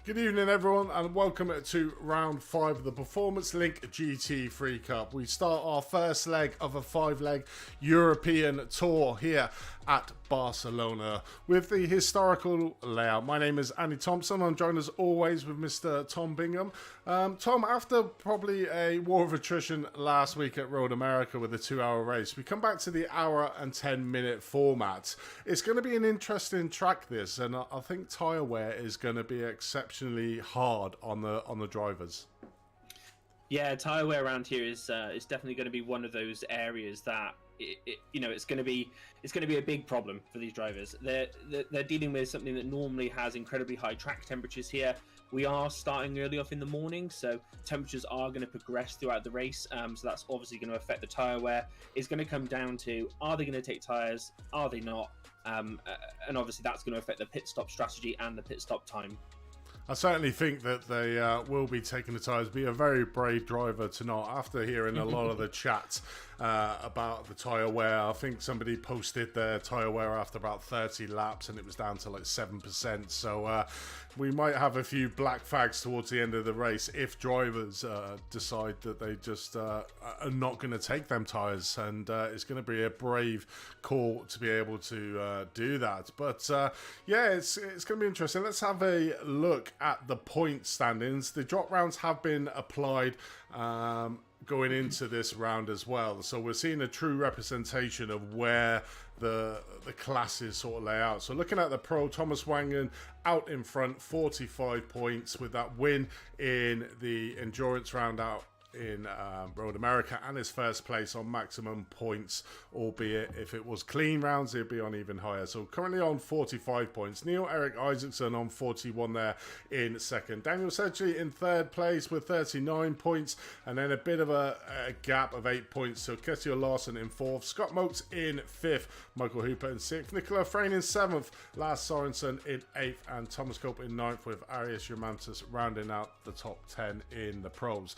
Good evening everyone and welcome to round 5 of the Performance Link GT3 Cup. We start our first leg of a 5-leg European tour here at Barcelona with the historical layout. My name is Andy Thompson. I'm joined as always with Mr. Tom Bingham. Tom, after probably a war of attrition last week at Road America with a 2-hour race, we come back to the hour and 10-minute format. It's going to be an interesting track this, and I think tyre wear is going to be exceptionally hard on the drivers. Yeah, tyre wear around here is definitely going to be one of those areas that it's going to be a big problem for these drivers. They're dealing with something that normally has incredibly high track temperatures here. We are starting early off in the morning, so temperatures are going to progress throughout the race. So that's obviously going to affect the tyre wear. It's going to come down to, are they going to take tyres? Are they not? And obviously that's going to affect the pit stop strategy and the pit stop time. I certainly think that they will be taking the tyres. Be a very brave driver to not. After hearing a lot of the chat about the tyre wear, I think somebody posted their tyre wear after about 30 laps and it was down to like 7%. So we might have a few black flags towards the end of the race if drivers decide that they just are not going to take them tyres. And it's going to be a brave call to be able to do that. But yeah, it's going to be interesting. Let's have a look at the point standings. The drop rounds have been applied going into this round as well, so we're seeing a true representation of where the classes sort of lay out. So looking at the pro, Thomas Wangen out in front, 45 points with that win in the endurance round out in Road America, and his first place on maximum points, albeit if it was clean rounds he'd be on even higher. So currently on 45 points. Neil Erik Isaacson on 41 there in second. Daniel Sedgley in third place with 39 points, and then a bit of a gap of 8 points. So Kessio Larson in fourth, Scott Moakes in fifth, Michael Hooper in sixth, Nicola Frayne in seventh, Lars Sorensen in eighth, and Thomas Cope in ninth, with Arias Germantus rounding out the top 10 in the pros.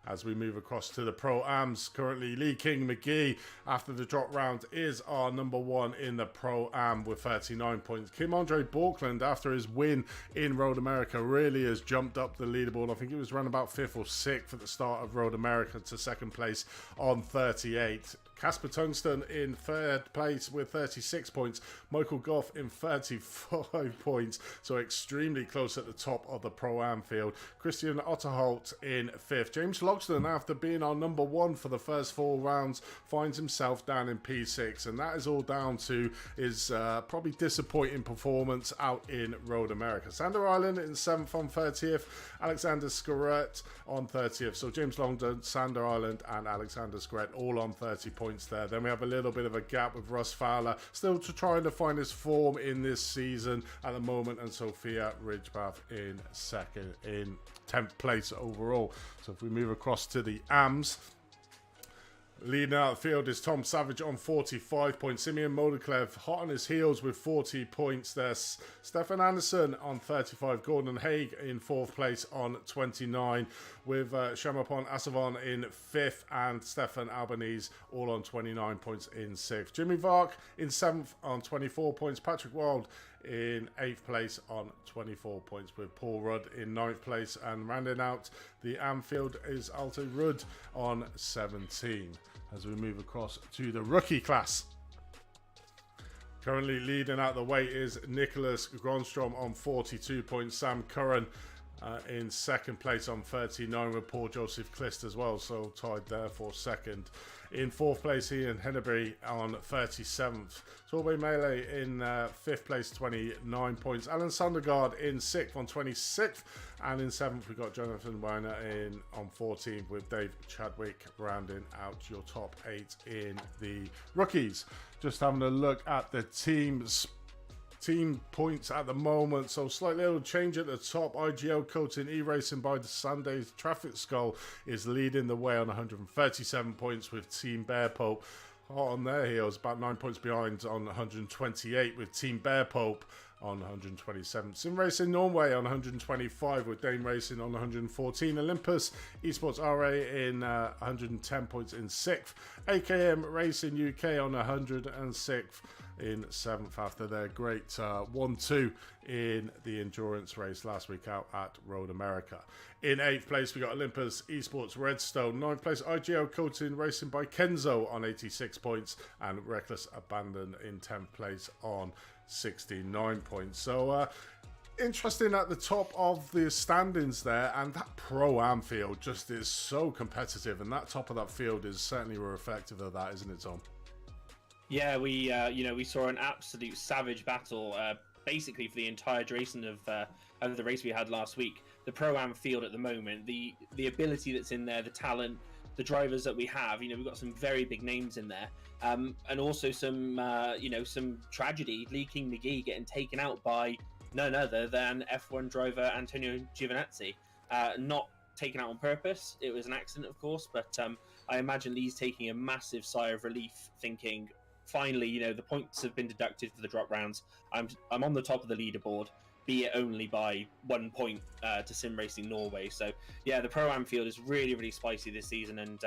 As we move across to the Pro-Ams, currently Lee King McGee, after the drop round, is our number 1 in the Pro-Am with 39 points. Kim Andre Borkland, after his win in Road America, really has jumped up the leaderboard. I think he was around about 5th or 6th at the start of Road America to 2nd place on 38. Casper Tungsten in 3rd place with 36 points. Michael Goff in 35 points. So extremely close at the top of the Pro-Am field. Christian Otterholt in 5th. James Logston, after being our number 1 for the first 4 rounds, finds himself down in P6. And that is all down to his probably disappointing performance out in Road America. Sander Island in 7th on 30th. Alexander Scarrett on 30th. So James Longdon, Sander Island and Alexander Scarrett all on 30 points there. Then we have a little bit of a gap with Russ Fowler still to trying to find his form in this season at the moment, and Sophia Ridgepath in 10th place overall. So if we move across to the AMs, leading out the field is Tom Savage on 45 points. Simeon Modeklev hot on his heels with 40 points there. Stefan Anderson on 35. Gordon Haig in 4th place on 29. With Shamapon Asavan in 5th and Stefan Albanese all on 29 points in 6th. Jimmy Vark in 7th on 24 points. Patrick Wild in 8th place on 24 points, with Paul Rudd in 9th place, and rounding out the Anfield is Alte Rudd on 17. As we move across to the rookie class, currently leading out the way is Nicholas Gronstrom on 42 points. Sam Curran in 2nd place on 39, with Paul Joseph Clist as well, so tied there for 2nd. In 4th place, Ian Hennebury on 37th. Torbay Melee in 5th place, 29 points. Alan Sundergaard in 6th on 26th. And in 7th, we got Jonathan Weiner in on 14th, with Dave Chadwick rounding out your top 8 in the rookies. Just having a look at the team points at the moment. So slightly little change at the top. IGO Coating Iracing by the Sunday's Traffic Skull is leading the way on 137 points, with Team Bear Pope hot on their heels, about 9 points behind on 128, with Team Bear Pope on 127. Sim Racing Norway on 125, with Dane Racing on 114. Olympus Esports RA in 110 points in 6th. AKM Racing UK on 106th in 7th, after their great 1-2 in the endurance race last week out at Road America. In 8th place, we got Olympus Esports Redstone. 9th place, IGO Coating Racing by Kenzo on 86 points, and Reckless Abandon in 10th place on 69 points. So interesting at the top of the standings there, and that Pro-Am field just is so competitive, and that top of that field is certainly reflective of that, isn't it, Tom? Yeah, we saw an absolute savage battle, basically for the entire duration of the race we had last week. The Pro-Am field at the moment, the ability that's in there, the talent, the drivers that we have, we've got some very big names in there, and also some tragedy. Lee King McGee getting taken out by none other than F1 driver Antonio Giovinazzi. Not taken out on purpose. It was an accident, of course, but I imagine Lee's taking a massive sigh of relief, thinking, finally, the points have been deducted for the drop rounds. I'm on the top of the leaderboard, be it only by 1 point to Sim Racing Norway. So yeah, the Pro-Am field is really, really spicy this season, and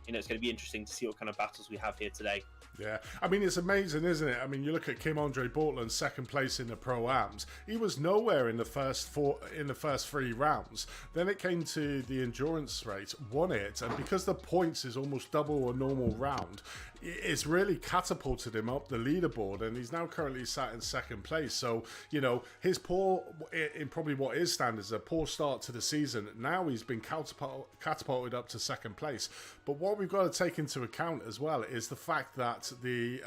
it's going to be interesting to see what kind of battles we have here today. Yeah, I mean, it's amazing, isn't it? I mean, you look at Kim Andre Bortland, 2nd place in the Pro-Ams. He was nowhere in the first 3 rounds. Then it came to the endurance race, won it, and because the points is almost double a normal round, it's really catapulted him up the leaderboard, and he's now currently sat in 2nd place. So, his poor, in probably what is standards, a poor start to the season, now he's been catapulted up to 2nd place. But what we've got to take into account as well is the fact that the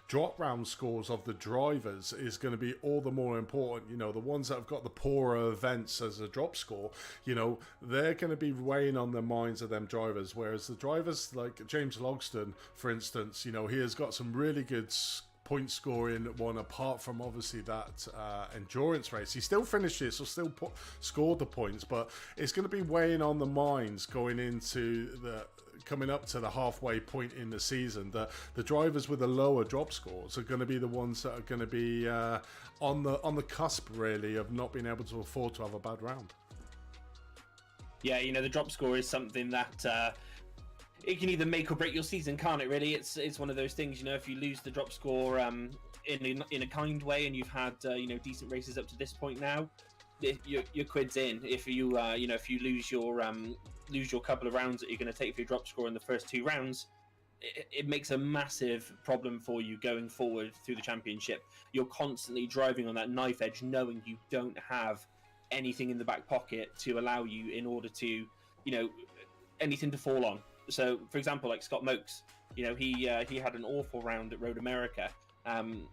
drop round scores of the drivers is going to be all the more important. The ones that have got the poorer events as a drop score, they're going to be weighing on the minds of them drivers, whereas the drivers like James Logston, for instance, he has got some really good point scoring one, apart from obviously that endurance race. He still finished it, so still scored the points, but it's going to be weighing on the minds going into coming up to the halfway point in the season, that the drivers with the lower drop scores are going to be the ones that are going to be on the cusp, really, of not being able to afford to have a bad round. Yeah, you know, the drop score is something that it can either make or break your season, can't it? Really, it's one of those things. You know, if you lose the drop score in a kind way, and you've had you know, decent races up to this point now, your quid's in. If you you know, if you lose your couple of rounds that you're going to take for your drop score in the first 2 rounds, it makes a massive problem for you going forward through the championship. You're constantly driving on that knife edge, knowing you don't have anything in the back pocket to allow you in order to, you know, anything to fall on. So, for example, like Scott Mokes, you know, he had an awful round at Road America,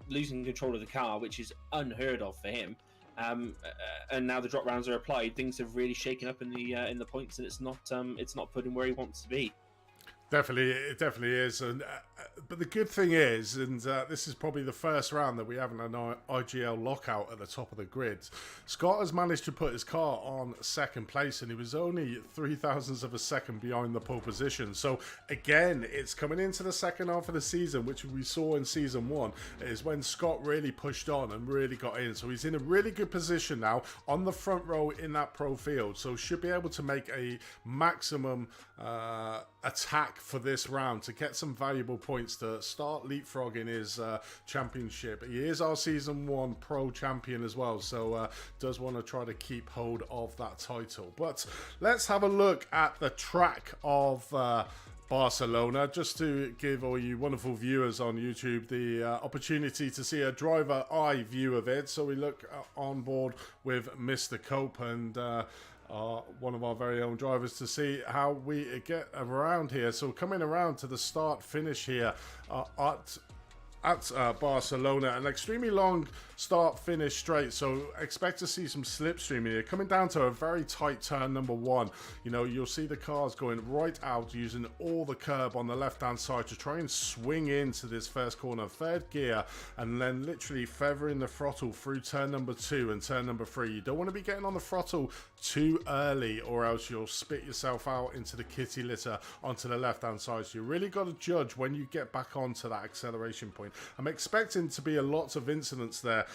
losing control of the car, which is unheard of for him. And now the drop rounds are applied. Things have really shaken up in the points, and it's not put him where he wants to be. Definitely, it definitely is. And but the good thing is, and this is probably the first round that we haven't an IGL lockout at the top of the grid. Scott has managed to put his car on second place, and he was only 0.003 of a second behind the pole position. So again, it's coming into the second half of the season, which we saw in season 1, is when Scott really pushed on and really got in. So he's in a really good position now on the front row in that pro field. So should be able to make a maximum attack for this round to get some valuable points to start leapfrogging his championship. He is our season 1 pro champion as well, so does want to try to keep hold of that title. But let's have a look at the track of Barcelona, just to give all you wonderful viewers on YouTube the opportunity to see a driver eye view of it. So we look on board with Mr. Cope and one of our very own drivers to see how we get around here. So coming around to the start finish here at Barcelona, an extremely long start finish straight, so expect to see some slipstream here coming down to a very tight turn number 1. You know, you'll see the cars going right out using all the curb on the left hand side to try and swing into this first corner, 3rd gear, and then literally feathering the throttle through turn number 2 and turn number 3. You don't want to be getting on the throttle too early, or else you'll spit yourself out into the kitty litter onto the left hand side. So you really got to judge when you get back onto that acceleration point. I'm expecting to be a lot of incidents there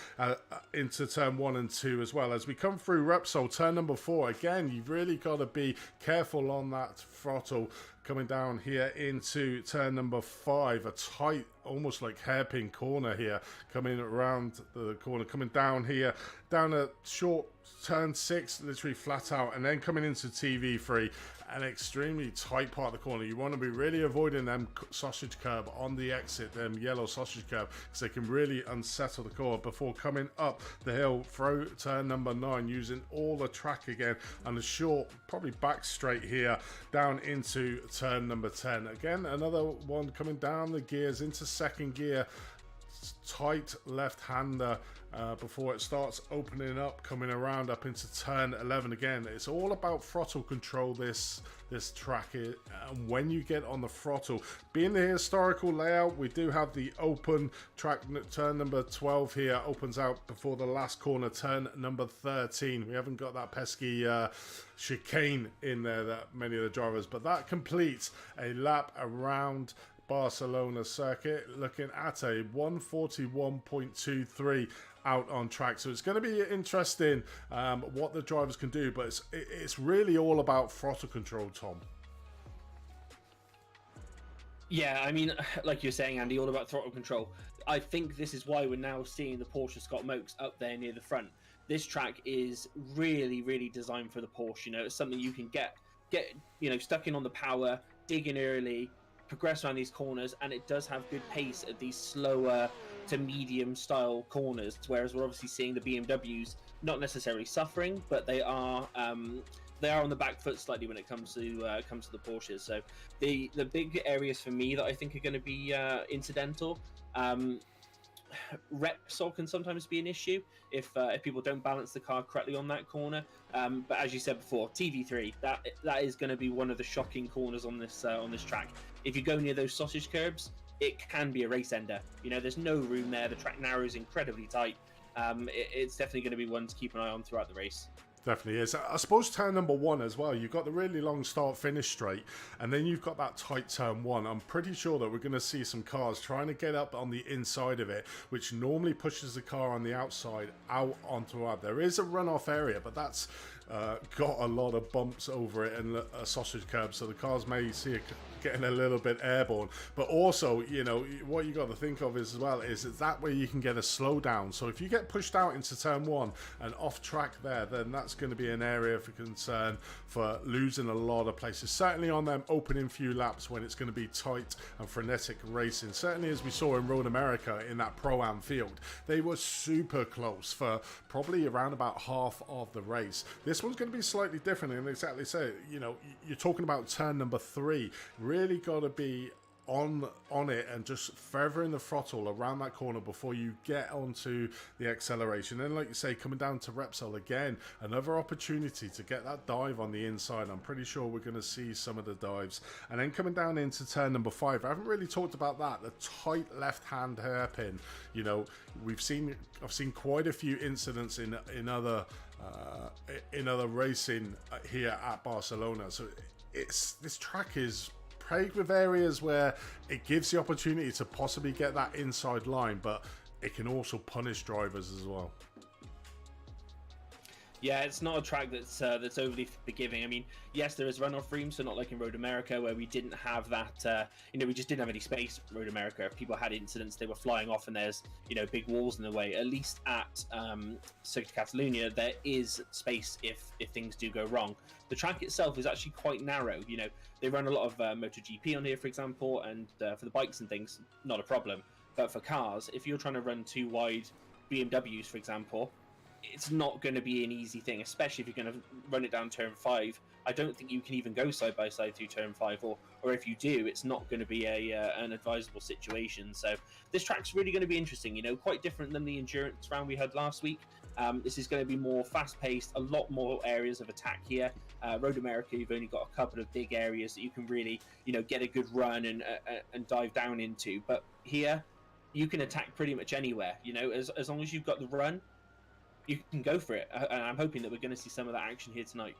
into turn 1 and 2 as well. As we come through Repsol, turn number 4, again, you've really got to be careful on that throttle. Coming down here into turn number 5, a tight, almost like hairpin corner here, coming around the corner, coming down here, down a short turn 6, literally flat out, and then coming into TV3, an extremely tight part of the corner. You want to be really avoiding them sausage curb on the exit, them yellow sausage curb, because they can really unsettle the car before coming up the hill through turn number 9, using all the track again, and a short, probably back straight here, down into turn number 10. Again, another one coming down the gears into 2nd gear, tight left-hander before it starts opening up, coming around up into turn 11 again. It's all about throttle control, this track, and when you get on the throttle, being the historical layout, we do have the open track. Turn number 12 here opens out before the last corner, turn number 13. We haven't got that pesky chicane in there that many of the drivers, but that completes a lap around Barcelona circuit, looking at a 141.23 out on track. So it's going to be interesting what the drivers can do, but it's really all about throttle control, Tom. Yeah, I mean, like you're saying, Andy, all about throttle control. I think this is why we're now seeing the Porsche Scott Mokes up there near the front. This track is really, really designed for the Porsche. You know, it's something you can get you know, stuck in on the power, dig in early, progress around these corners, and it does have good pace at these slower to medium style corners, whereas we're obviously seeing the BMWs not necessarily suffering, but they are on the back foot slightly when it comes to the Porsches. So the big areas for me that I think are going to be incidental, Repsol can sometimes be an issue if people don't balance the car correctly on that corner. But as you said before, TV3, that is going to be one of the shocking corners on this track. If you go near those sausage curbs, it can be a race ender. You know, there's no room there. The track narrows incredibly tight. It's definitely going to be one to keep an eye on throughout the race. Definitely is. I suppose turn number 1 as well, you've got the really long start finish straight, and then you've got that tight turn 1. I'm pretty sure that we're going to see some cars trying to get up on the inside of it, which normally pushes the car on the outside out onto our. There is a runoff area, but that's got a lot of bumps over it and a sausage curb, so the cars may see it getting a little bit airborne. But also, you know, what you got to think of as well is that way you can get a slowdown. So if you get pushed out into turn 1 and off track there, then that's going to be an area for concern for losing a lot of places, certainly on them opening few laps when it's going to be tight and frenetic racing. Certainly, as we saw in Road America in that Pro-Am field, they were super close for probably around about half of the race. This one's going to be slightly different, and exactly so, you know, you're talking about turn number 3. Really got to be on it and just feathering the throttle around that corner before you get onto the acceleration. And like you say, coming down to Repsol again, another opportunity to get that dive on the inside. I'm pretty sure we're going to see some of the dives. And then coming down into turn number 5, I haven't really talked about that, the tight left hand hairpin. You know, I've seen quite a few incidents in other racing here at Barcelona. So this track is plagued with areas where it gives the opportunity to possibly get that inside line, but it can also punish drivers as well. Yeah, it's not a track that's overly forgiving. I mean, yes, there is runoff room, so not like in Road America where we didn't have that. We just didn't have any space. In Road America, if people had incidents, they were flying off, and there's big walls in the way. At least at Circuit Catalunya, there is space if things do go wrong. The track itself is actually quite narrow. They run a lot of MotoGP on here, for example, and for the bikes and things, not a problem. But for cars, if you're trying to run 2 wide BMWs, for example, it's not going to be an easy thing, especially if you're going to run it down turn 5. I don't think you can even go side by side through turn 5, or if you do, it's not going to be an advisable situation. So this track's really going to be interesting. Quite different than the endurance round we had last week. This is going to be more fast-paced, a lot more areas of attack here. Road America, you've only got a couple of big areas that you can really, get a good run and dive down into. But here, you can attack pretty much anywhere. As long as you've got the run, you can go for it. And I'm hoping that we're going to see some of that action here tonight.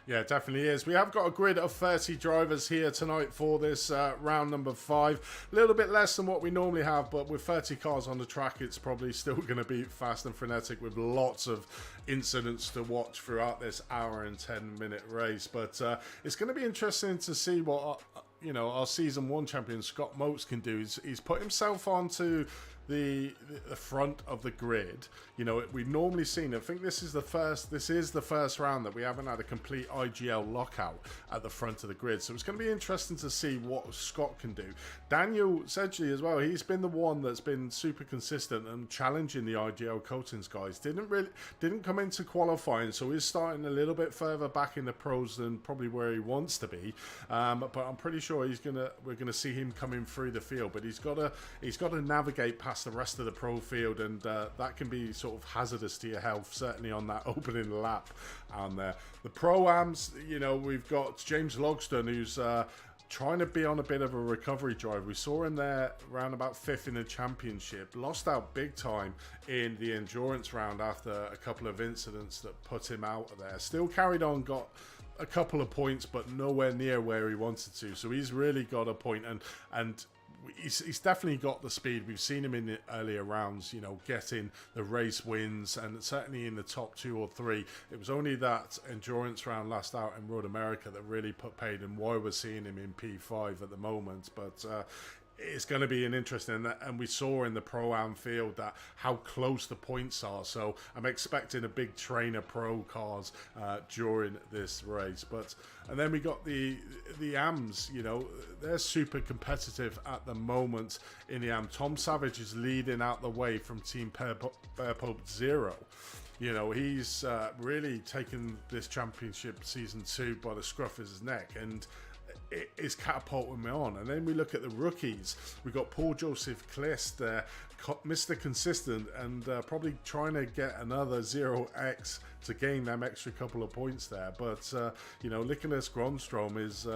Yeah, it definitely is. We have got a grid of 30 drivers here tonight for this round number 5. A little bit less than what we normally have, but with 30 cars on the track, it's probably still going to be fast and frenetic with lots of incidents to watch throughout this hour and 10-minute race. But it's going to be interesting to see what our Season 1 champion, Scott Motes, can do. He's put himself onto the front of the grid. We've normally seen, I think this is the first round that we haven't had a complete IGL lockout at the front of the grid, so it's going to be interesting to see what Scott can do. Daniel Sedgley as well, he's been the one that's been super consistent and challenging the IGL coatings guys. Didn't come into qualifying, so he's starting a little bit further back in the pros than probably where he wants to be, but I'm pretty sure we're gonna see him coming through the field, but he's got to navigate past the rest of the pro field, and that can be sort of hazardous to your health, certainly on that opening lap on there. The Pro-Ams, we've got James Logston, who's trying to be on a bit of a recovery drive. We saw him there around about 5th in the championship, lost out big time in the endurance round after a couple of incidents that put him out of there. Still carried on, got a couple of points, but nowhere near where he wanted to, so he's really got a point, and he's definitely got the speed. We've seen him in the earlier rounds, getting the race wins, and certainly in the top 2 or 3. It was only that endurance round last out in Road America that really put paid, and why we're seeing him in P5 at the moment. But it's going to be an interesting, and we saw in the Pro-Am field that how close the points are, so I'm expecting a big train of pro cars during this race. And then we got the AMs, they're super competitive at the moment in the AM. Tom Savage is leading out the way from Team Bear Pope Zero. He's really taken this championship season 2 by the scruff of his neck, and it is catapulting me on. And then we look at the rookies. We got Paul Joseph Clist there, Mr. Consistent, and probably trying to get another 0x to gain them extra couple of points there. But Nicholas Gronstrom is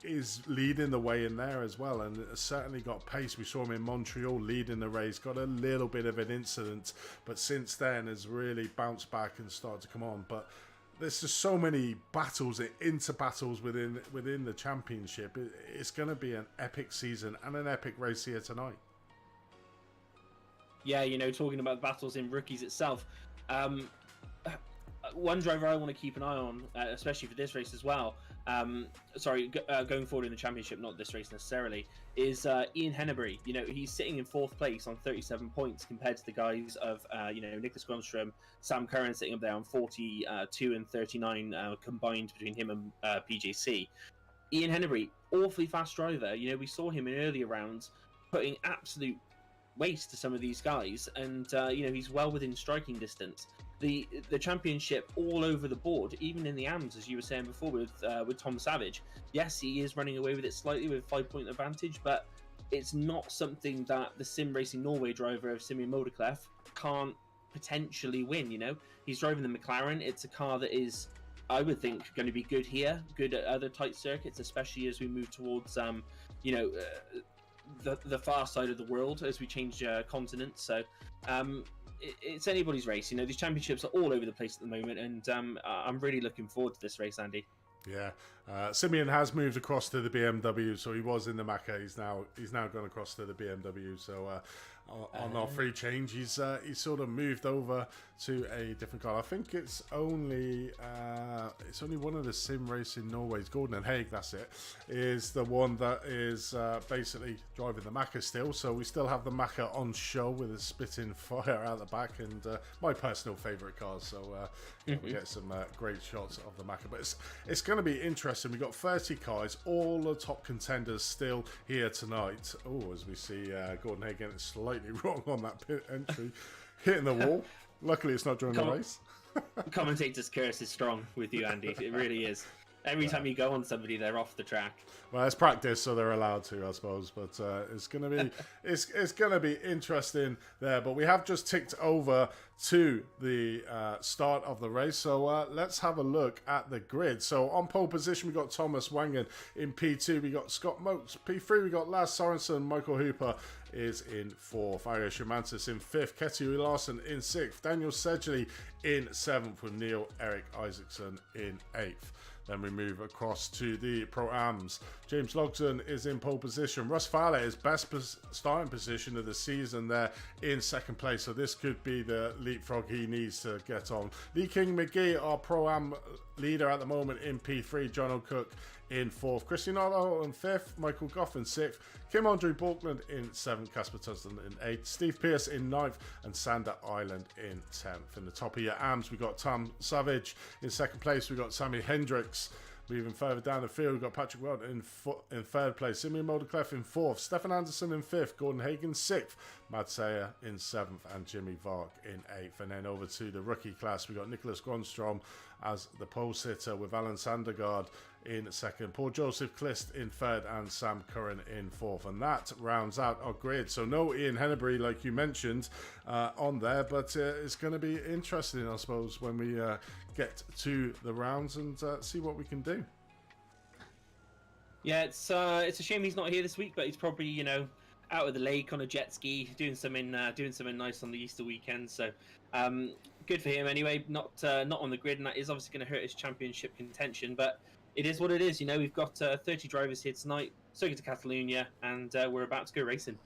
is leading the way in there as well, and has certainly got pace. We saw him in Montreal leading the race, got a little bit of an incident, but since then has really bounced back and started to come on. But there's just so many battles, into battles within the championship. It's going to be an epic season and an epic race here tonight. Yeah, you know, talking about battles in rookies itself, one driver I want to keep an eye on, especially for this race as well, going forward in the championship, not this race necessarily, is Ian Henneberry. You know, he's sitting in 4th place on 37 points compared to the guys of, Nicholas Grönström, Sam Curran sitting up there on 42 and 39 combined between him and PJC. Ian Henneberry, awfully fast driver. You know, we saw him in earlier rounds putting absolute waste to some of these guys, and he's well within striking distance. The championship all over the board, even in the AMs, as you were saying before with Tom Savage. Yes, he is running away with it slightly with 5-point advantage, but it's not something that the Sim Racing Norway driver of Simeon Moldeclef can't potentially win. You know, he's driving the McLaren. It's a car that is, I would think, going to be good here, good at other tight circuits, especially as we move towards the far side of the world as we change continents. So it's anybody's race. You know, these championships are all over the place at the moment, and I'm really looking forward to this race, Andy. Yeah, Simeon has moved across to the BMW, so he was in the Macca. He's now gone across to the BMW. So on our free change, he's sort of moved over to a different car. I think it's only one of the Sim Racing Norway's, Gordon and Haig, that's it, is the one that is basically driving the Macca still. So we still have the Macca on show with a spitting fire out the back, and my personal favourite cars. So we get some great shots of the Macca. But it's going to be interesting. We've got 30 cars, all the top contenders still here tonight. Oh, as we see Gordon Haig getting slightly wrong on that pit entry, hitting the wall. Luckily, it's not during the race. Commentator's curse is strong with you, Andy. It really is. Every time you go on somebody, they're off the track. Well, it's practice, so they're allowed to, I suppose. But it's gonna be it's gonna be interesting there. But we have just ticked over to the start of the race, so let's have a look at the grid. So on pole position, we got Thomas Wangen. In P2, we got Scott Mokes. P3, we got Lars Sorensen. Michael Hooper is in 4th. Ario Shamantis in 5th. Ketty Larson in 6th. Daniel Sedgley in 7th, with Neil Eric Isaacson in 8th. Then we move across to the Pro-Ams. James Logson is in pole position. Russ Fowler is best starting position of the season there in 2nd place. So this could be the leapfrog he needs to get on. Lee King McGee, our Pro-Am leader at the moment in P3. John O'Cook in 4th. Christian Otto in 5th. Michael Goff in 6th. Kim Andre Borkland in 7th. Casper Tusden in 8th. Steve Pierce in 9th. And Sander Island in 10th. In the top of your AMs, we got Tom Savage in 2nd place. We got Sammy Hendricks. Moving further down the field, we've got Patrick Weld in 3rd place. Simeon Moldeclef in 4th. Stefan Anderson in 5th. Gordon Hagen 6th. Matt Sayer in 7th. And Jimmy Vark in 8th. And then over to the rookie class, we got Nicholas Grönström as the pole sitter, with Alan Sandergaard in 2nd. Paul Joseph Clist in 3rd. And Sam Curran in 4th. And that rounds out our grid. So no Ian Henneberry, like you mentioned, on there. But it's going to be interesting, I suppose, when we get to the rounds and see what we can do. Yeah, it's a shame he's not here this week, but he's probably, out of the lake on a jet ski, doing something nice on the Easter weekend. So good for him anyway. Not on the grid, and that is obviously going to hurt his championship contention. But it is what it is. We've got 30 drivers here tonight, Circuit of Catalunya, and we're about to go racing.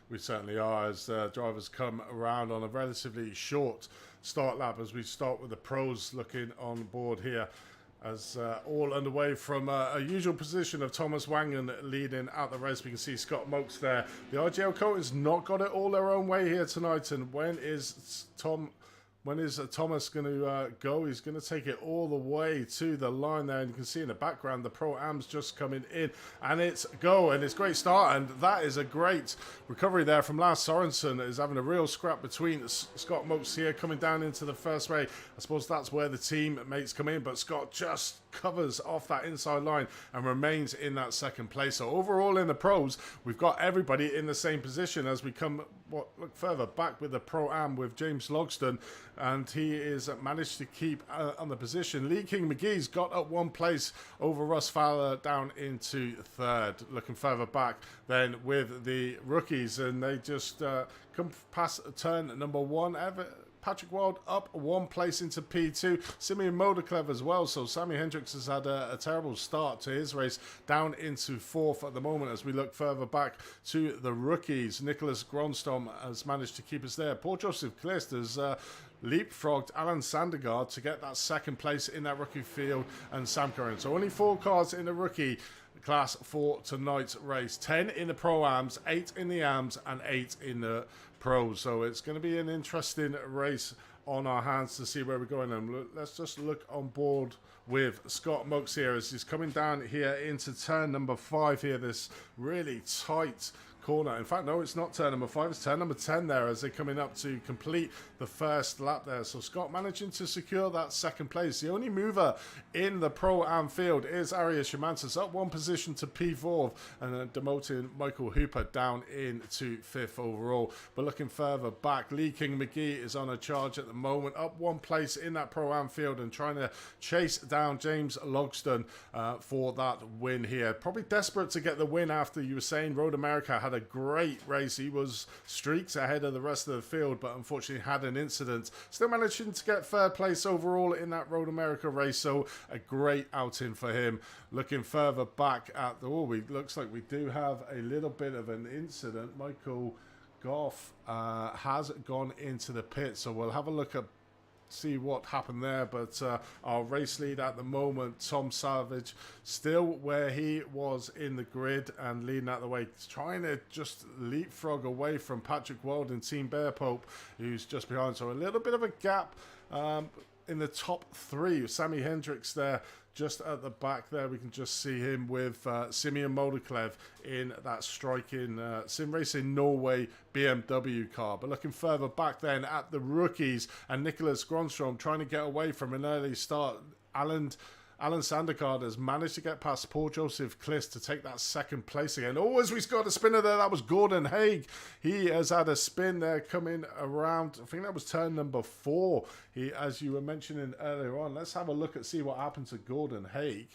We certainly are, as drivers come around on a relatively short start lap, as we start with the pros looking on board here, as all underway from a usual position of Thomas Wangen leading out the race. We can see Scott Mokes there. The RGL Coatings not got it all their own way here tonight, and when is Thomas going to go? He's going to take it all the way to the line there, and you can see in the background the Pro-Ams just coming in, and it's go, and it's a great start, and that is a great recovery there from Lars Sorensen. Is having a real scrap between Scott Mokes here, coming down into the first way. I suppose that's where the teammates come in, but Scott just covers off that inside line and remains in that second place. So overall in the pros, we've got everybody in the same position as we look further back with the Pro-Am with James Logsdon, and he is managed to keep on the position. Lee King McGee's got up one place over Russ Fowler down into third. Looking further back then with the rookies, and they just come past turn number one. Patrick Wild up one place into P2. Simeon Modeklev as well. So Sammy Hendricks has had a terrible start to his race, down into fourth at the moment as we look further back to the rookies. Nicholas Gronstom has managed to keep us there. Paul Joseph Clist has leapfrogged Alan Sandergaard to get that second place in that rookie field, and Sam Curran. So only 4 cars in the rookie class for tonight's race. 10 in the Pro-Ams, 8 in the Ams, and 8 in the Pros. So it's going to be an interesting race on our hands to see where we're going. And let's just look on board with Scott Mokes here as he's coming down here into turn number 5 here, this really tight corner. In fact, no, it's not turn number 5, it's turn number 10 there as they're coming up to complete the first lap there. So Scott managing to secure that second place. The only mover in the Pro-Am field is Arias Shamantis, up one position to P4, and then demoting Michael Hooper down into 5th overall. But looking further back, Lee King McGee is on a charge at the moment, up one place in that Pro-Am field and trying to chase down James Logsdon for that win here. Probably desperate to get the win after, you were saying, Road America had a great race. He was streaks ahead of the rest of the field, but unfortunately had an incident. Still managing to get third place overall in that Road America race, so a great outing for him. Looking further back at the looks like we do have a little bit of an incident. Michael Goff has gone into the pit, so we'll have a look at see what happened there. But our race lead at the moment, Tom Savage, still where he was in the grid and leading out the way, trying to just leapfrog away from Patrick Wild and Team Bear Pope, who's just behind. So a little bit of a gap in the top 3. Sammy Hendricks there just at the back there. We can just see him with Simeon Modeklev in that striking Sim Racing Norway BMW car. But looking further back then at the rookies and Nicholas Gronstrom trying to get away from an early start. Alan Sandergaard has managed to get past Paul Joseph Clist to take that second place again. Oh, as we got a spinner there, that was Gordon Haig. He has had a spin there coming around. I think that was turn number 4. He, as you were mentioning earlier on, let's have a look at see what happened to Gordon Haig.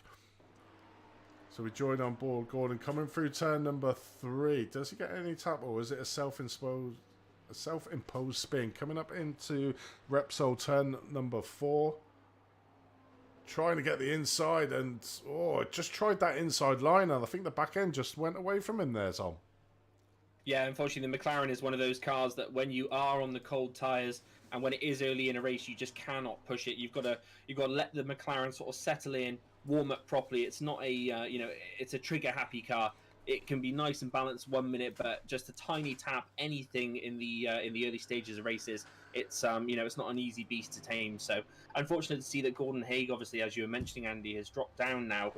So we join on board Gordon coming through turn number 3. Does he get any tap, or is it a self-imposed spin coming up into Repsol turn number 4? Trying to get the inside, and just tried that inside line, and I think the back end just went away from him there, Tom. Yeah, unfortunately, the McLaren is one of those cars that when you are on the cold tyres and when it is early in a race, you just cannot push it. You've got to let the McLaren sort of settle in, warm up properly. It's not a it's a trigger happy car. It can be nice and balanced 1 minute, but just a tiny tap, anything in the early stages of races, it's it's not an easy beast to tame. So unfortunate to see that Gordon Haig, obviously, as you were mentioning, Andy, has dropped down now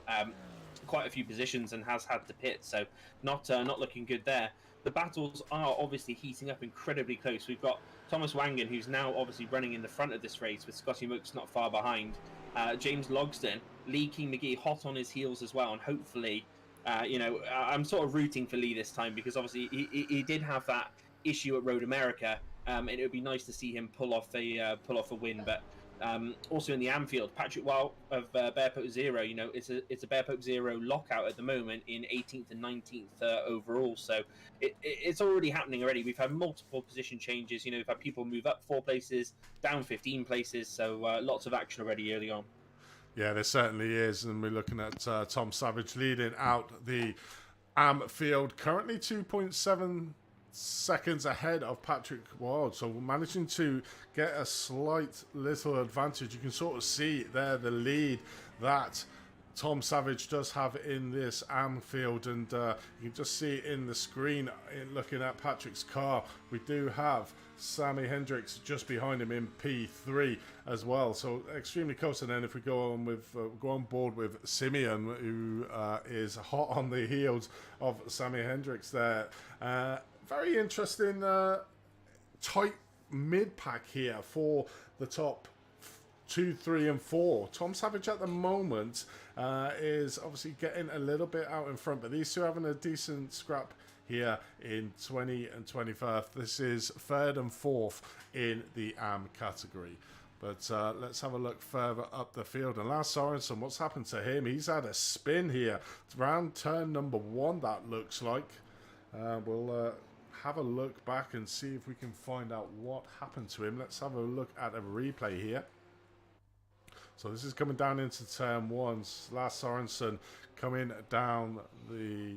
quite a few positions and has had to pit. So not looking good there. The battles are obviously heating up incredibly close. We've got Thomas Wangan, who's now obviously running in the front of this race, with Scotty Mooks not far behind. James Logsdon, Lee King McGee hot on his heels as well, and hopefully. I'm sort of rooting for Lee this time because obviously he did have that issue at Road America, and it would be nice to see him pull off a win. But also in the Anfield, Patrick Wild of Bear Pope Zero, it's a Bear Pope Zero lockout at the moment in 18th and 19th overall. So it's already happening already. We've had multiple position changes. We've had people move up 4 places, down 15 places. So lots of action already early on. Yeah, there certainly is, and we're looking at Tom Savage leading out the AM field, currently 2.7 seconds ahead of Patrick Wild, so we're managing to get a slight little advantage. You can sort of see there the lead that Tom Savage does have in this AM field, and you can just see in the screen, looking at Patrick's car, we do have Sammy Hendricks just behind him in P3 as well, so extremely close. And then if we go on board with Simeon, who is hot on the heels of Sammy Hendricks there. Very interesting tight mid pack here for the top 2, 3, and 4. Tom Savage at the moment is obviously getting a little bit out in front, but these two having a decent scrap here in 20 and 21st. This is 3rd and 4th in the AM category. But let's have a look further up the field. And Lars Sorensen, what's happened to him? He's had a spin here. It's round turn number 1, that looks like. We'll have a look back and see if we can find out what happened to him. Let's have a look at a replay here. So this is coming down into turn 1. Lars Sorensen coming down the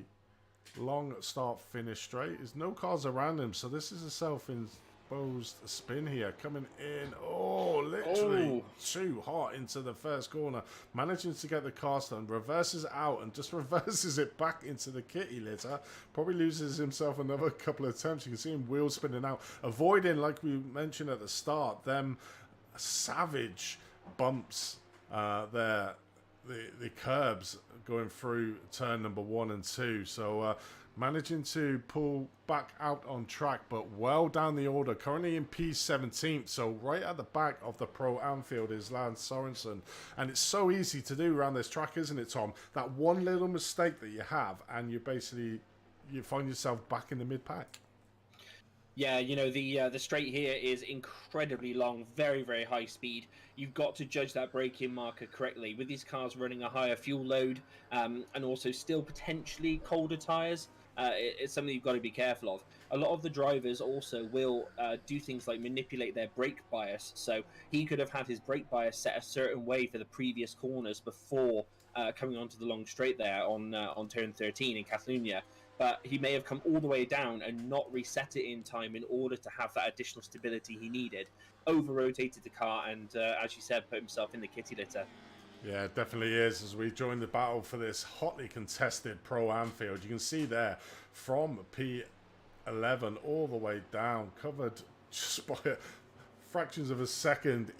long start finish straight. There's no cars around him, so this is a self-imposed spin here. Coming in, literally too hot into the first corner. Managing to get the car done, reverses out and just reverses it back into the kitty litter. Probably loses himself another couple of attempts. You can see him wheel spinning out, avoiding, like we mentioned at the start, them savage bumps there. The curbs going through turn number 1 and 2. So managing to pull back out on track, but well down the order. Currently in P17th, so right at the back of the Pro Anfield is Lance Sorensen. And it's so easy to do around this track, isn't it, Tom? That one little mistake that you have, and you find yourself back in the mid-pack. Yeah, you know, the straight here is incredibly long, very, very high speed. You've got to judge that braking marker correctly. With these cars running a higher fuel load and also still potentially colder tyres, it's something you've got to be careful of. A lot of the drivers also will do things like manipulate their brake bias. So he could have had his brake bias set a certain way for the previous corners before coming onto the long straight there on turn 13 in Catalunya. But he may have come all the way down and not reset it in time in order to have that additional stability he needed. Over-rotated the car and, as you said, put himself in the kitty litter. Yeah, it definitely is. As we join the battle for this hotly contested Pro Anfield, you can see there from P11 all the way down, covered just by fractions of a second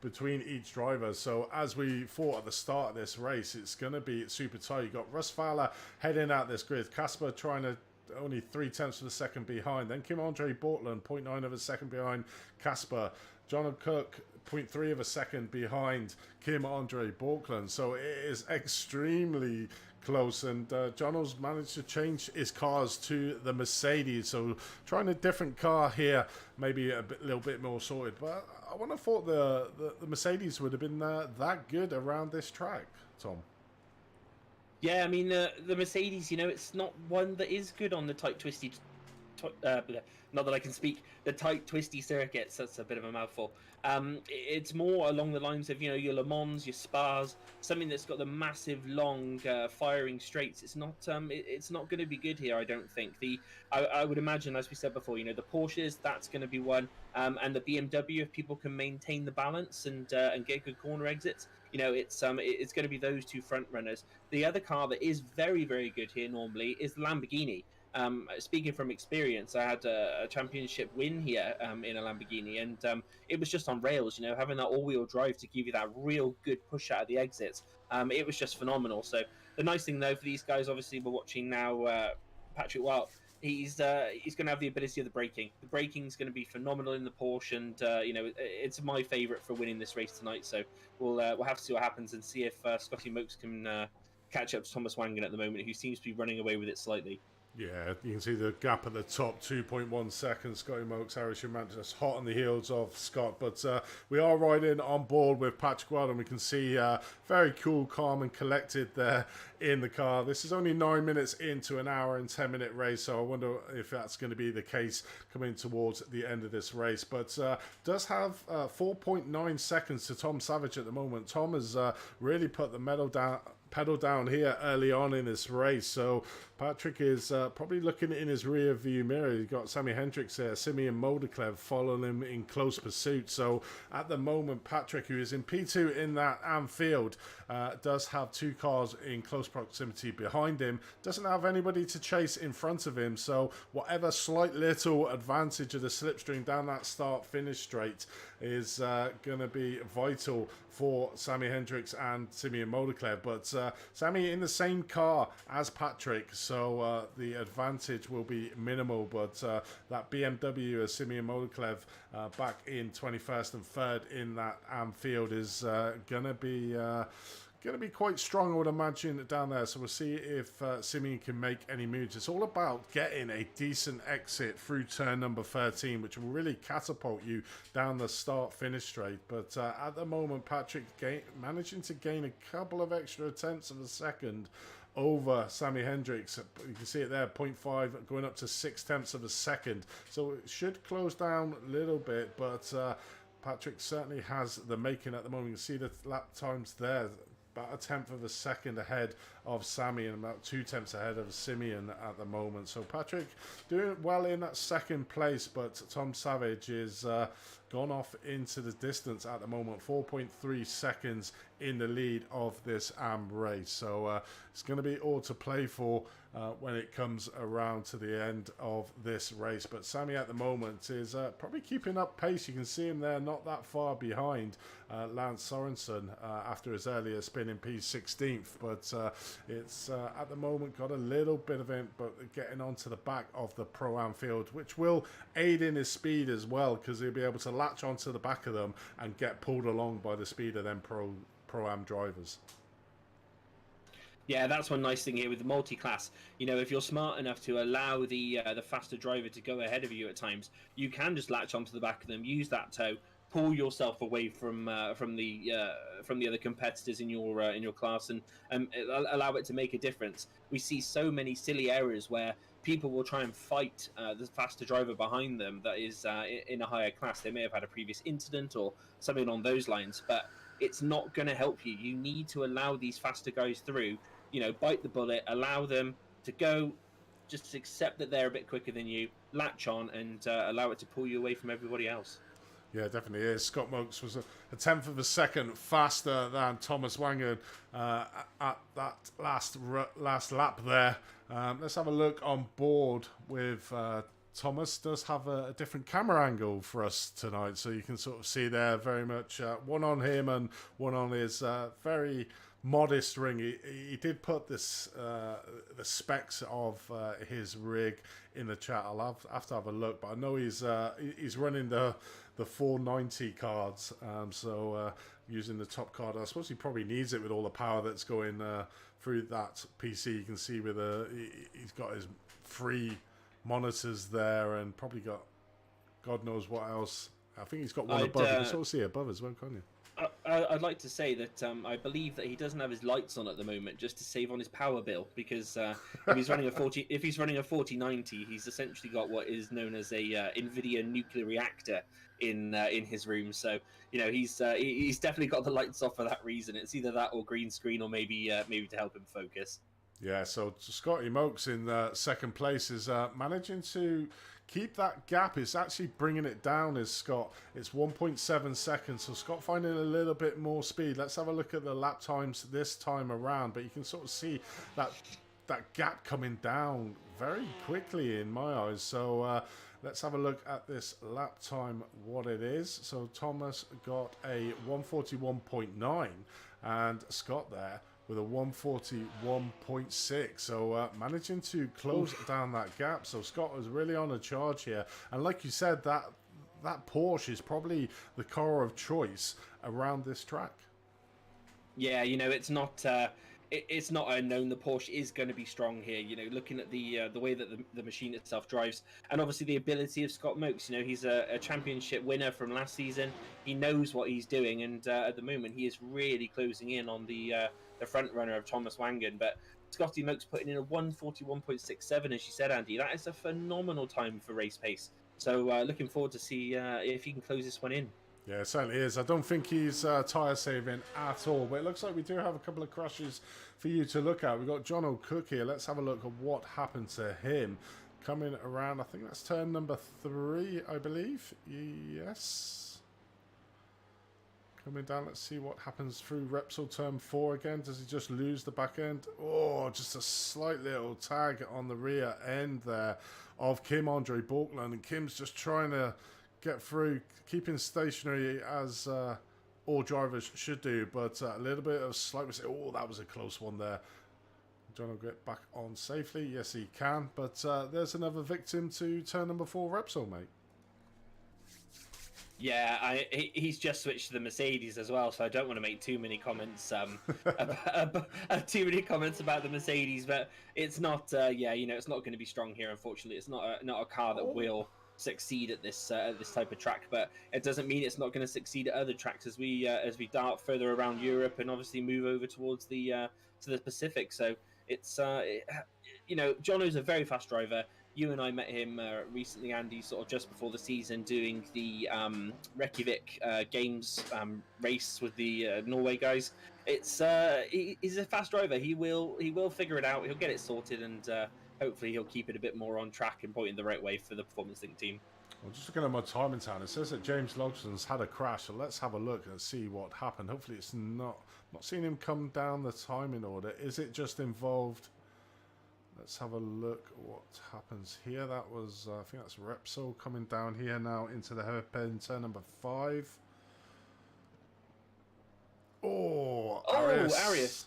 between each driver. So as we thought at the start of this race, it's going to be super tight. You got Russ Fowler heading out this grid, Casper trying to only 0.3 of a second behind, then Kim-Andre Bortland 0.9 of a second behind Casper, John Cook 0.3 of a second behind Kim-Andre Bortland. So it is extremely close, and John's managed to change his cars to the Mercedes, so trying a different car here, maybe little bit more sorted. But I wouldn't have thought the Mercedes would have been that good around this track, Tom. Yeah, I mean, the Mercedes, you know, it's not one that is good on the tight, twisty, not that I can speak, the tight, twisty circuits. That's a bit of a mouthful. It's more along the lines of, you know, your Le Mans, your Spas, something that's got the massive, long, firing straights. It's not going to be good here, I don't think. I would imagine, as we said before, you know, the Porsches, that's going to be one, and the BMW, if people can maintain the balance and get good corner exits, you know, it's going to be those two front runners. The other car that is very, very good here normally is the Lamborghini. Speaking from experience, I had a championship win here in a Lamborghini, and it was just on rails, you know, having that all-wheel drive to give you that real good push out of the exits. It was just phenomenal. So the nice thing, though, for these guys, obviously, we're watching now Patrick Wild. He's going to have the ability of the braking. The braking is going to be phenomenal in the Porsche, and you know, it's my favourite for winning this race tonight. So we'll have to see what happens and see if Scotty Mokes can catch up to Thomas Wangen at the moment, who seems to be running away with it slightly. Yeah, you can see the gap at the top, 2.1 seconds. Scotty Mokes, Iracing just hot on the heels of Scott. But we are riding on board with Patrick Wild, and we can see very cool, calm and collected there in the car. This is only 9 minutes into an hour and 10-minute race, so I wonder if that's going to be the case coming towards the end of this race. But does have 4.9 seconds to Tom Savage at the moment. Tom has really put the pedal down here early on in this race, so Patrick is probably looking in his rear view mirror. You've got Sammy Hendricks there, Simeon Moldeklev following him in close pursuit. So at the moment, Patrick, who is in P2 in that Anfield, does have two cars in close proximity behind him, doesn't have anybody to chase in front of him, so whatever slight little advantage of the slipstream down that start finish straight is going to be vital for Sammy Hendricks and Simeon Moldeklev. But Sammy in the same car as Patrick, so so the advantage will be minimal. But that BMW of Simeon Moliklev back in 21st and 3rd in that AM field is going to be quite strong, I would imagine, down there. So we'll see if Simeon can make any moves. It's all about getting a decent exit through turn number 13, which will really catapult you down the start-finish straight. But at the moment, Patrick managing to gain a couple of extra tenths of a second over Sammy Hendricks. You can see it there, 0.5 going up to 0.6 of a second. So it should close down a little bit, but Patrick certainly has the making at the moment. You can see the lap times there, about a tenth of a second ahead of Sammy and about 2 tenths ahead of Simeon at the moment. So Patrick doing well in that second place, but Tom Savage is gone off into the distance at the moment, 4.3 seconds in the lead of this AM race. So it's going to be all to play for when it comes around to the end of this race. But Sammy at the moment is probably keeping up pace. You can see him there, not that far behind Lance Sorensen after his earlier spin in P16th. But it's at the moment got a little bit of it, but getting onto the back of the Pro-Am field, which will aid in his speed as well, because he'll be able to latch onto the back of them and get pulled along by the speed of them Pro-Am drivers. Yeah, that's one nice thing here with the multi-class. You know, if you're smart enough to allow the faster driver to go ahead of you at times, you can just latch onto the back of them, use that toe, pull yourself away from the other competitors in your class, and allow it to make a difference. We see so many silly errors where people will try and fight the faster driver behind them that is in a higher class. They may have had a previous incident or something along those lines, but it's not going to help you. You need to allow these faster guys through. You know, bite the bullet, allow them to go, just accept that they're a bit quicker than you, latch on, and allow it to pull you away from everybody else. Yeah, definitely is. Scott Mokes was a tenth of a second faster than Thomas Wangen at that last lap there. Let's have a look on board with Thomas. Does have a different camera angle for us tonight, so you can sort of see there very much one on him and one on his very modest ring. He did put this the specs of his rig in the chat. I'll have to have a look, but I know he's running the 490 cards, so using the top card. I suppose he probably needs it with all the power that's going through that PC. You can see with he's got his free monitors there, and probably got God knows what else. I think he's got one above. You can sort of see it above as well, can't you? I'd like to say that I believe that he doesn't have his lights on at the moment, just to save on his power bill, because if he's running a 4090, he's essentially got what is known as a NVIDIA nuclear reactor in his room. So you know he's definitely got the lights off for that reason. It's either that or green screen, or maybe to help him focus. Yeah, so Scotty Mokes in second place is managing to keep that gap. It's actually bringing it down, is Scott. It's 1.7 seconds, so Scott finding a little bit more speed. Let's have a look at the lap times this time around, but you can sort of see that gap coming down very quickly in my eyes. So let's have a look at this lap time, what it is. So Thomas got a 141.9 and Scott there with a 141.6, so managing to close down that gap. So Scott was really on a charge here, and like you said, that Porsche is probably the car of choice around this track. Yeah, you know, it's not unknown. The Porsche is going to be strong here. You know, looking at the way that the machine itself drives, and obviously the ability of Scott Mokes. You know, he's a championship winner from last season. He knows what he's doing, and at the moment he is really closing in on the front runner of Thomas Wangen. But Scotty Mokes putting in a 141.67, as you said, Andy. That is a phenomenal time for race pace. So looking forward to see if he can close this one in. Yeah, it certainly is. I don't think he's tyre saving at all, but it looks like we do have a couple of crashes for you to look at. We've got John O'Cook here. Let's have a look at what happened to him. Coming around, I think that's turn number 3, I believe. Yes. Coming down, let's see what happens through Repsol turn 4 again. Does he just lose the back end? Oh, just a slight little tag on the rear end there of Kim Andre Borkland, and Kim's just trying to get through, keeping stationary as all drivers should do, but a little bit of slight mistake. Oh, that was a close one there. John will get back on safely. Yes, he can. But there's another victim to turn number 4, Repsol, mate. Yeah, he's just switched to the Mercedes as well, so I don't want to make too many comments too many comments about the Mercedes, but it's not it's not going to be strong here, unfortunately. It's not a car that will succeed at this type of track, but it doesn't mean it's not going to succeed at other tracks as we dart further around Europe and obviously move over towards the to the Pacific. So it's Jono's a very fast driver. You and I met him recently, Andy, sort of just before the season, doing the Reykjavik Games race with the Norway guys. He's a fast driver. He will figure it out. He'll get it sorted, and hopefully he'll keep it a bit more on track and pointing the right way for the Performance Link team. Well, just looking at my timing town, it says that James Logston's had a crash, so let's have a look and see what happened. Hopefully it's not seeing him come down the timing order. Is it just involved? Let's have a look what happens here. That was, I think that's Repsol coming down here now into the hairpin turn number 5. Arias.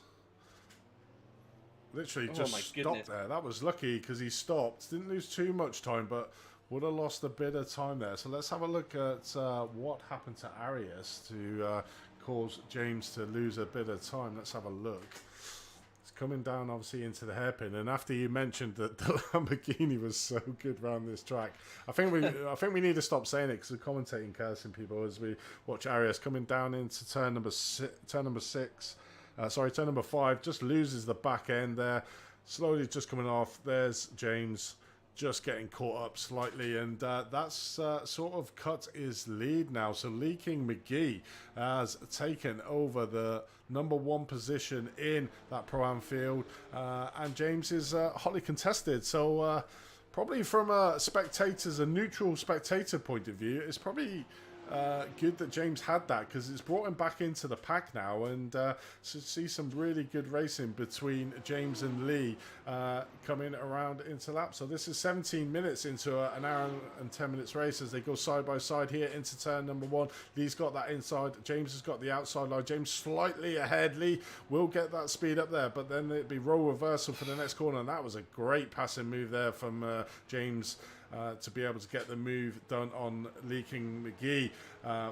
Literally just stopped there. That was lucky because he stopped. Didn't lose too much time, but would have lost a bit of time there. So let's have a look at what happened to Arias to cause James to lose a bit of time. Let's have a look. Coming down obviously into the hairpin, and after you mentioned that the Lamborghini was so good around this track, I think we need to stop saying it because we're commentating, cursing people as we watch Arias coming down into turn number 5, just loses the back end there, slowly just coming off. There's James just getting caught up slightly, and that's sort of cut his lead now. So Leaking McGee has taken over the number 1 position in that Pro-Am field, and James is hotly contested. So probably from a neutral spectator point of view, it's probably good that James had that because it's brought him back into the pack now, and see some really good racing between James and Lee coming around into laps. So this is 17 minutes into an hour and 10 minutes race as they go side by side here into turn number 1. Lee's got that inside, James has got the outside line. James slightly ahead. Lee will get that speed up there, but then it'd be role reversal for the next corner, and that was a great passing move there from James to be able to get the move done on Leaking McGee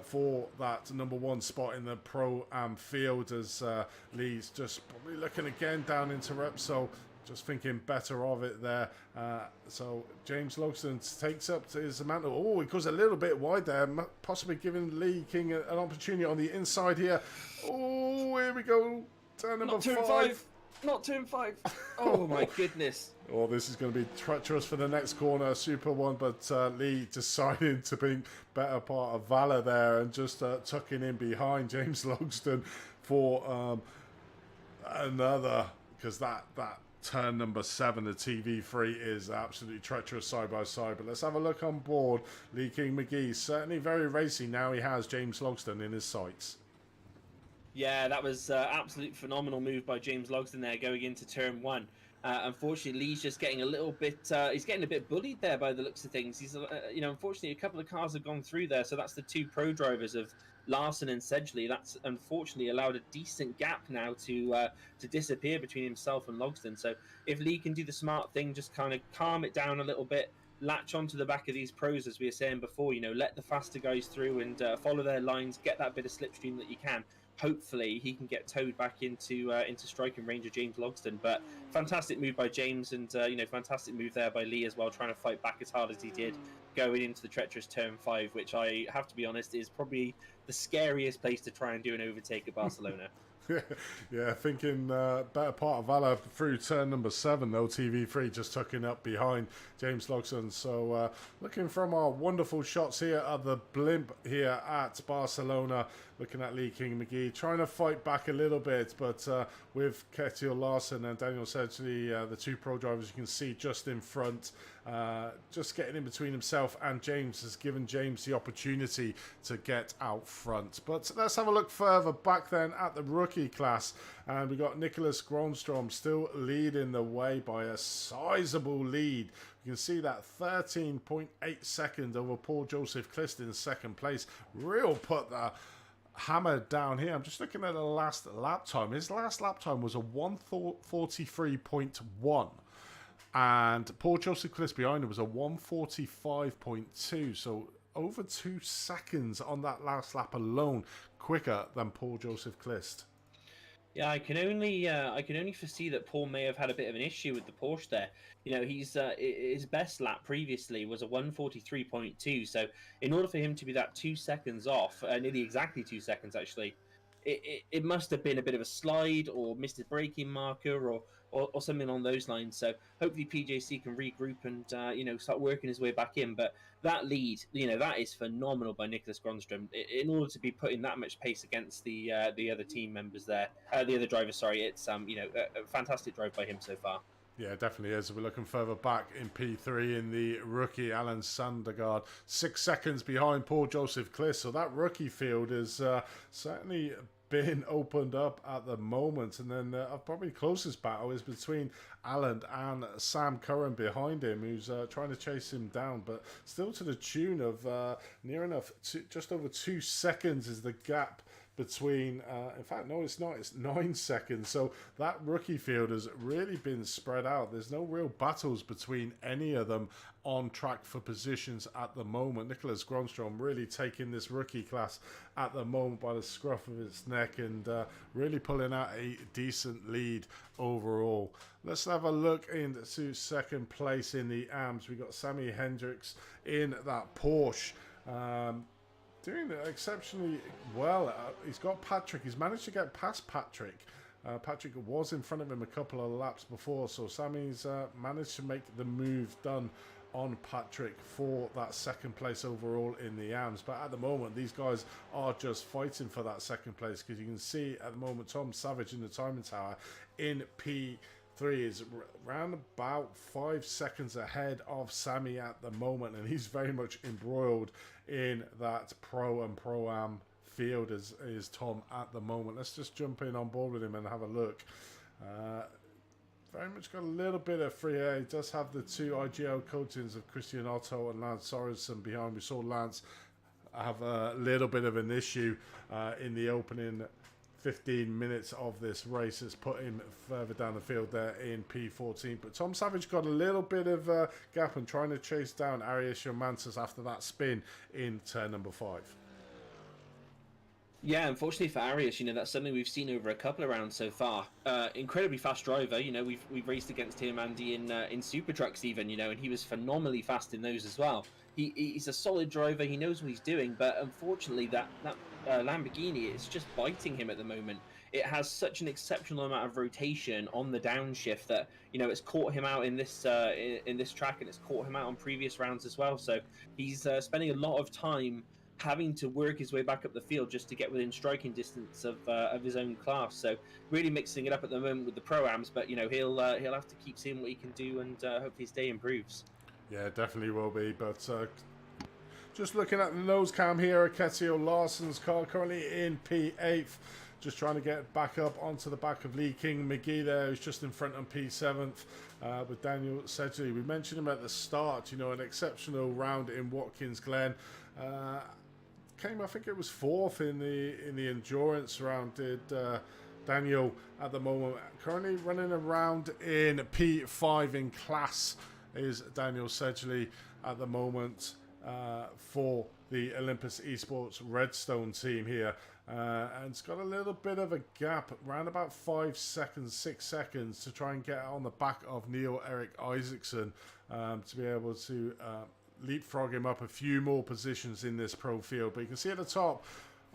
for that number 1 spot in the Pro-Am field, as Lee's just probably looking again down into Repsol, just thinking better of it there. So James Logston takes up to his mantle. Oh, he goes a little bit wide there, possibly giving Lee King an opportunity on the inside here. Oh, here we go. Turn number 5. Not turn 5. Oh my goodness. Oh, this is going to be treacherous for the next corner, Super 1, but Lee deciding to be better part of Valor there and just tucking in behind James Logston for another, because that turn number 7, the TV3, is absolutely treacherous side by side. But let's have a look on board. Leaking McGee, certainly very racy now. He has James Logston in his sights. Yeah, that was absolute phenomenal move by James Logston there going into turn 1. Unfortunately, Lee's just getting a little bit. He's getting a bit bullied there by the looks of things. He's, unfortunately, a couple of cars have gone through there. So that's the 2 pro drivers of Larson and Sedgley. That's unfortunately allowed a decent gap now to disappear between himself and Logston. So if Lee can do the smart thing, just kind of calm it down a little bit, latch onto the back of these pros, as we were saying before. Let the faster guys through and follow their lines, get that bit of slipstream that you can. Hopefully he can get towed back into striking range of James Logston. But fantastic move by James, and fantastic move there by Lee as well, trying to fight back as hard as he did going into the treacherous turn 5, which I have to be honest is probably the scariest place to try and do an overtake at Barcelona. Yeah, thinking better part of Valor through turn number 7 though. TV3 just tucking up behind James Logston. So looking from our wonderful shots here at the blimp here at Barcelona, looking at Leaking McGee trying to fight back a little bit, but with Kjetil Larsen and Daniel Sedgley, the 2 pro drivers, you can see just in front, just getting in between himself and James has given James the opportunity to get out front. But let's have a look further back then at the rookie class, and we got Nicholas Gronstrom still leading the way by a sizable lead. You can see that 13.8 seconds over Paul Joseph Clist in second place. Real put there. hammered down here. I'm just looking at the last lap time. His last lap time was a 1:43.1. And Paul Joseph Clist behind him was a 1:45.2. So over 2 seconds on that last lap alone, quicker than Paul Joseph Clist. Yeah, I can only foresee that Paul may have had a bit of an issue with the Porsche there. He's his best lap previously was a 1:43.2. So in order for him to be that 2 seconds off, nearly exactly 2 seconds actually, it must have been a bit of a slide or missed his braking marker or something along those lines. So hopefully PJC can regroup and start working his way back in. But that lead, that is phenomenal by Nicholas Grönström. In order to be putting that much pace against the other team members there, the other drivers. Sorry, it's a fantastic drive by him so far. Yeah, definitely is. We're looking further back in P3 in the rookie Alan Sandergaard, 6 seconds behind Paul Joseph Clist. So that rookie field is certainly been opened up at the moment, and then probably closest battle is between Alan and Sam Curran behind him, who's trying to chase him down, but still to the tune of near enough just over 2 seconds is the gap between in fact no, it's not, it's 9 seconds. So that rookie field has really been spread out. There's no real battles between any of them on track for positions at the moment. Nicholas Grönström really taking this rookie class at the moment by the scruff of its neck and really pulling out a decent lead overall. Let's have a look into second place in the AMS. We got Sammy Hendricks in that Porsche, doing exceptionally well. He's got Patrick. He's managed to get past Patrick. Patrick was in front of him a couple of laps before, so Sammy's managed to make the move done on Patrick for that second place overall in the AMS. But at the moment, these guys are just fighting for that second place, because you can see at the moment Tom Savage in the timing tower in P3 is around about 5 seconds ahead of Sammy at the moment, and he's very much embroiled in that Pro and Pro-Am field is Tom at the moment. Let's just jump in on board with him and have a look. Very much got a little bit of free air. He does have the 2 IGL coatings of Christian Otto and Lance Sorensen behind. We saw Lance have a little bit of an issue in the opening 15 minutes of this race. Has put him further down the field there in P14. But Tom Savage got a little bit of a gap and trying to chase down Arias Romantis after that spin in turn number 5. Yeah, unfortunately for Arias, that's something we've seen over a couple of rounds so far. Incredibly fast driver. We've raced against him, Andy, in Super Trucks even. And he was phenomenally fast in those as well. He's a solid driver. He knows what he's doing, but unfortunately, that Lamborghini is just biting him at the moment. It has such an exceptional amount of rotation on the downshift that it's caught him out in this track, and it's caught him out on previous rounds as well. So he's spending a lot of time having to work his way back up the field just to get within striking distance of his own class. So really mixing it up at the moment with the Pro-Ams, but he'll have to keep seeing what he can do, and hopefully his day improves. Yeah, definitely will be. But just looking at the nose cam here, Ketio Larson's car currently in P8th, just trying to get back up onto the back of Lee King McGee there, who's just in front on P7th with Daniel Sedgley. We mentioned him at the start, an exceptional round in Watkins Glen. Came, I think it was 4th in the endurance round, did Daniel at the moment. Currently running around in P5 in class is Daniel Sedgley at the moment for the Olympus Esports Redstone team here. And it's got a little bit of a gap, around about 5 seconds, 6 seconds, to try and get on the back of Neil Eric Isaacson to be able to leapfrog him up a few more positions in this pro field. But you can see at the top,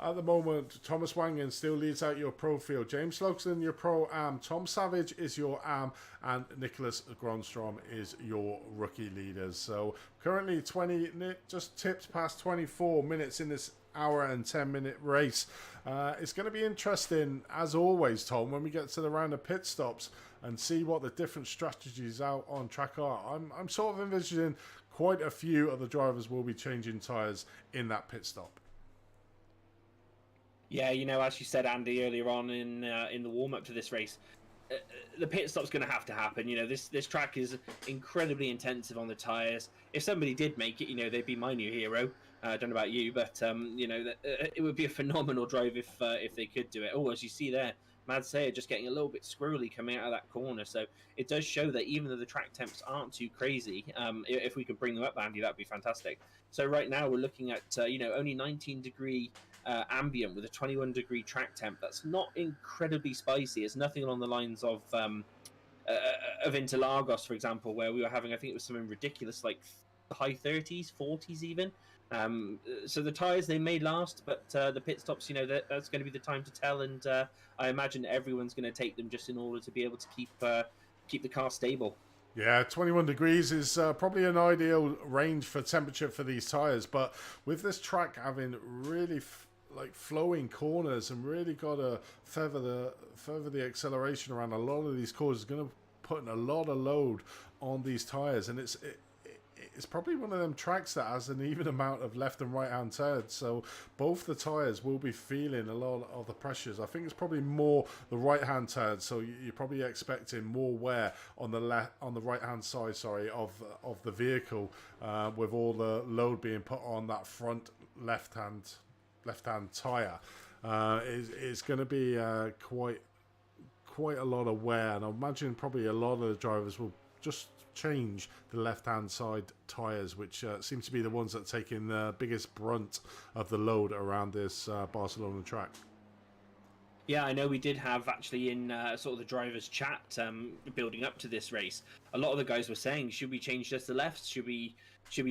at the moment, Thomas Wangen still leads out your pro field. James Loxton, your Pro-Am. Tom Savage is your Am. And Nicholas Grönström is your rookie leaders. So currently just tipped past 24 minutes in this hour and 10-minute race. It's going to be interesting, as always, Tom, when we get to the round of pit stops and see what the different strategies out on track are. I'm sort of envisioning quite a few of the drivers will be changing tyres in that pit stop. Yeah, as you said, Andy, earlier on in the warm-up to this race, the pit stop's going to have to happen. You know, this track is incredibly intensive on the tires. If somebody did make it, you know, they'd be my new hero. I don't know about you, but you know, it would be a phenomenal drive if they could do it. Oh, as you see there, Mad Sayer just getting a little bit squirrely coming out of that corner. So it does show that even though the track temps aren't too crazy, if we could bring them up, Andy, that'd be fantastic. So right now we're looking at you know, only 19-degree ambient with a 21-degree track temp. That's not incredibly spicy. It's nothing along the lines of Interlagos, for example, where we were having, I think it was something ridiculous like high 30s, 40s even. So the tyres, they may last, but the pit stops, you know, that's going to be the time to tell. And I imagine everyone's going to take them just in order to be able to keep the car stable. Yeah, 21 degrees is probably an ideal range for temperature for these tyres, but with this track having really like flowing corners and really got to further the acceleration around a lot of these corners, is going to put a lot of load on these tyres, and it's probably one of them tracks that has an even amount of left and right hand turns, so both the tyres will be feeling a lot of the pressures. I think it's probably more the right hand turn, so you're probably expecting more wear on the right hand side, sorry, of the vehicle, with all the load being put on that front left hand tyre. It's going to be quite a lot of wear, and I imagine probably a lot of the drivers will just change the left-hand side tyres, which seem to be the ones that are taking the biggest brunt of the load around this Barcelona track. Yeah, I know we did have actually in sort of the drivers' chat building up to this race. A lot of the guys were saying, should we change just the lefts? Should we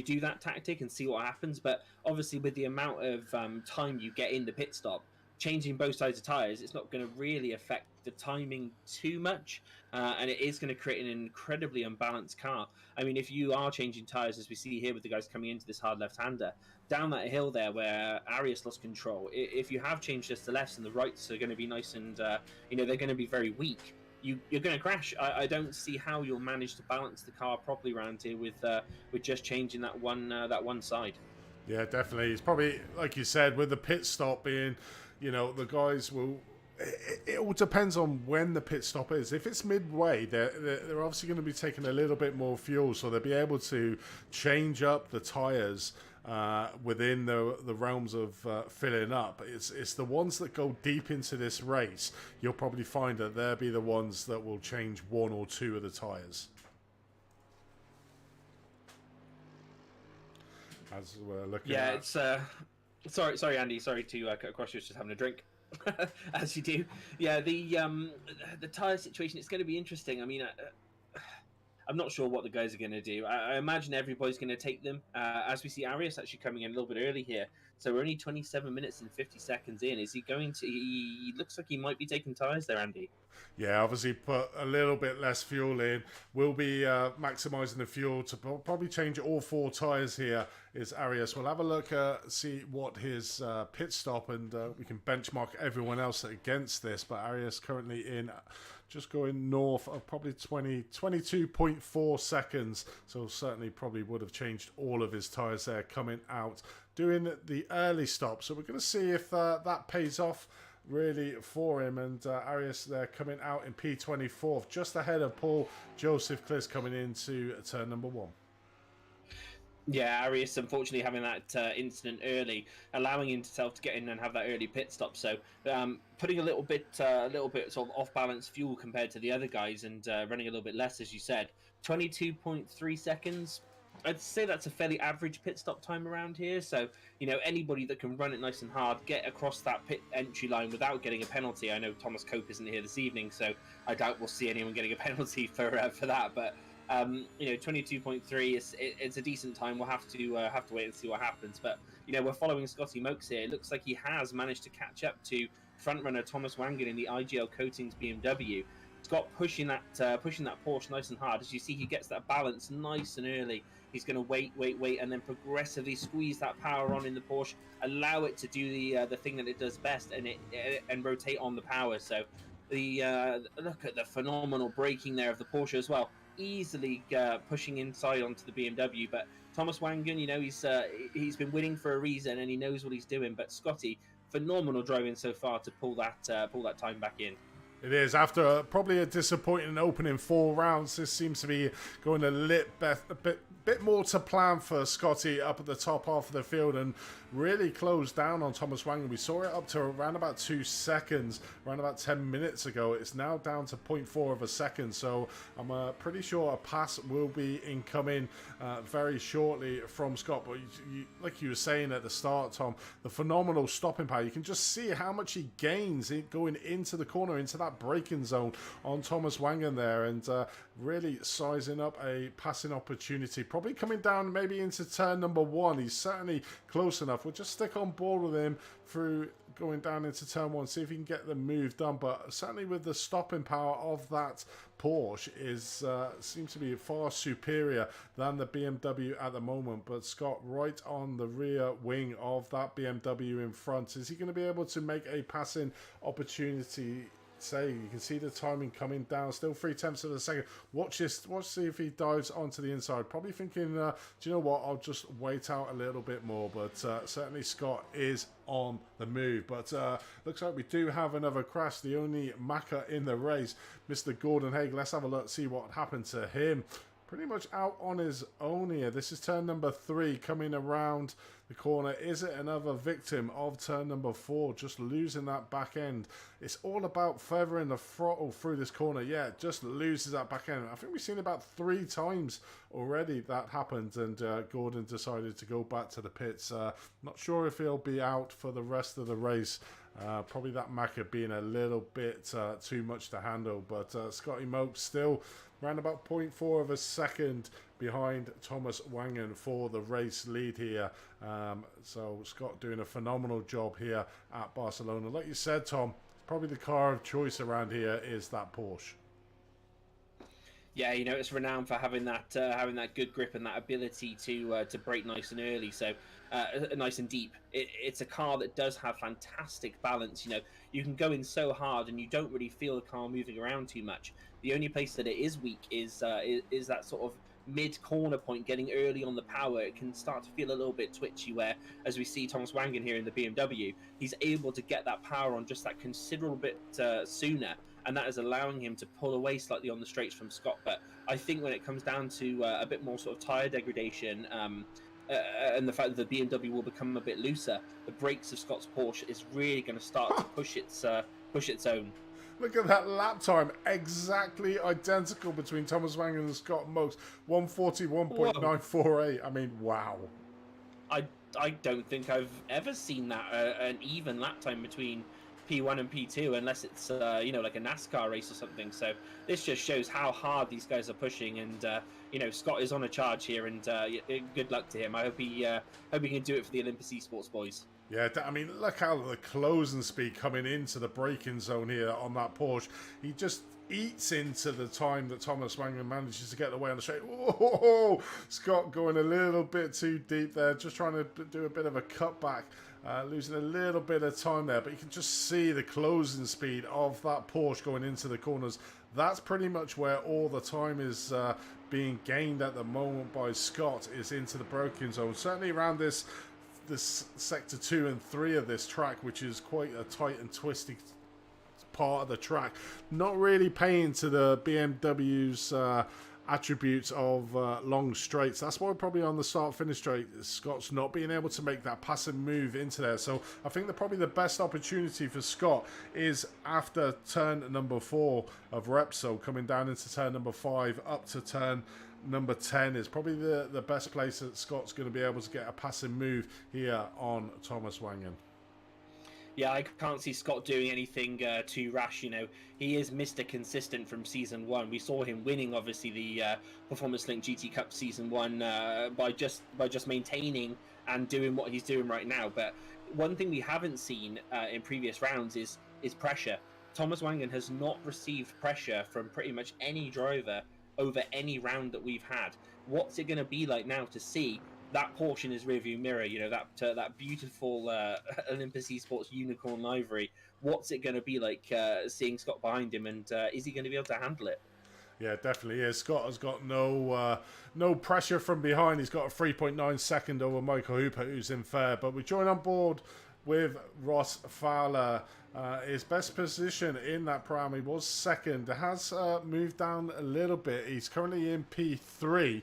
do that tactic and see what happens? But obviously, with the amount of time you get in the pit stop, changing both sides of tyres, it's not going to really affect the timing too much, and it is going to create an incredibly unbalanced car. I mean, if you are changing tyres, as we see here with the guys coming into this hard left-hander, down that hill there where Arias lost control, if you have changed just the lefts and the rights are going to be nice and, you know, they're going to be very weak, you're going to crash. I don't see how you'll manage to balance the car properly around here with just changing that one side. Yeah, definitely. It's probably, like you said, with the pit stop being, you know, the guys will... It all depends on when the pit stop is. If it's midway, they're obviously going to be taking a little bit more fuel, so they'll be able to change up the tyres within the realms of filling up. It's the ones that go deep into this race, you'll probably find that they'll be the ones that will change one or two of the tyres. As we're looking at... it's... Sorry, Andy. Sorry to cut across. You, just having a drink. As you do. Yeah, the tyre situation, it's going to be interesting. I mean, I'm not sure what the guys are going to do. I imagine everybody's going to take them. As we see Arias actually coming in a little bit early here. So we're only 27 minutes and 50 seconds in. Is he going to... He looks like he might be taking tyres there, Andy. Yeah, obviously put a little bit less fuel in. We'll be maximising the fuel to probably change all four tyres here is Arias. We'll have a look, see what his pit stop, and we can benchmark everyone else against this. But Arias currently in just going north of probably 22.4 seconds. So certainly probably would have changed all of his tyres there coming out, doing the early stop. So we're going to see if that pays off really for him, and Arias there coming out in P24, just ahead of Paul Joseph Kliss coming into turn number one. Yeah, Arias unfortunately having that incident early, allowing himself to get in and have that early pit stop. So putting a little bit sort of off balance fuel compared to the other guys, and running a little bit less, as you said. 22.3 seconds. I'd say that's a fairly average pit stop time around here. So, you know, anybody that can run it nice and hard, get across that pit entry line without getting a penalty. I know Thomas Cope isn't here this evening, so I doubt we'll see anyone getting a penalty for that. But you know, 22.3 it's a decent time. We'll have to wait and see what happens. But you know, we're following Scotty Mokes here. It looks like he has managed to catch up to front runner Thomas Wangen in the IGL Coatings BMW. Scott pushing that Porsche nice and hard. As you see, he gets that balance nice and early. He's going to wait, and then progressively squeeze that power on in the Porsche, allow it to do the thing that it does best, and rotate on the power. So look at the phenomenal braking there of the Porsche as well, easily pushing inside onto the BMW. But Thomas Wangen, you know, he's been winning for a reason, and he knows what he's doing. But Scotty, phenomenal driving so far to pull that time back in. It is. After probably a disappointing opening 4 rounds, this seems to be going a bit more to plan for Scotty up at the top half of the field and really closed down on Thomas Wangen. We saw it up to around about 2 seconds, around about 10 minutes ago. It's now down to 0.4 of a second, so I'm pretty sure a pass will be incoming very shortly from Scott. But like you were saying at the start, Tom, the phenomenal stopping power. You can just see how much he gains going into the corner, into that braking zone on Thomas Wangen there, and really sizing up a passing opportunity. Probably coming down maybe into turn number 1. He's certainly close enough. We'll just stick on board with him through going down into turn 1, see if he can get the move done. But certainly with the stopping power of that Porsche is seems to be far superior than the BMW at the moment. But Scott right on the rear wing of that BMW in front. Is he going to be able to make a passing opportunity? You can see the timing coming down, still 0.3 of a second. Watch this, see if he dives onto the inside. Probably thinking, do you know what, I'll just wait out a little bit more. But certainly Scott is on the move. But looks like we do have another crash, the only Macca in the race, Mr. Gordon Haig. Let's have a look, see what happened to him. Pretty much out on his own here. This is turn number 3 coming around the corner. Is it another victim of turn number 4? Just losing that back end. It's all about feathering the throttle through this corner. Yeah, just loses that back end. I think we've seen about 3 times already that happened, and Gordon decided to go back to the pits. Not sure if he'll be out for the rest of the race. Probably that Macca being a little bit too much to handle, but Scotty Moak still around about 0.4 of a second behind Thomas Wangen for the race lead here. So Scott doing a phenomenal job here at Barcelona. Like you said, Tom, probably the car of choice around here is that Porsche. Yeah, you know, it's renowned for having that good grip and that ability to brake nice and early, so nice and deep. It's a car that does have fantastic balance. You know, you can go in so hard and you don't really feel the car moving around too much. The only place that it is weak is that sort of mid-corner point, getting early on the power. It can start to feel a little bit twitchy, where, as we see Thomas Wangen here in the BMW, he's able to get that power on just that considerable bit sooner, and that is allowing him to pull away slightly on the straights from Scott. But I think when it comes down to a bit more sort of tyre degradation, and the fact that the BMW will become a bit looser, the brakes of Scott's Porsche is really going to start to push its own. Look at that lap time, exactly identical between Thomas Wangen and Scott Moak, 141.948. I mean, wow. I don't think I've ever seen that an even lap time between P1 and P2, unless it's you know, like a NASCAR race or something. So this just shows how hard these guys are pushing, and you know, Scott is on a charge here, and good luck to him. I hope he can do it for the Olympus Esports boys. Yeah, I mean, look how the closing speed coming into the braking zone here on that Porsche. He just eats into the time that Thomas Wangen manages to get away on the straight. Whoa! Scott going a little bit too deep there, just trying to do a bit of a cutback. Losing a little bit of time there, but you can just see the closing speed of that Porsche going into the corners. That's pretty much where all the time is being gained at the moment by Scott, is into the braking zone. Certainly around this sector 2 and 3 of this track, which is quite a tight and twisty part of the track. Not really paying to the BMW's attributes of long straights. That's why probably on the start-finish straight, Scott's not being able to make that passive move into there. So I think that probably the best opportunity for Scott is after turn number 4 of Repsol, coming down into turn number 5 up to turn number 10 is probably the best place that Scott's going to be able to get a passive move here on Thomas Wangen. Yeah, I can't see Scott doing anything too rash. You know, he is Mr. Consistent from Season 1. We saw him winning, obviously, the Performance Link GT Cup Season 1 by just maintaining and doing what he's doing right now. But one thing we haven't seen in previous rounds is pressure. Thomas Wangen has not received pressure from pretty much any driver over any round that we've had. What's it going to be like now to see that Porsche in his rearview mirror? You know, that beautiful Olympus Esports unicorn livery. What's it going to be like seeing Scott behind him, and is he going to be able to handle it? Yeah, definitely is. Scott has got no pressure from behind. He's got a 3.9 second over Michael Hooper, who's in third. But we join on board with Ross Fowler His best position in that Pro-Am, he was second. Has moved down a little bit. He's currently in P3,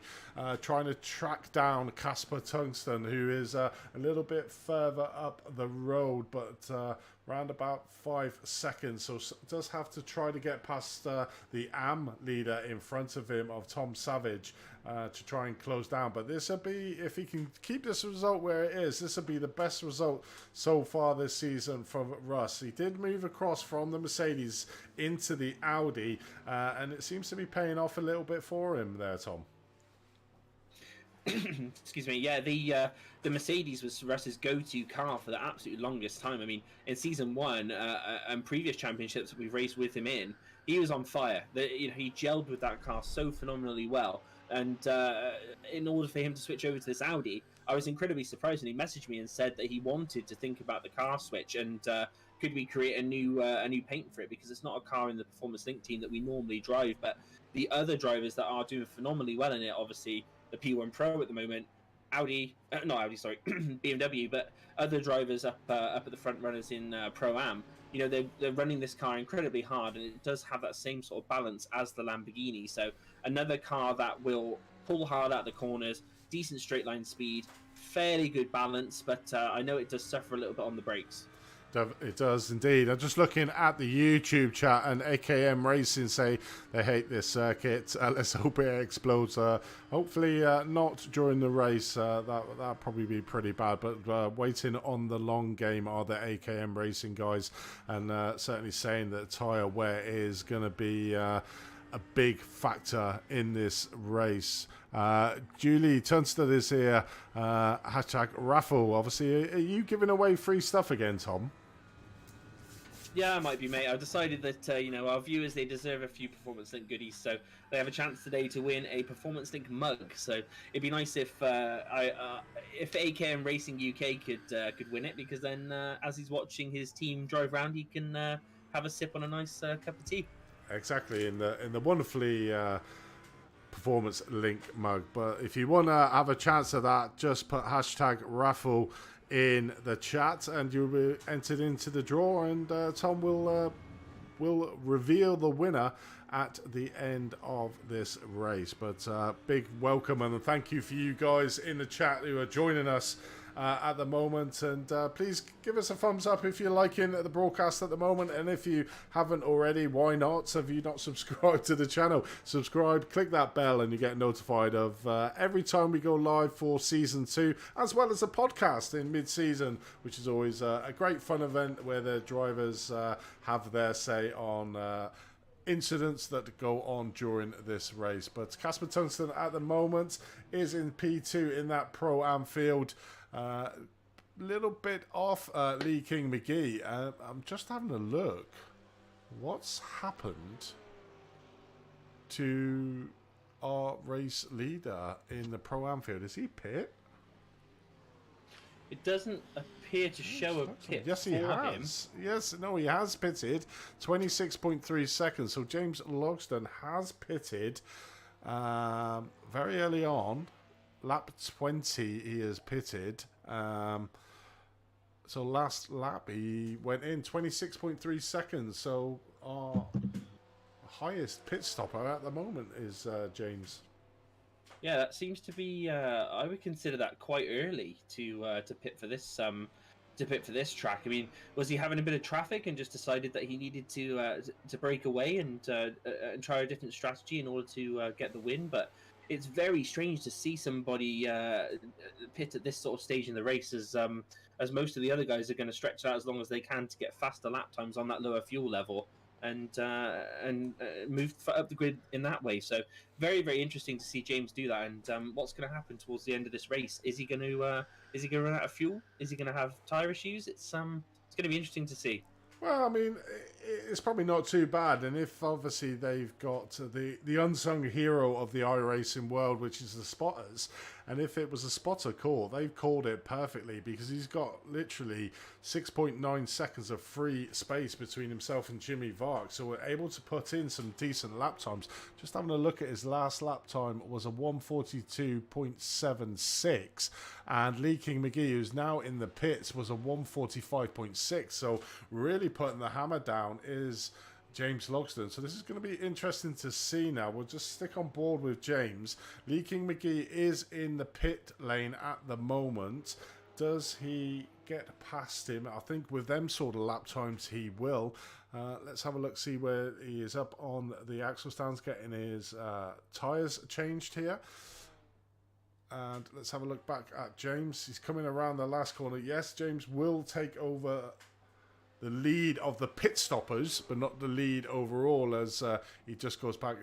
trying to track down Casper Tungsten, who is a little bit further up the road, but around about 5 seconds. So does have to try to get past the AM leader in front of him of Tom Savage to try and close down. But this will be, if he can keep this result where it is, this will be the best result so far this season from Russ. He did move across from the Mercedes into the Audi, and it seems to be paying off a little bit for him there, Tom. Excuse me. Yeah, the Mercedes was Russ's go-to car for the absolute longest time. I mean, in season 1 and previous championships that we've raced with him in, he was on fire. He gelled with that car so phenomenally well. And in order for him to switch over to this Audi, I was incredibly surprised. And he messaged me and said that he wanted to think about the car switch and could we create a new paint for it, because it's not a car in the Performance Link team that we normally drive, but the other drivers that are doing phenomenally well in it, obviously the P1 Pro at the moment, BMW, but other drivers up at the front runners in Pro-Am, they're running this car incredibly hard, and it does have that same sort of balance as the Lamborghini. So another car that will pull hard out the corners, decent straight line speed, fairly good balance, but I know it does suffer a little bit on the brakes. It does indeed. I'm just looking at the YouTube chat, and AKM Racing say they hate this circuit. Let's hope it explodes. Hopefully not during the race. That'll probably be pretty bad. But waiting on the long game are the AKM Racing guys, and certainly saying that tyre wear is going to be a big factor in this race. Julie Tunstall is here. Hashtag raffle. Obviously, are you giving away free stuff again, Tom? Yeah, I might be, mate. I've decided that our viewers, they deserve a few Performance Link goodies, so they have a chance today to win a Performance Link mug. So it'd be nice if AKM Racing UK could win it, because then as he's watching his team drive around, he can have a sip on a nice cup of tea. Exactly, in the wonderfully Performance Link mug. But if you want to have a chance of that, just put hashtag raffle in the chat and you'll be entered into the draw, and Tom will reveal the winner at the end of this race. But big welcome and thank you for you guys in the chat who are joining us at the moment, and please give us a thumbs up if you're liking the broadcast at the moment, and if you haven't already, why not? Have you not subscribed to the channel? Subscribe, click that bell, and you get notified of every time we go live for season 2, as well as a podcast in mid-season, which is always a great fun event where the drivers have their say on incidents that go on during this race. But Casper Tungsten at the moment is in P2 in that Pro-Am field. Little bit off Lee King McGee. I'm just having a look. What's happened to our race leader in the Pro-Am field? Is he pit? It doesn't appear to show a pit. Yes, he has. Yes, no, he has pitted. 26.3 seconds. So James Logsdon has pitted very early on. Lap 20 he has pitted. So last lap he went in 26.3 seconds. So our highest pit stopper at the moment is James. Yeah, that seems to be. I would consider that quite early to pit for this track. I mean, was he having a bit of traffic and just decided that he needed to break away and try a different strategy in order to get the win? But it's very strange to see somebody pit at this sort of stage in the race, as most of the other guys are going to stretch out as long as they can to get faster lap times on that lower fuel level and move up the grid in that way. So very, very interesting to see James do that. And what's going to happen towards the end of this race? Is he going to run out of fuel? Is he going to have tire issues? It's going to be interesting to see. Well, I mean, it's probably not too bad. And if obviously they've got the unsung hero of the iRacing world, which is the spotters, And if it was a spotter call, they've called it perfectly, because he's got literally 6.9 seconds of free space between himself and Jimmy Vark. So we're able to put in some decent lap times. Just having a look at his last lap time was a 1:42.76. And Lee King McGee, who's now in the pits, was a 1:45.6. So really putting the hammer down is James Logsdon. So this is going to be interesting to see now. We'll just stick on board with James. Lee King McGee is in the pit lane at the moment. Does he get past him? I think with them sort of lap times he will. Let's have a look, see where he is up on the axle stands, getting his tyres changed here. And let's have a look back at James. He's coming around the last corner. Yes, James will take over the lead of the pit stoppers, but not the lead overall, as he just goes back.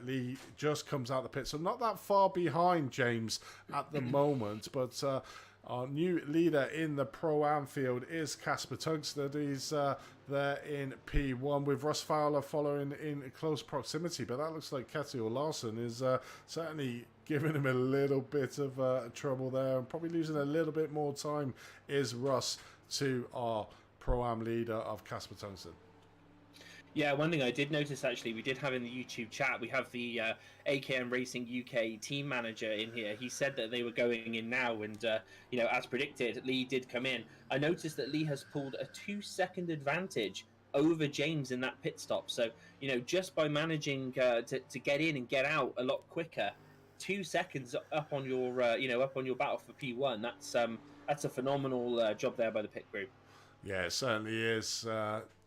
Lee just comes out the pit, so not that far behind James at the moment. But our new leader in the Pro-Am field is Casper Tungstead. He's there in P1 with Russ Fowler following in close proximity. But that looks like Ketiel Larson is certainly giving him a little bit of trouble there, and probably losing a little bit more time is Russ to our Pro-Am leader of Casper Tungsten. Yeah, one thing I did notice, actually, we did have in the YouTube chat, we have the AKM Racing UK team manager in here. He said that they were going in now, and, as predicted, Lee did come in. I noticed that Lee has pulled a 2-second advantage over James in that pit stop. So, just by managing to get in and get out a lot quicker, 2 seconds up on your, up on your battle for P1, that's a phenomenal job there by the pit crew. Yeah, it certainly is.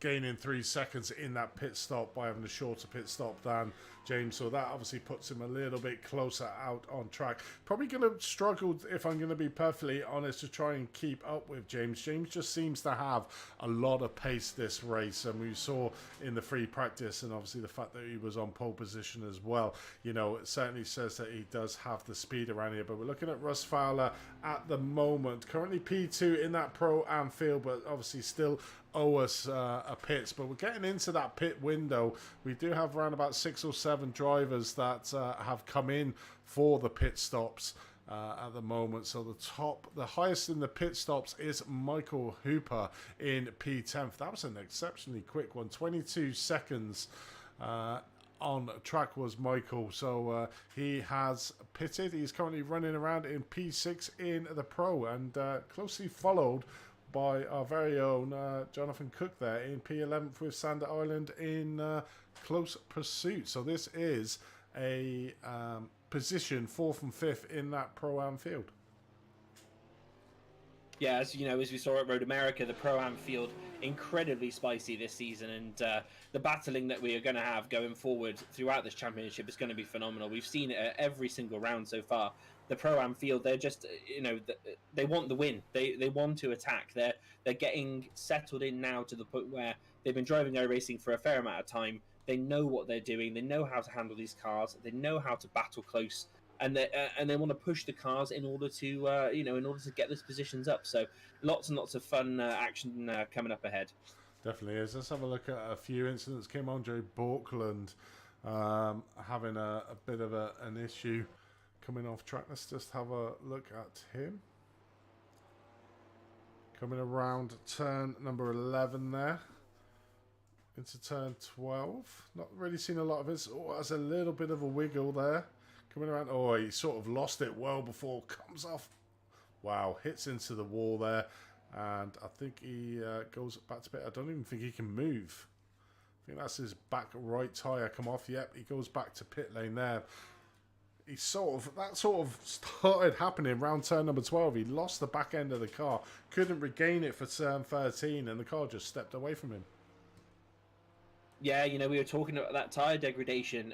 Gaining 3 seconds in that pit stop by having a shorter pit stop than James. So that obviously puts him a little bit closer out on track. Probably going to struggle, if I'm going to be perfectly honest, to try and keep up with James. James just seems to have a lot of pace this race. And we saw in the free practice, and obviously the fact that he was on pole position as well, it certainly says that he does have the speed around here. But we're looking at Russ Fowler at the moment. Currently P2 in that Pro-Am field, but obviously still owe us a pits. But we're getting into that pit window. We do have around about 6 or 7 drivers that have come in for the pit stops at the moment. So the highest in the pit stops is Michael Hooper in P10th. That was an exceptionally quick one. 22 seconds on track was Michael. So he has pitted. He's currently running around in P6 in the Pro, and closely followed by our very own Jonathan Cook there in P11th, with Sander Island in close pursuit. So this is a position 4th and 5th in that Pro-Am field. Yeah, as we saw at Road America, the Pro-Am field incredibly spicy this season, and the battling that we are going to have going forward throughout this championship is going to be phenomenal. We've seen it at every single round so far. The Pro-Am field, they're just, they want the win. They want to attack. They're getting settled in now to the point where they've been driving Iracing for a fair amount of time. They know what they're doing. They know how to handle these cars. They know how to battle close, and they want to push the cars in order to get those positions up. So lots and lots of fun action coming up ahead. Definitely is. Let's have a look at a few incidents. Kim Andre Borkland having a bit of an issue coming off track. Let's just have a look at him. Coming around turn number 11 there. Into turn 12. Not really seen a lot of it. Oh, has a little bit of a wiggle there. Coming around. Oh, he sort of lost it well before. Comes off. Wow, hits into the wall there. And I think he goes back to pit. I don't even think he can move. I think that's his back right tyre come off. Yep, he goes back to pit lane there. That sort of started happening around turn number 12. He lost the back end of the car, couldn't regain it for turn 13, and the car just stepped away from him. Yeah, we were talking about that tyre degradation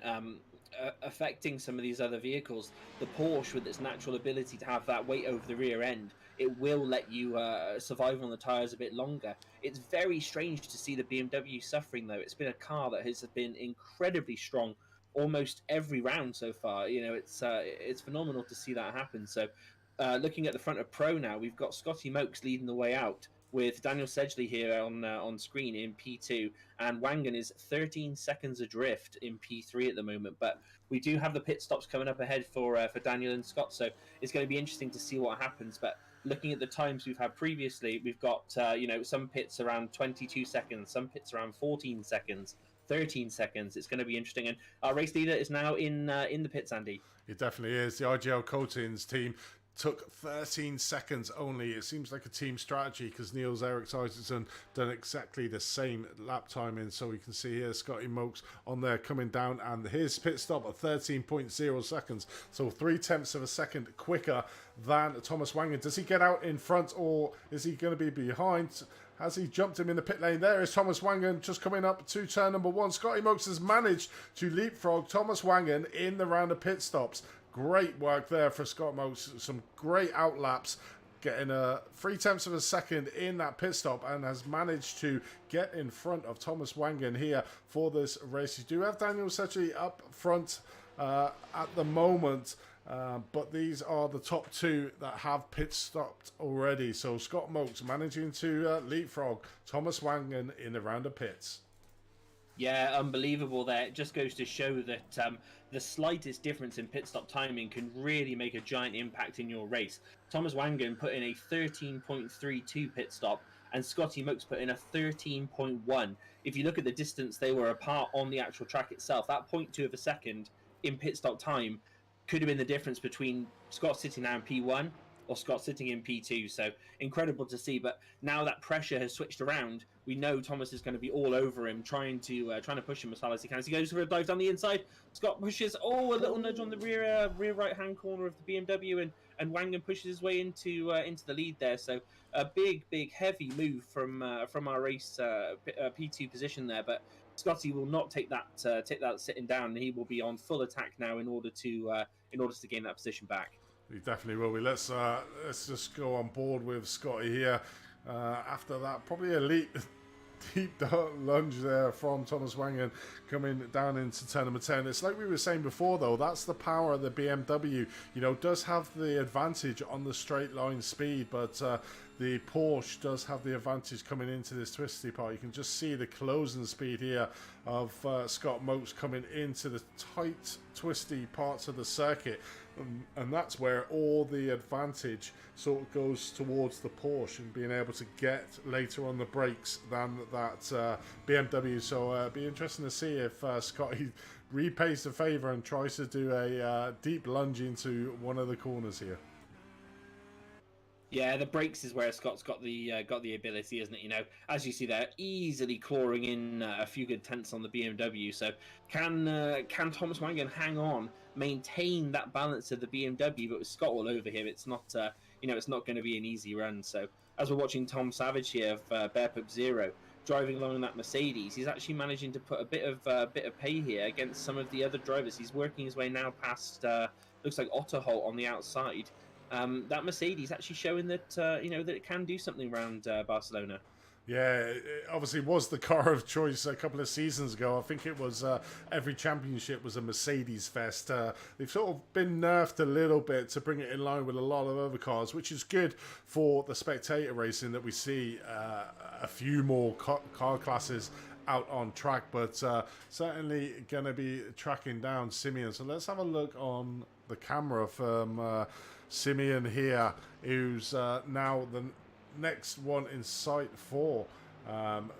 affecting some of these other vehicles. The Porsche, with its natural ability to have that weight over the rear end, it will let you survive on the tyres a bit longer. It's very strange to see the BMW suffering, though. It's been a car that has been incredibly strong almost every round so far. It's phenomenal to see that happen. So looking at the front of Pro now, we've got Scotty Mokes leading the way out with Daniel Sedgley here on screen in P2, and Wangen is 13 seconds adrift in P3 at the moment. But we do have the pit stops coming up ahead for Daniel and Scott, so it's going to be interesting to see what happens. But looking at the times we've had previously, we've got some pits around 22 seconds, some pits around 14 seconds, 13 seconds. It's going to be interesting, and our race leader is now in the pits, Andy. It definitely is. The IGL Coatings team took 13 seconds only. It seems like a team strategy because Niels Erik Isaacson done exactly the same lap timing. So we can see here Scotty Mokes on there coming down, and his pit stop at 13.0 seconds. So 0.3 of a second quicker than Thomas Wangen. Does he get out in front, or is he going to be behind? Has he jumped him in the pit lane? There is Thomas Wangen just coming up to turn number 1. Scotty Mokes has managed to leapfrog Thomas Wangen in the round of pit stops. Great work there for Scott Mokes. Some great outlaps, getting a 0.3 of a second in that pit stop, and has managed to get in front of Thomas Wangen here for this race. You do have Daniel Sedgley up front at the moment. But these are the top 2 that have pit stopped already. So Scott Mokes managing to leapfrog Thomas Wangen in the round of pits. Yeah, unbelievable there. It just goes to show that the slightest difference in pit stop timing can really make a giant impact in your race. Thomas Wangen put in a 13.32 pit stop, and Scotty Mokes put in a 13.1. If you look at the distance they were apart on the actual track itself, that 0.2 of a second in pit stop time could have been the difference between Scott sitting now in P1 or Scott sitting in P2. So incredible to see. But now that pressure has switched around, we know Thomas is going to be all over him, trying to push him as hard as he can. As he goes for a dive down the inside, Scott pushes. A little nudge on the rear right hand corner of the BMW, and Wangen pushes his way into the lead there. So a big heavy move from our race P2 position there, but Scotty will not take that sitting down. He will be on full attack now in order to gain that position back. He definitely will be. Let's just go on board with Scotty here. After that, probably a deep lunge there from Thomas Wangen coming down into turn number 10. It's like we were saying before, though, that's the power of the BMW. Does have the advantage on the straight line speed, but the Porsche does have the advantage coming into this twisty part. You can just see the closing speed here of Scott Mokes coming into the tight, twisty parts of the circuit. And that's where all the advantage sort of goes towards the Porsche and being able to get later on the brakes than that BMW. So it'd be interesting to see if Scotty repays the favour and tries to do a deep lunge into one of the corners here. Yeah, the brakes is where Scott's got the ability, isn't it? As you see there, easily clawing in a few good tenths on the BMW. So can Thomas Wangen hang on, maintain that balance of the BMW? But with Scott all over him, it's not it's not going to be an easy run. So as we're watching Tom Savage here of Bear Pub Zero driving along that Mercedes, he's actually managing to put a bit of pay here against some of the other drivers. He's working his way now past looks like Otterholt on the outside. That Mercedes actually showing that that it can do something around Barcelona. Yeah, it obviously was the car of choice a couple of seasons ago. I think it was every championship was a Mercedes fest. They've sort of been nerfed a little bit to bring it in line with a lot of other cars, which is good for the spectator racing that we see a few more car classes out on track, but certainly going to be tracking down Simeon. So let's have a look on the camera from Simeon here, who's now the next one in sight for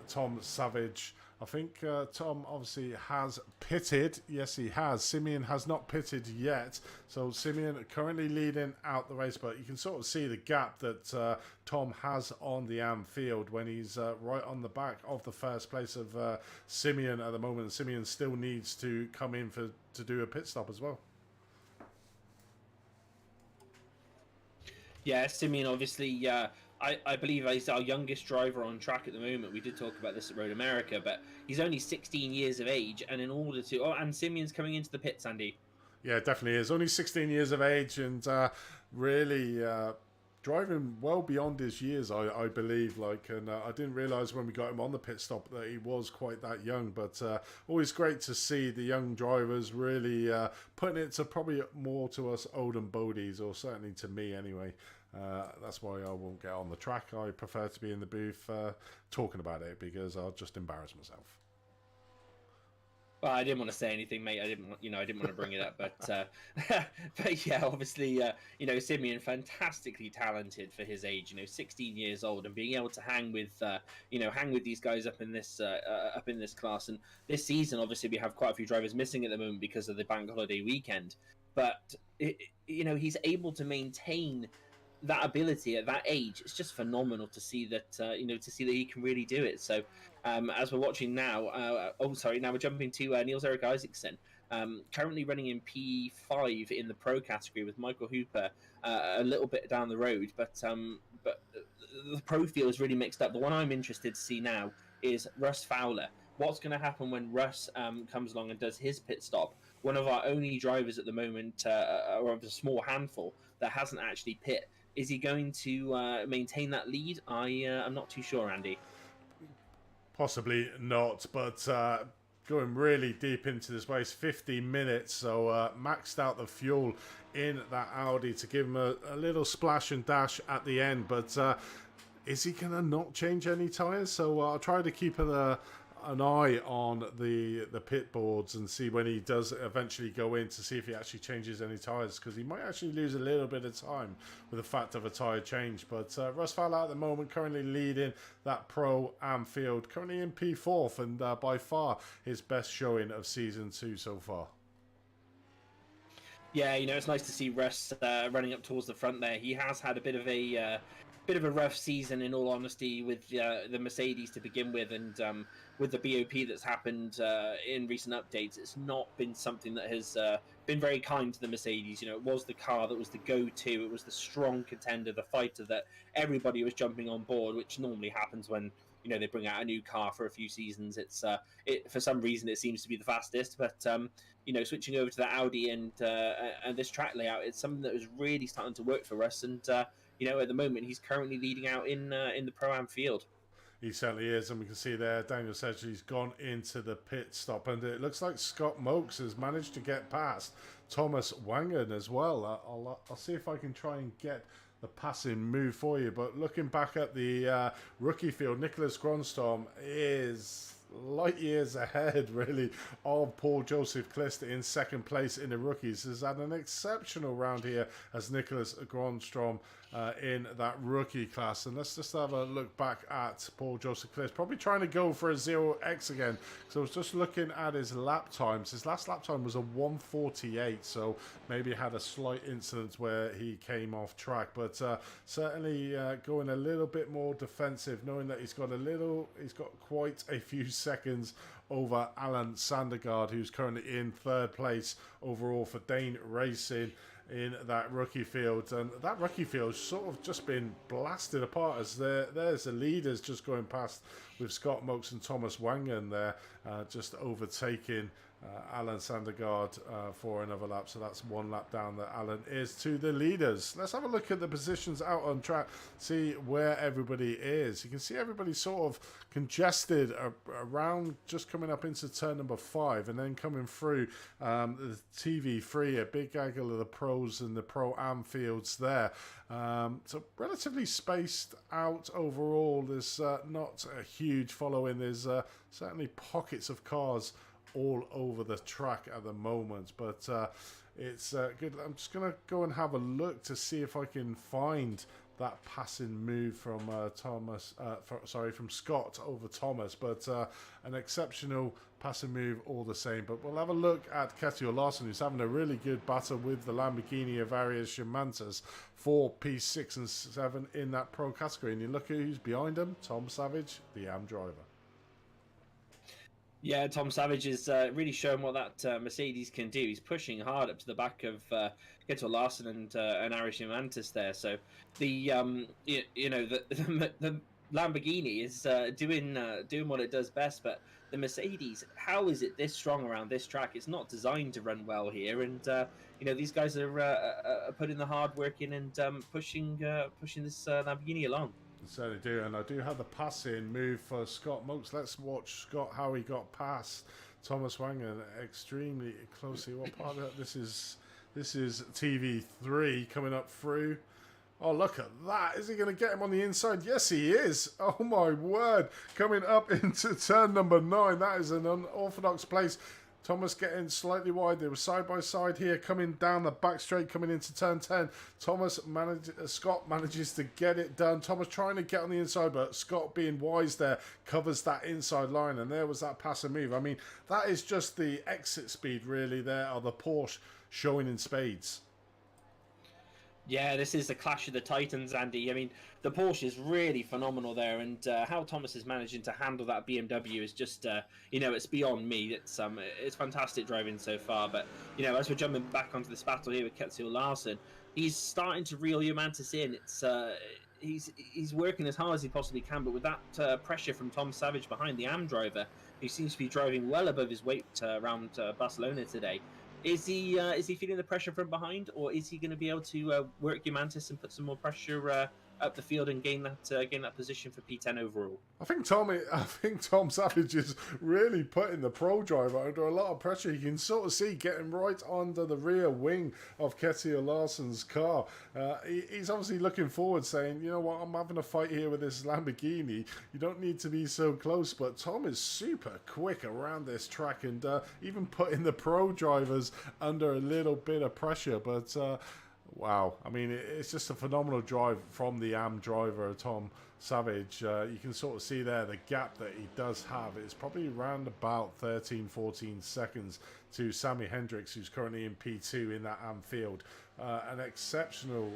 Tom Savage. I think Tom obviously has pitted. Yes, he has. Simeon has not pitted yet. So Simeon currently leading out the race, but you can sort of see the gap that Tom has on the AM field when he's right on the back of the first place of Simeon at the moment. Simeon still needs to come in to do a pit stop as well. Yeah, Simeon obviously, I believe he's our youngest driver on track at the moment. We did talk about this at Road America, but he's only 16 years of age, and in order to... and Simeon's coming into the pits, Andy. Yeah, definitely is. Only 16 years of age, and really driving well beyond his years, I believe. And I didn't realise when we got him on the pit stop that he was quite that young, but always great to see the young drivers really putting it to probably more to us olden bodies, or certainly to me anyway. That's why I won't get on the track. I prefer to be in the booth talking about it, because I'll just embarrass myself. Well, I didn't want to say anything, mate. I didn't want to bring it up, but but yeah, obviously, Simeon, fantastically talented for his age. 16 years old, and being able to hang with these guys up in this class. And this season, obviously, we have quite a few drivers missing at the moment because of the bank holiday weekend. But he's able to maintain that ability at that age. It's just phenomenal to see that he can really do it. So as we're watching now, now we're jumping to Niels Erik Isaacson, currently running in P5 in the pro category with Michael Hooper a little bit down the road, but the pro field is really mixed up. The one I'm interested to see now is Russ Fowler. What's going to happen when Russ comes along and does his pit stop? One of our only drivers at the moment, or of a small handful, that hasn't actually pit. Is he going to maintain that lead? I'm not too sure, Andy. Possibly not, but going really deep into this race, 50 minutes, so maxed out the fuel in that Audi to give him a little splash and dash at the end. But is he going to not change any tyres? So I'll try to keep an eye on the pit boards and see when he does eventually go in to see if he actually changes any tyres, because he might actually lose a little bit of time with the fact of a tyre change. But Russ Fowler at the moment currently leading that pro Anfield, currently in P4th, and by far his best showing of season 2 so far. Yeah, it's nice to see Russ running up towards the front there. He has had a bit of a rough season, in all honesty, with the Mercedes to begin with, and with the BOP that's happened in recent updates. It's not been something that has been very kind to the Mercedes. It was the car that was the go-to. It was the strong contender, the fighter that everybody was jumping on board, which normally happens when they bring out a new car for a few seasons. It's for some reason it seems to be the fastest, but switching over to the Audi and this track layout, it's something that was really starting to work for us. And at the moment he's currently leading out in the Pro-Am field. He certainly is, and we can see there Daniel says he's gone into the pit stop, and it looks like Scott Mokes has managed to get past Thomas Wangen as well. I'll see if I can try and get the passing move for you, but looking back at the rookie field, Nicholas Gronstorm is light years ahead, really, of Paul Joseph Clist in second place in the rookies. Has had an exceptional round here as Nicholas Gronstorm in that rookie class. And let's just have a look back at Paul Joseph Clist, probably trying to go for a 0x again. So I was just looking at his lap times. His last lap time was a 1:48, so maybe had a slight incident where he came off track, but certainly going a little bit more defensive, knowing that he's got quite a few seconds over Alan Sandergaard, who's currently in third place overall for Dane Racing in that rookie field. And that rookie field's sort of just been blasted apart as there's the leaders just going past, with Scott Mokes and Thomas Wangen there just overtaking Alan Sandergaard for another lap. So that's one lap down that Alan is to the leaders. Let's have a look at the positions out on track, see where everybody is. You can see everybody sort of congested around, just coming up into turn number 5 and then coming through the TV3, a big angle of the pros and the Pro-Am fields there. So relatively spaced out overall. There's not a huge following. There's certainly pockets of cars all over the track at the moment, but it's good. I'm just gonna go and have a look to see if I can find that passing move from from Scott over Thomas, but an exceptional passing move all the same. But we'll have a look at Ketil Larson, who's having a really good battle with the Lamborghini Avarias Chimantas for P6 and 7 in that pro category. And you look at who's behind him, Tom Savage, the AM driver. Yeah, Tom Savage is really showing what that Mercedes can do. He's pushing hard up to the back of Ketil Larson and Iracing there. So the the Lamborghini is doing what it does best, but the Mercedes, how is it this strong around this track? It's not designed to run well here, and these guys are putting the hard work in and pushing this Lamborghini along. Certainly do, and I do have the passing move for Scott Mokes. Let's watch Scott, how he got past Thomas Wangen extremely closely. What part of that? This is TV3 coming up through. Oh, look at that. Is he going to get him on the inside? Yes, he is. Oh, my word. Coming up into turn number 9. That is an unorthodox place. Thomas getting slightly wide. They were side by side here, coming down the back straight, coming into turn 10. Scott manages to get it done. Thomas trying to get on the inside, but Scott, being wise there, covers that inside line. And there was that pass and move. I mean, that is just the exit speed, really, there, of the Porsche showing in spades. Yeah, this is the clash of the Titans, Andy. I mean, the Porsche is really phenomenal there, and how Thomas is managing to handle that BMW is just, it's beyond me. It's fantastic driving so far, but, as we're jumping back onto this battle here with Kjetil Larsen, he's starting to reel Mantis in. He's working as hard as he possibly can, but with that pressure from Tom Savage behind the AM driver, who seems to be driving well above his weight around Barcelona today. Is he feeling the pressure from behind, or is he going to be able to work Mantis and put some more pressure up the field and gain that position for P10 overall? I think Tom Savage is really putting the pro driver under a lot of pressure. You can sort of see getting right under the rear wing of Kjetil Larsen's car. He's obviously looking forward, saying, you know what, I'm having a fight here with this Lamborghini. You don't need to be so close. But Tom is super quick around this track, and even putting the pro drivers under a little bit of pressure. But wow, I mean, it's just a phenomenal drive from the AM driver, Tom Savage. You can sort of see there the gap that he does have. It's probably around about 13-14 seconds to Sammy Hendricks, who's currently in P2 in that AM field. An exceptional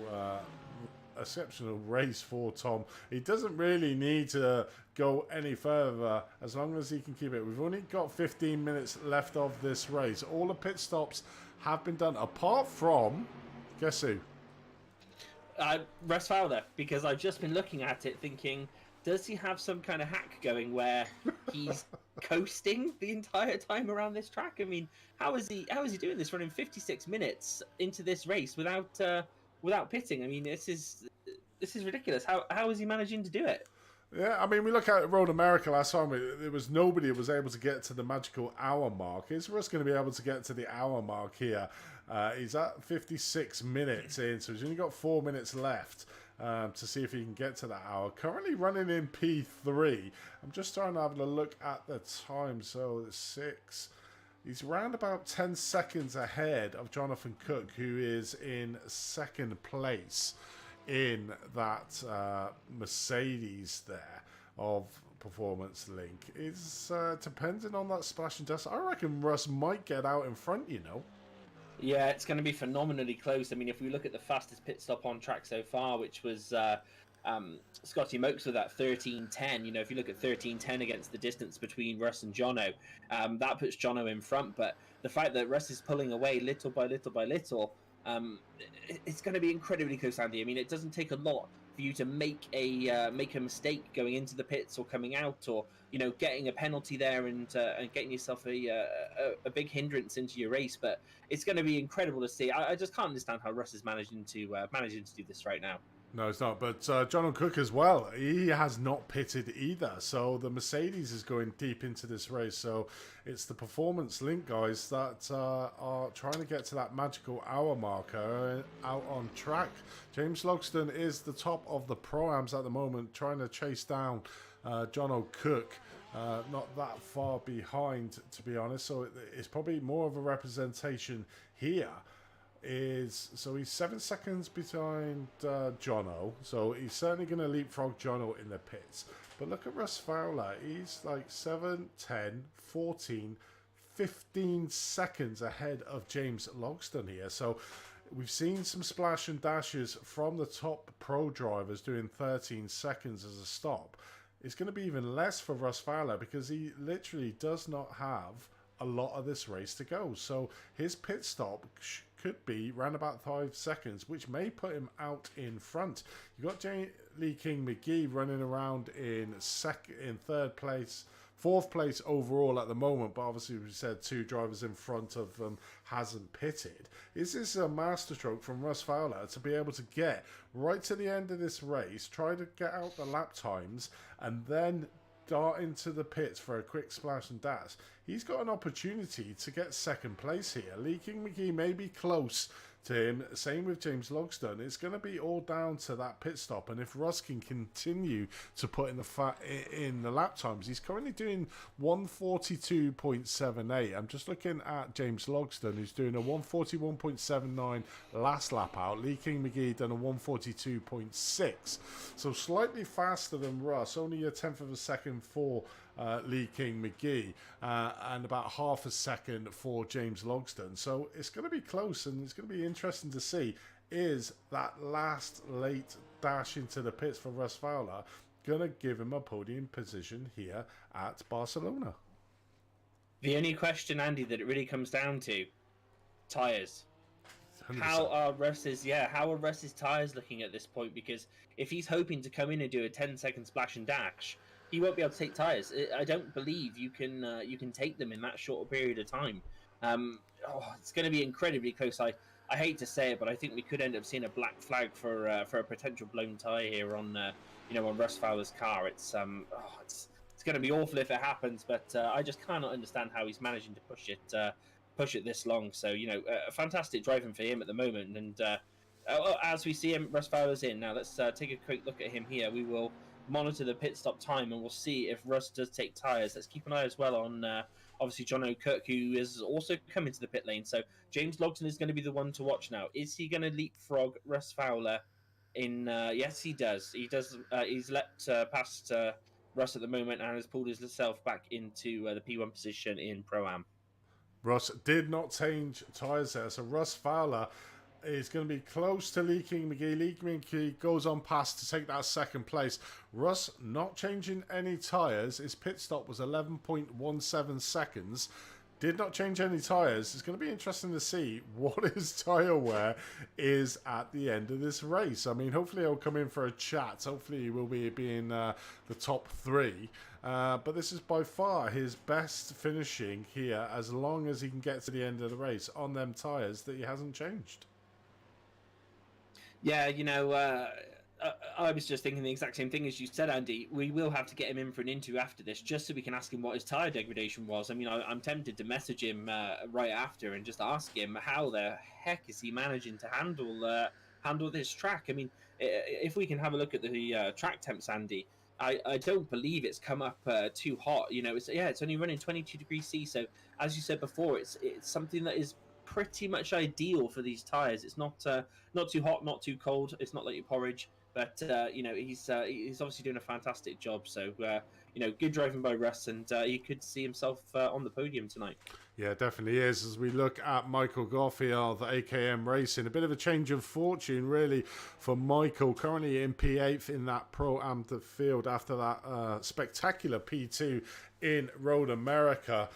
race for Tom. He doesn't really need to go any further as long as he can keep it. We've only got 15 minutes left of this race. All the pit stops have been done, apart from, guess who? Russ Fowler, because I've just been looking at it thinking, does he have some kind of hack going where he's coasting the entire time around this track? I mean, how is he doing this, running 56 minutes into this race without pitting? I mean, this is ridiculous. How is he managing to do it? Yeah, I mean, we look at Road America last time. There was nobody who was able to get to the magical hour mark. Is Russ going to be able to get to the hour mark here? He's at 56 minutes in, so he's only got 4 minutes left to see if he can get to that hour. Currently running in P3. I'm just trying to have a look at the time. So it's 6. He's around about 10 seconds ahead of Jonathan Cook, who is in second place in that Mercedes there of Performance Link. It's depending on that splash and dust. I reckon Russ might get out in front, you know. Yeah, it's going to be phenomenally close. I mean, if we look at the fastest pit stop on track so far, which was Scotty Mokes with that 13:10. If you look at 13:10 against the distance between Russ and Jono, that puts Jono in front. But the fact that Russ is pulling away little by little by little, it's going to be incredibly close, Andy. I mean, it doesn't take a lot for you to make a mistake going into the pits or coming out, or getting a penalty there and getting yourself a big hindrance into your race. But it's going to be incredible to see. I just can't understand how Russ is managing to do this right now. No, it's not. But John Cook as well, he has not pitted either. So the Mercedes is going deep into this race. So it's the Performance Link guys that are trying to get to that magical hour marker out on track. James Logston is the top of the Pro-Ams at the moment, trying to chase down John O'Cook. Not that far behind, to be honest. So it's probably more of a representation here. So he's 7 seconds behind Jono, so he's certainly going to leapfrog Jono in the pits. But look at Russ Fowler, he's like 7, 10, 14, 15 seconds ahead of James Logston here. So we've seen some splash and dashes from the top pro drivers doing 13 seconds as a stop. It's going to be even less for Russ Fowler because he literally does not have a lot of this race to go. So his pit stop could be around about 5 seconds, which may put him out in front. You've got Lee King McGee running around in third place, fourth place overall at the moment, but obviously we said 2 drivers in front of them hasn't pitted. Is this a masterstroke from Russ Fowler to be able to get right to the end of this race, try to get out the lap times, and then dart into the pits for a quick splash and dash? He's got an opportunity to get second place here. Lee King McGee may be close to him. Same with James Logsdon. It's going to be all down to that pit stop, and if Russ can continue to put in the lap times, he's currently doing 142.78. I'm just looking at James Logsdon, who's doing a 141.79 last lap out. Lee King McGee done a 142.6, so slightly faster than Russ, only a tenth of a second for Lee King McGee, and about half a second for James Logsdon. So it's going to be close, and it's going to be interesting to see, is that last late dash into the pits for Russ Fowler going to give him a podium position here at Barcelona? The only question, Andy, that it really comes down to, tyres. 100%. How are Russ's tyres looking at this point? Because if he's hoping to come in and do a 10-second splash and dash, he won't be able to take tyres. I don't believe you can take them in that short period of time. It's going to be incredibly close. I hate to say it, but I think we could end up seeing a black flag for a potential blown tyre here on on Russ Fowler's car. It's going to be awful if it happens, but I just cannot understand how he's managing to push it this long. So fantastic driving for him at the moment. And as we see him, Russ Fowler's in now. Let's take a quick look at him here. We will monitor the pit stop time, and we'll see if Russ does take tyres. Let's keep an eye as well on obviously John O'Kirk, who is also coming to the pit lane. So James Logsdon is going to be the one to watch now. Is he going to leapfrog Russ Fowler in? Yes, he does. He does. He's leapt past Russ at the moment and has pulled himself back into the P1 position in Pro-Am. Russ did not change tyres there, so Russ Fowler is going to be close to Lee King McGee. Lee King McGee goes on past to take that second place. Russ not changing any tyres. His pit stop was 11.17 seconds. Did not change any tyres. It's going to be interesting to see what his tyre wear is at the end of this race. I mean, hopefully he'll come in for a chat. Hopefully he will be in the top three. But this is by far his best finishing here, as long as he can get to the end of the race on them tyres that he hasn't changed. Yeah, I was just thinking the exact same thing as you said, Andy. We will have to get him in for an interview after this, just so we can ask him what his tyre degradation was. I mean, I'm tempted to message him right after and just ask him how the heck is he managing to handle this track. I mean, if we can have a look at the track temps, Andy, I don't believe it's come up too hot. It's only running 22 degrees C. So as you said before, it's something that is pretty much ideal for these tyres. It's not too hot, not too cold. It's not like your porridge. But he's obviously doing a fantastic job. So good driving by Russ, and he could see himself on the podium tonight. Yeah, definitely is. As we look at Michael Garfield, AKM Racing, a bit of a change of fortune really for Michael. Currently in P8 in that Pro-Am field after that spectacular P2 in Road America.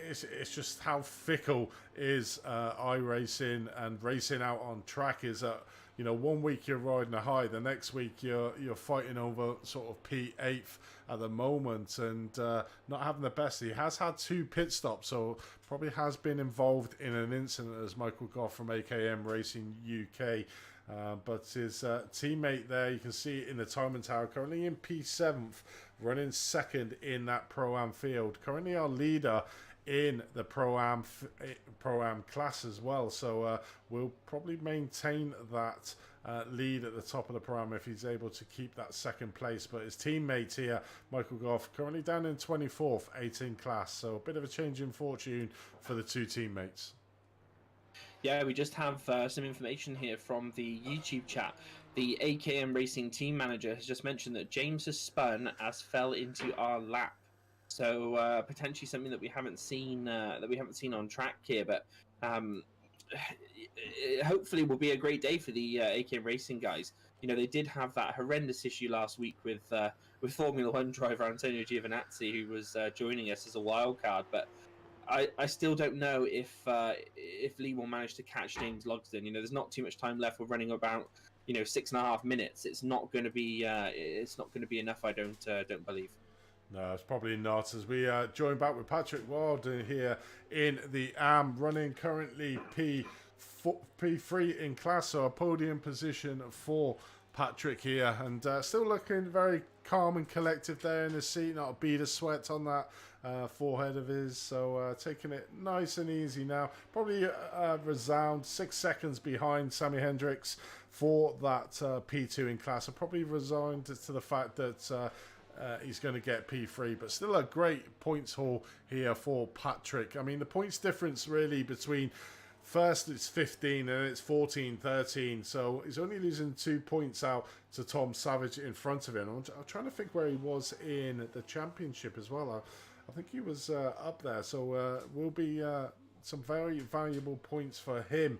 It's just how fickle is iRacing, and racing out on track is that 1 week you're riding a high, the next week you're fighting over sort of P8 at the moment, and not having the best. He has had 2 pit stops, so probably has been involved in an incident, as Michael Goff from AKM Racing UK. But his teammate there, you can see in the timing tower, currently in P7th, running second in that Pro-Am field. Currently our leader in the Pro-Am class as well. So we'll probably maintain that lead at the top of the Pro-Am if he's able to keep that second place. But his teammate here, Michael Goff, currently down in 24th, 18 class. So a bit of a change in fortune for the 2 teammates. Yeah, we just have some information here from the YouTube chat. The AKM Racing team manager has just mentioned that James has spun as fell into our lap. So potentially something that we haven't seen on track here, but hopefully will be a great day for the AKM Racing guys. They did have that horrendous issue last week with Formula One driver Antonio Giovinazzi, who was joining us as a wild card, but I still don't know if Lee will manage to catch James Logsdon. There's not too much time left. We're running about 6.5 minutes. It's not going to be enough. I don't believe. No, it's probably not. As we join back with Patrick Wilder here in the AM, running currently P3 in class, so a podium position for Patrick here, and still looking very calm and collective there in the seat, not a bead of sweat on that forehead of his. So taking it nice and easy now. Probably resound 6 seconds behind Sammy Hendricks for that P2 in class. I probably resigned to the fact that he's going to get P3, but still a great points haul here for Patrick. I mean, the points difference really between first it's 15 and it's 14-13, so he's only losing 2 points out to Tom Savage in front of him. I'm trying to think where he was in the championship as well. I think he was up there, so will be some very valuable points for him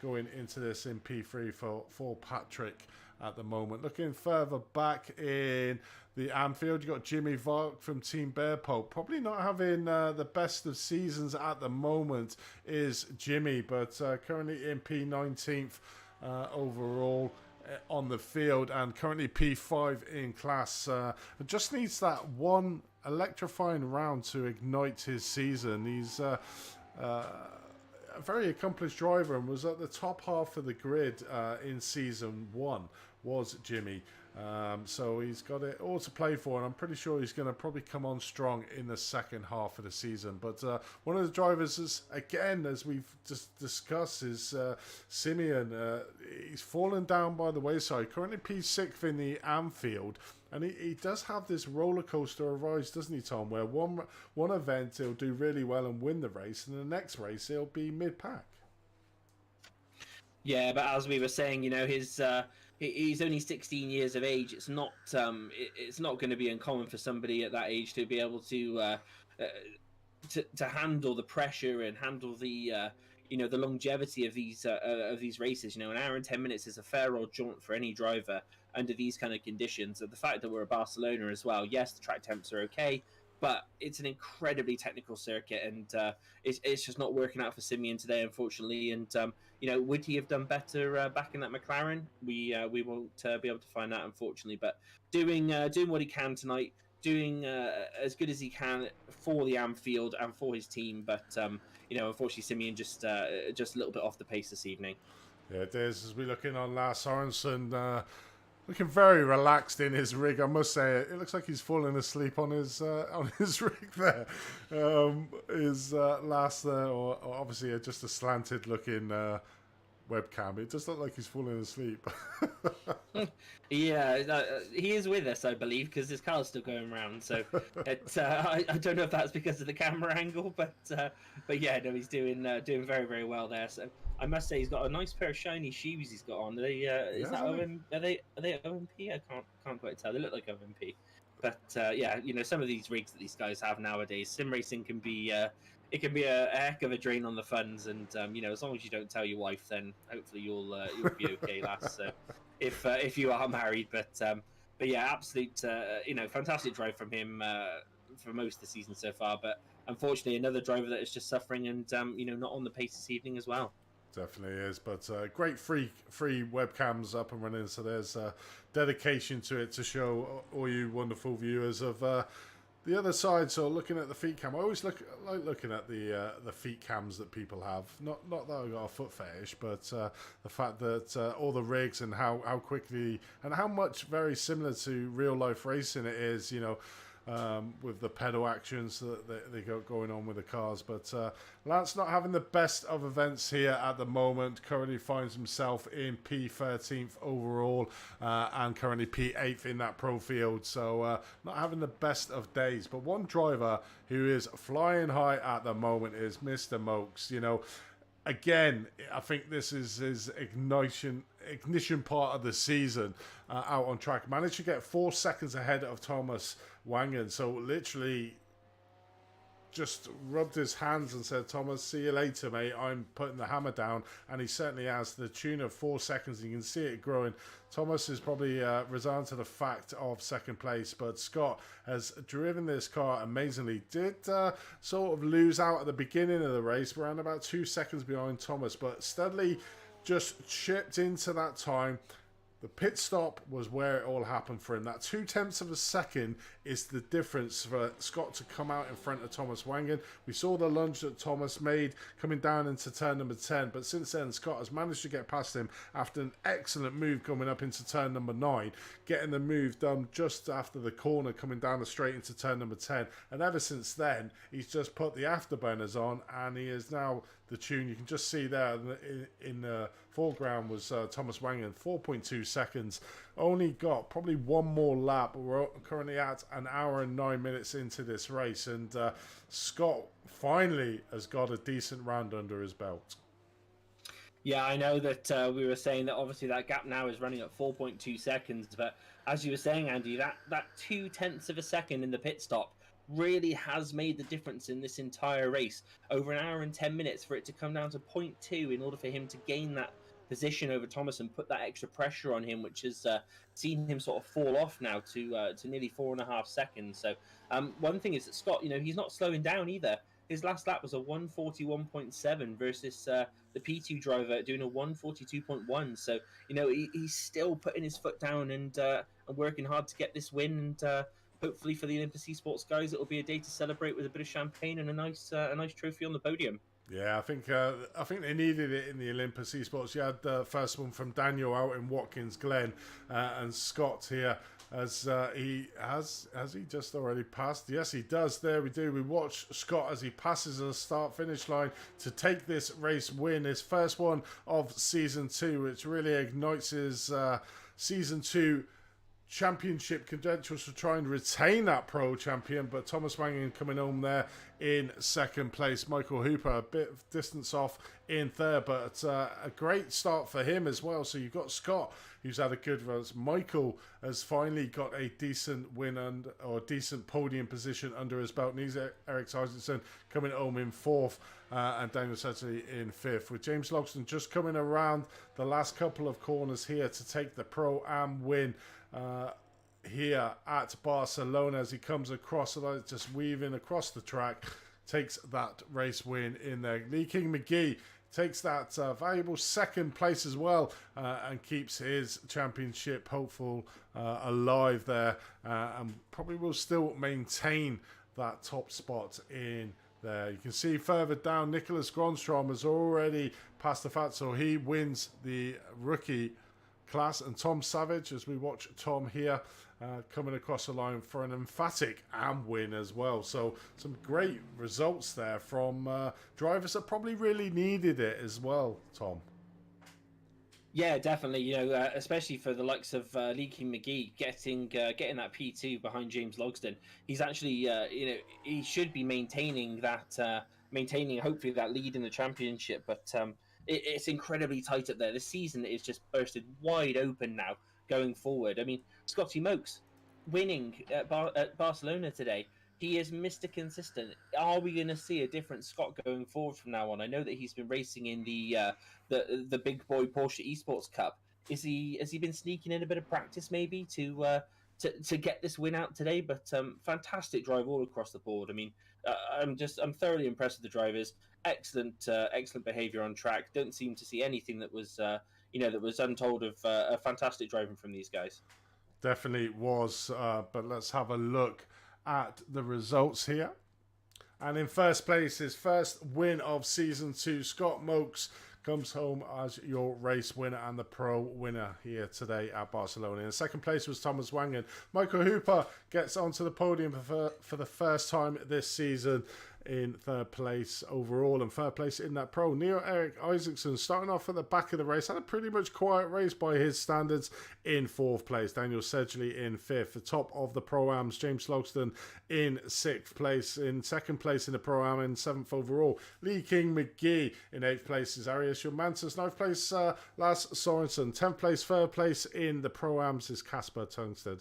going into this in P3 for Patrick at the moment. Looking further back in the Anfield, you've got Jimmy Vark from Team Bearpole. Probably not having the best of seasons at the moment is Jimmy, but currently in P19th overall on the field and currently P5 in class. Just needs that one electrifying round to ignite his season. He's a very accomplished driver and was at the top half of the grid in season 1 was Jimmy. So he's got it all to play for, and I'm pretty sure he's going to probably come on strong in the second half of the season. But one of the drivers is, again, as we've just discussed, is Simeon. He's fallen down by the wayside, currently P6 in the Anfield. And he does have this roller coaster of rise, doesn't he, Tom? Where one event he'll do really well and win the race, and the next race he'll be mid-pack. Yeah, but as we were saying, you know, he's only 16 years of age. It's not going to be uncommon for somebody at that age to be able to handle the pressure and handle the the longevity of these races. You know, an hour and 10 minutes is a fair old jaunt for any driver under these kind of conditions. And the fact that we're at Barcelona as well, yes, the track temps are okay, but it's an incredibly technical circuit, and it's just not working out for Simeon today, unfortunately. And would he have done better back in that McLaren? We won't be able to find out, unfortunately. But doing what he can tonight, doing as good as he can for the Anfield and for his team. But unfortunately, Simeon just a little bit off the pace this evening. Yeah, it is. As we look in on Lars Sorensen, looking very relaxed in his rig, I must say. It looks like he's falling asleep on his rig there. His last there, or obviously just a slanted looking webcam. It does look like he's falling asleep. Yeah, he is with us, I believe, because his car's still going around. So I don't know if that's because of the camera angle, but yeah, no, he's doing very, very well there. So I must say he's got a nice pair of shiny shoes he's got on. Are they OMP? I can't quite tell. They look like OMP. But yeah, some of these rigs that these guys have nowadays, sim racing can be it can be a heck of a drain on the funds. And as long as you don't tell your wife, then hopefully you'll be okay, lass. So if you are married, but yeah, absolute fantastic drive from him for most of the season so far. But unfortunately, another driver that is just suffering and not on the pace this evening as well. Definitely is, but great free webcams up and running, so there's dedication to it to show all you wonderful viewers of the other side. So looking at the feet cam, I always like looking at the feet cams that people have. Not that I've got a foot fetish, but the fact that all the rigs and how quickly and how much very similar to real life racing it is, with the pedal actions that they got going on with the cars. But Lance not having the best of events here at the moment. Currently finds himself in P13th overall and currently P8th in that pro field. So not having the best of days. But one driver who is flying high at the moment is Mr. Mokes. Again, I think this is his ignition part of the season out on track. Managed to get 4 seconds ahead of Thomas Wangen. So literally just rubbed his hands and said, Thomas, see you later, mate. I'm putting the hammer down. And he certainly has, the tune of 4 seconds. You can see it growing. Thomas is probably resigned to the fact of second place, but Scott has driven this car amazingly. Did sort of lose out at the beginning of the race, around about 2 seconds behind Thomas, but steadily just chipped into that time. The pit stop was where it all happened for him. That 0.2 of a second is the difference for Scott to come out in front of Thomas Wangen. We saw the lunge that Thomas made coming down into turn number 10, but since then Scott has managed to get past him after an excellent move coming up into turn number 9, getting the move done just after the corner coming down the straight into turn number 10. And ever since then, he's just put the afterburners on, and he is now the tune. You can just see there in the foreground was Thomas Wangen, 4.2 seconds. Only got probably one more lap. We're currently at an hour and 9 minutes into this race, and Scott finally has got a decent round under his belt. Yeah, I know that we were saying that obviously that gap now is running at 4.2 seconds, but as you were saying, Andy, that 0.2 of a second in the pit stop really has made the difference in this entire race. Over an hour and 10 minutes for it to come down to 0.2 in order for him to gain that position over Thomas and put that extra pressure on him, which has seen him sort of fall off now to nearly 4.5 seconds. So one thing is that Scott, he's not slowing down either. His last lap was a 141.7 versus the P2 driver doing a 142.1. So, he's still putting his foot down and working hard to get this win. And hopefully for the Olympus Esports guys, it'll be a day to celebrate with a bit of champagne and a nice trophy on the podium. Yeah, I think they needed it in the Olympus Esports. You had the first one from Daniel out in Watkins Glen, and Scott here as he just already passed? Yes, he does. There we do. We watch Scott as he passes the start-finish line to take this race win, his first one of Season 2, which really ignites his Season 2 championship credentials to try and retain that pro champion. But Thomas Wangen coming home there in second place. Michael Hooper a bit of distance off in third, but a great start for him as well. So you've got Scott, who's had a good run. Michael has finally got a decent win or decent podium position under his belt, and he's Eric Isaacson coming home in fourth, and Daniel Sedgley in fifth, with James Logston just coming around the last couple of corners here to take the Pro-Am win here at Barcelona as he comes across, just weaving across the track, takes that race win in there. Lee King McGee takes that valuable second place as well, and keeps his championship hopeful alive there, and probably will still maintain that top spot in there. You can see further down, Nicholas Gronstrom has already passed the fat, so he wins the rookie class, and Tom Savage, as we watch Tom here coming across the line for an emphatic AM win as well. So some great results there from drivers that probably really needed it as well, Tom. Yeah, definitely. Especially for the likes of Lee King McGee getting that P2 behind James Logston. He's actually, he should be maintaining hopefully that lead in the championship. But it's incredibly tight up there. The season is just bursted wide open now going forward. I mean, Scotty Mokes winning at Barcelona today. He is Mr. Consistent. Are we going to see a different Scott going forward from now on? I know that he's been racing in the big boy Porsche Esports Cup. Has he been sneaking in a bit of practice maybe to get this win out today? But fantastic drive all across the board. I mean, I'm thoroughly impressed with the drivers. Excellent behaviour on track. Don't seem to see anything that was that was untold of a fantastic driving from these guys. Definitely was. But let's have a look at the results here. And in first place, his first win of Season 2, Scott Mokes comes home as your race winner and the pro winner here today at Barcelona. In second place was Thomas Wangen. Michael Hooper gets onto the podium for the first time this season in third place overall, and third place in that pro. Eric Isaacson starting off at the back of the race, had a pretty much quiet race by his standards, in fourth place. Daniel Sedgley in fifth. The top of the Pro-Ams, James Logston in sixth place. In second place in the Pro-Am, in seventh overall, Lee King McGee. In eighth place is Arias Jomantas. Ninth place, Lars Sorensen. 10th place, third place in the Pro-Ams is Casper Tungstedt.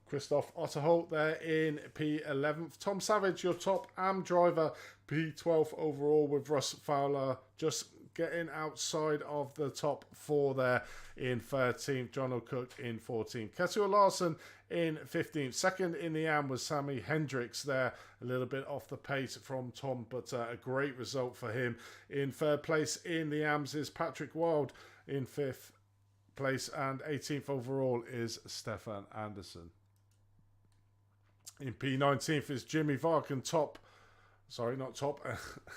Christoph Otterholt there in P11th. Tom Savage, your top AM driver, P12th overall, with Russ Fowler just getting outside of the top four there in 13th. John O'Cook in 14th. Ketil Larson in 15th. Second in the AM was Sammy Hendricks there, a little bit off the pace from Tom, but a great result for him. In third place in the AMs is Patrick Wild. In fifth place, and 18th overall is Stefan Anderson. In P19th is Jimmy Varkin.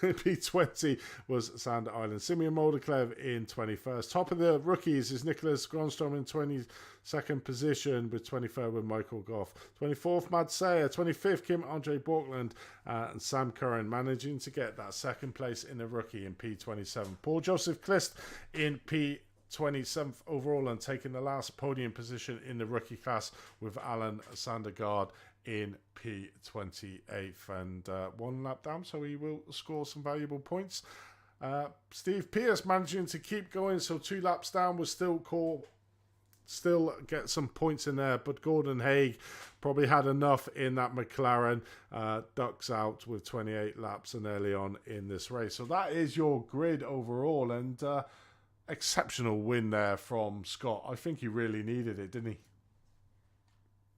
P20 was Sander Island. Simeon Moldeklev in 21st. Top of the rookies is Nicholas Gronstrom in 22nd position, with 23rd with Michael Goff. 24th, Mad Sayer. 25th, Kim Andre Borkland, and Sam Curran managing to get that second place in the rookie in P27. Paul Joseph Clist in P27th overall and taking the last podium position in the rookie class, with Alan Sandergaard in P28, and 1 lap down, so he will score some valuable points. Steve Pierce managing to keep going, so 2 laps down was still get some points in there, but Gordon Haig probably had enough in that McLaren, ducks out with 28 laps and early on in this race. So that is your grid overall, and exceptional win there from Scott. I think he really needed it, didn't he?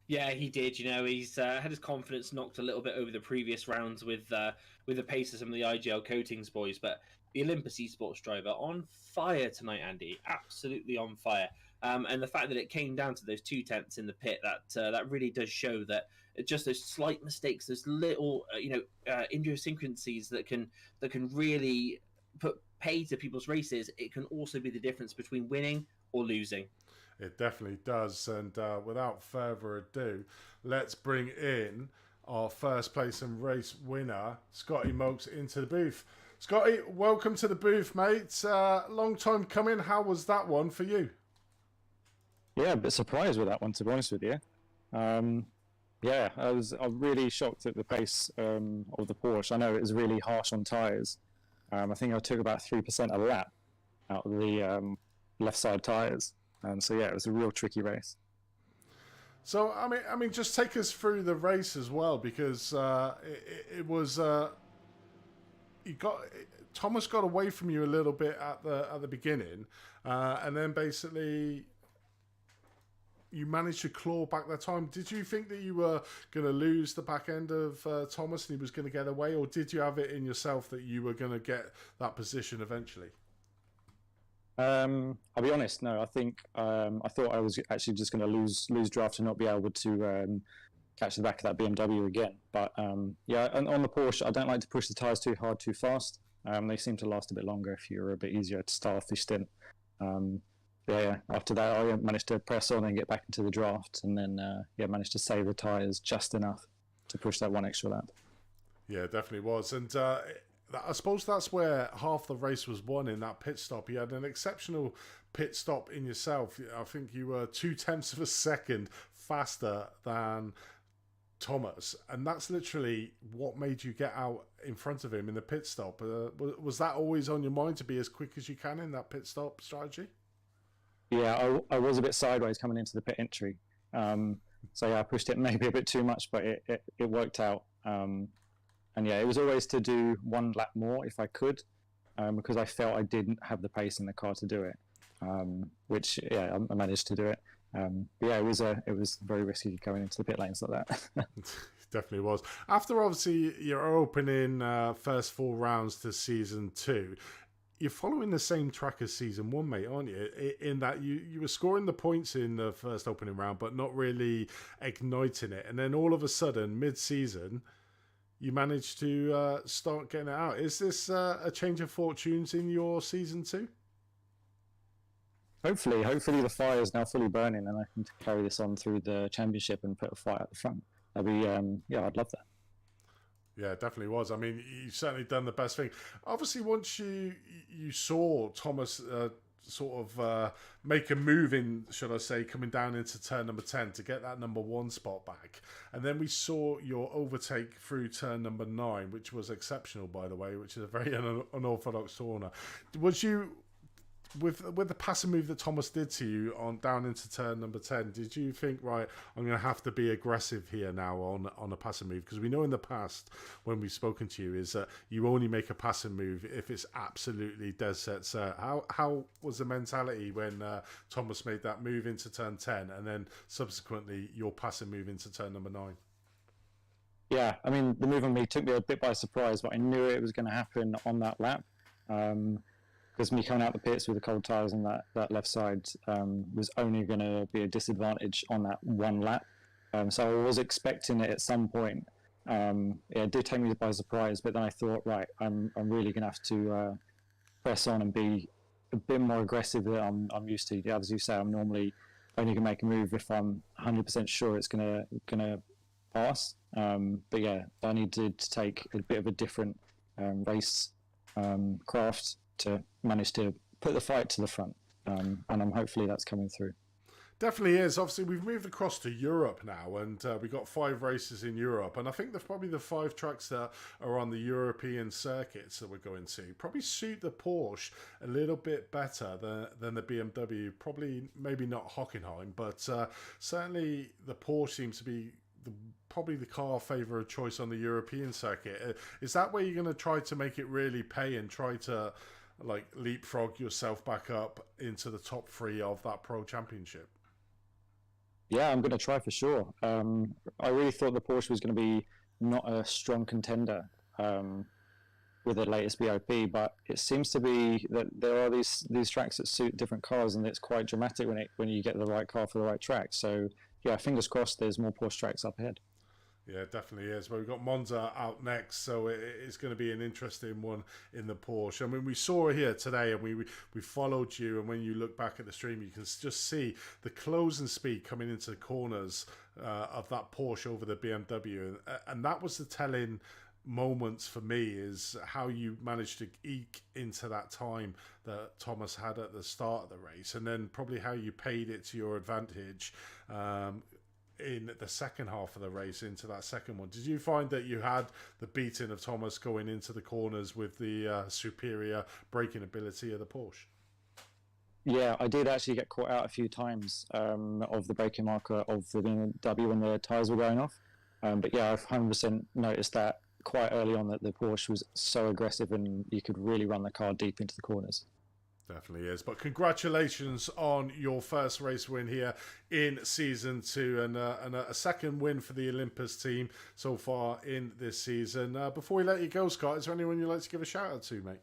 Yeah, he did. You know, he's had his confidence knocked a little bit over the previous rounds with the pace of some of the IGL Coatings boys, but the Olympus Esports driver on fire tonight, Andy, absolutely on fire. And the fact that it came down to those 2/10 in the pit, that really does show that just those slight mistakes, those little idiosyncrasies that can really put pay to people's races. It can also be the difference between winning or losing. It definitely does. And without further ado, let's bring in our first place and race winner, Scotty Mokes, into the booth. Scotty, welcome to the booth, mate. Long time coming. How was that one for you? Yeah, a bit surprised with that one, to be honest with you. Yeah, I was really shocked at the pace of the Porsche. I know it was really harsh on tyres. I think I took about 3% a lap out of the left side tyres. So yeah, it was a real tricky race. So I mean, just take us through the race as well, because it was Thomas got away from you a little bit at the beginning, and then basically you managed to claw back that time. Did you think that you were going to lose the back end of Thomas and he was going to get away, or did you have it in yourself that you were going to get that position eventually? I'll be honest. No, I think I thought I was actually just going to lose draft and not be able to catch the back of that BMW again. But yeah, on the Porsche, I don't like to push the tyres too hard, too fast. They seem to last a bit longer if you're a bit easier to start off the stint. Yeah, after that, I managed to press on and get back into the draft, and then managed to save the tyres just enough to push that one extra lap. Yeah, definitely was, and. I suppose that's where half the race was won, in that pit stop. You had an exceptional pit stop in yourself. I think you were 0.2 of a second faster than Thomas, and that's literally what made you get out in front of him in the pit stop. Was that always on your mind, to be as quick as you can in that pit stop strategy? Yeah, I was a bit sideways coming into the pit entry. So yeah, I pushed it maybe a bit too much, but it worked out. And yeah, it was always to do 1 lap more if I could, because I felt I didn't have the pace in the car to do it, which yeah, I managed to do it. But yeah, it was very risky going into the pit lanes like that. Definitely was. After obviously your opening first 4 rounds to season 2, you're following the same track as season 1, mate, aren't you? In that you were scoring the points in the first opening round, but not really igniting it, and then all of a sudden, mid-season, you managed to start getting it out. Is this a change of fortunes in your season 2? Hopefully the fire is now fully burning, and I can carry this on through the championship and put a fire at the front. That'd be yeah, I'd love that. Yeah, it definitely was. I mean, you've certainly done the best thing. Obviously, once you saw Thomas sort of make a move in, should I say, coming down into turn number 10 to get that number 1 spot back. And then we saw your overtake through turn number 9, which was exceptional, by the way, which is a very unorthodox corner. Was you, with the passing move that Thomas did to you on down into turn number 10, did you think, right, I'm going to have to be aggressive here now on a passing move? Because we know in the past, when we've spoken to you, is that you only make a passing move if it's absolutely dead set. So how was the mentality when Thomas made that move into turn 10 and then subsequently your passing move into turn number 9? Yeah, I mean, the move on me took me a bit by surprise, but I knew it was going to happen on that lap. because me coming out the pits with the cold tyres on that left side was only going to be a disadvantage on that one lap. So I was expecting it at some point. It did take me by surprise, but then I thought, right, I'm really going to have to press on and be a bit more aggressive than I'm used to. As you say, I'm normally only going to make a move if I'm 100% sure it's going to pass. But yeah, I needed to take a bit of a different race craft to manage to put the fight to the front, and I'm hopefully that's coming through. Definitely is. Obviously, we've moved across to Europe now, and we've got 5 races in Europe. And I think there's probably the 5 tracks that are on the European circuits that we're going to probably suit the Porsche a little bit better than the BMW. Probably, maybe not Hockenheim, but certainly the Porsche seems to be probably the car favourite choice on the European circuit. Is that where you're going to try to make it really pay and try to like leapfrog yourself back up into the top 3 of that Pro Championship? Yeah, I'm going to try for sure. I really thought the Porsche was going to be not a strong contender with the latest BOP, but it seems to be that there are these tracks that suit different cars, and it's quite dramatic when you get the right car for the right track. So yeah, fingers crossed there's more Porsche tracks up ahead. Yeah, it definitely is. Well, we've got Monza out next, so it's going to be an interesting one in the Porsche. I mean, we saw it here today, and we followed you, and when you look back at the stream, you can just see the closing speed coming into the corners of that Porsche over the BMW, and that was the telling moments for me, is how you managed to eke into that time that Thomas had at the start of the race, and then probably how you paid it to your advantage in the second half of the race into that second one. Did you find that you had the beating of Thomas going into the corners with the superior braking ability of the Porsche? Yeah, I did actually get caught out a few times of the braking marker of the BMW when the tyres were going off. But yeah, I've 100% noticed that quite early on, that the Porsche was so aggressive and you could really run the car deep into the corners. Definitely is. But congratulations on your first race win here in Season 2 and a second win for the Olympus team so far in this season. Before we let you go, Scott, is there anyone you'd like to give a shout out to, mate?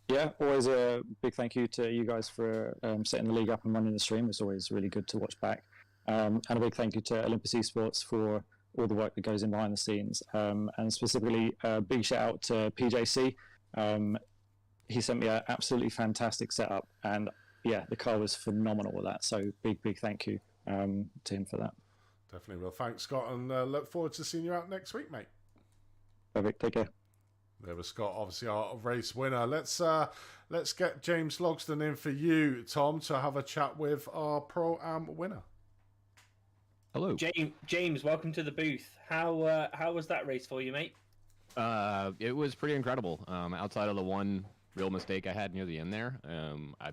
Yeah, always a big thank you to you guys for setting the league up and running the stream. It's always really good to watch back. And a big thank you to Olympus Esports for all the work that goes in behind the scenes. And specifically, a big shout out to PJC. He sent me an absolutely fantastic setup, and yeah, the car was phenomenal with that. So big thank you to him for that. Definitely will. Thanks, Scott, and look forward to seeing you out next week, mate. Perfect. Take care. There was Scott, obviously our race winner. Let's get James Logston in for you, Tom, to have a chat with our Pro-Am winner. Hello, James. Welcome to the booth. How was that race for you, mate? It was pretty incredible. Outside of the one real mistake I had near the end there, I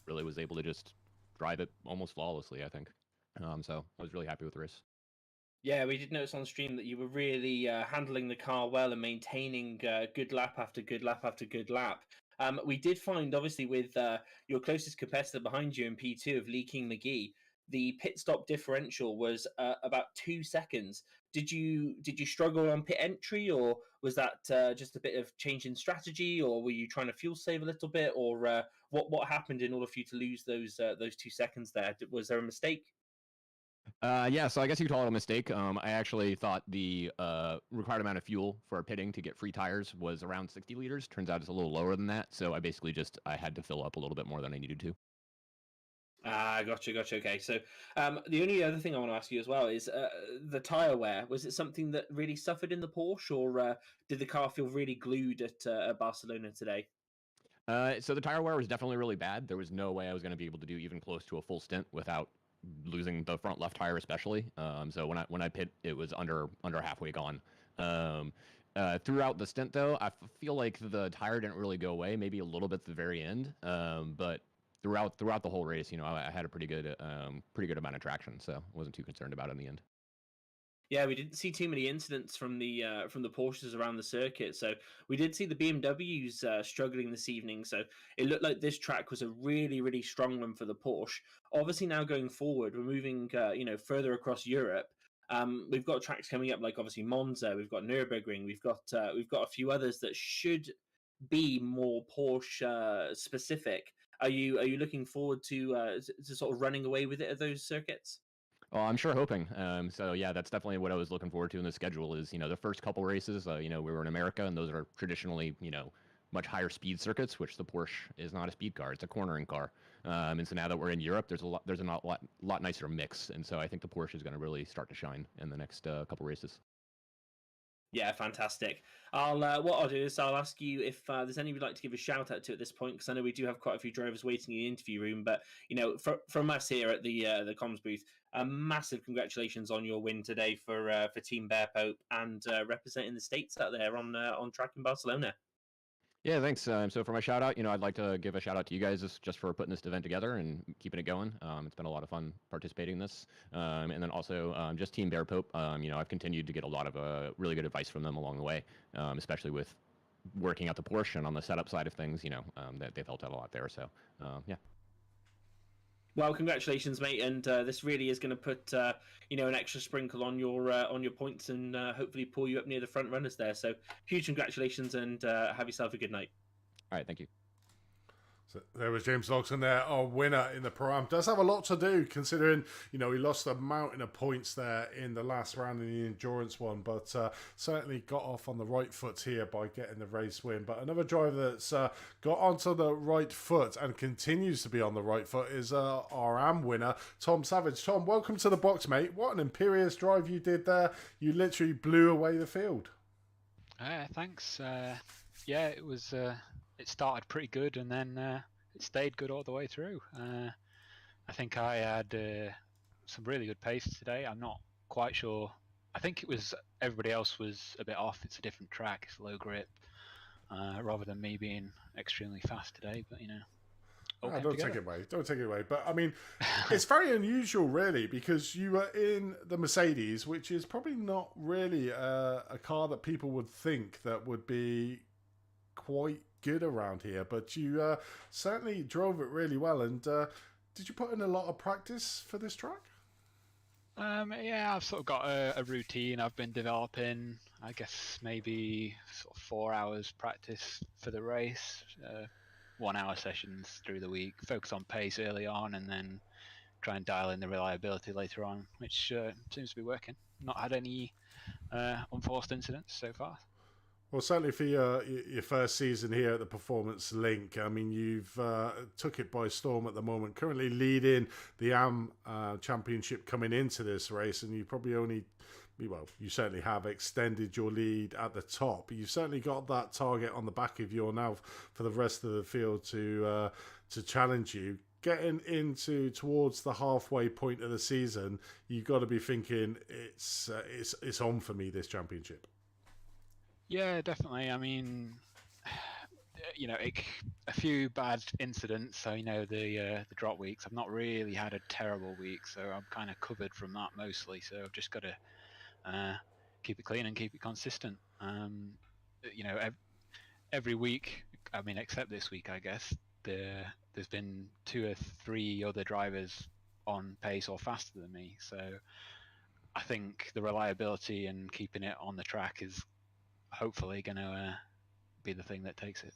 really was able to just drive it almost flawlessly, I think. So I was really happy with the race. Yeah, we did notice on stream that you were really handling the car well and maintaining good lap after good lap after good lap. We did find, obviously, with your closest competitor behind you in P2 of Leaking McGee, the pit stop differential was about 2 seconds. Did you struggle on pit entry, or was that just a bit of change in strategy, or were you trying to fuel save a little bit, or what happened in order for you to lose those 2 seconds there? Was there a mistake? Yeah, so I guess you could call it a mistake. I actually thought the required amount of fuel for pitting to get free tires was around 60 liters. Turns out it's a little lower than that, so I basically I had to fill up a little bit more than I needed to. Gotcha. Okay, so the only other thing I want to ask you as well is the tyre wear. Was it something that really suffered in the Porsche, or did the car feel really glued at Barcelona today? So the tire wear was definitely really bad. There was no way I was going to be able to do even close to a full stint without losing the front left tire, especially. So when I pit, it was under halfway gone. Throughout the stint, though, I feel like the tire didn't really go away. Maybe a little bit at the very end, but throughout the whole race, I had a pretty good amount of traction, so I wasn't too concerned about it in the end. Yeah, we didn't see too many incidents from the Porsches around the circuit, so we did see the BMWs struggling this evening. So it looked like this track was a really strong one for the Porsche. Obviously, now going forward, we're moving further across Europe. We've got tracks coming up like obviously Monza, we've got Nürburgring, we've got a few others that should be more Porsche specific. Are you looking forward to sort of running away with it at those circuits? Well, I'm sure hoping. So yeah, that's definitely what I was looking forward to in the schedule. Is the first couple races. We were in America, and those are traditionally much higher speed circuits, which the Porsche is not a speed car; it's a cornering car. And so now that we're in Europe, there's a lot nicer mix, and so I think the Porsche is going to really start to shine in the next couple races. Yeah, fantastic. What I'll do is I'll ask you if there's any you'd like to give a shout out to at this point, because I know we do have quite a few drivers waiting in the interview room. But from us here at the comms booth, a massive congratulations on your win today for Team Bear Pope and representing the states out there on track in Barcelona. Yeah, thanks. So for my shout out, I'd like to give a shout out to you guys just for putting this event together and keeping it going. It's been a lot of fun participating in this. And then also just Team Bear Pope. I've continued to get a lot of really good advice from them along the way, especially with working out the Porsche and on the setup side of things. That they've helped out a lot there. So yeah. Well, congratulations, mate, and this really is going to put an extra sprinkle on your points and hopefully pull you up near the front runners there. So huge congratulations, and have yourself a good night. All right, thank you. So there was James Logson there, our winner in the Pro-Am. Does have a lot to do considering, he lost a mountain of points there in the last round in the endurance one, but certainly got off on the right foot here by getting the race win. But another driver that's got onto the right foot and continues to be on the right foot is our AM winner, Tom Savage. Tom, welcome to the box, mate. What an imperious drive you did there. You literally blew away the field. Thanks. Yeah, it was... It started pretty good, and then it stayed good all the way through. I think I had some really good pace today. I'm not quite sure. I think it was everybody else was a bit off. It's a different track. It's low grip, rather than me being extremely fast today. But don't take it away. But I mean, it's very unusual, really, because you were in the Mercedes, which is probably not really a car that people would think that would be quite good around here, but you certainly drove it really well. And did you put in a lot of practice for this track? Yeah, I've sort of got a routine I've been developing. I guess maybe sort of 4 hours practice for the race, 1 hour sessions through the week, focus on pace early on, and then try and dial in the reliability later on, which seems to be working. Not had any unforced incidents so far. Well, certainly for your first season here at the Performance Link, I mean, you've took it by storm at the moment, currently leading the AM Championship coming into this race, and you probably you certainly have extended your lead at the top. You've certainly got that target on the back of you now for the rest of the field to challenge you. Getting towards the halfway point of the season, you've got to be thinking it's on for me, this championship. Yeah, definitely. I mean, a few bad incidents. So the drop weeks. I've not really had a terrible week, so I'm kind of covered from that mostly. So I've just got to keep it clean and keep it consistent. Every week. I mean, except this week, I guess. There's been 2 or 3 other drivers on pace or faster than me. So I think the reliability and keeping it on the track is hopefully going to be the thing that takes it.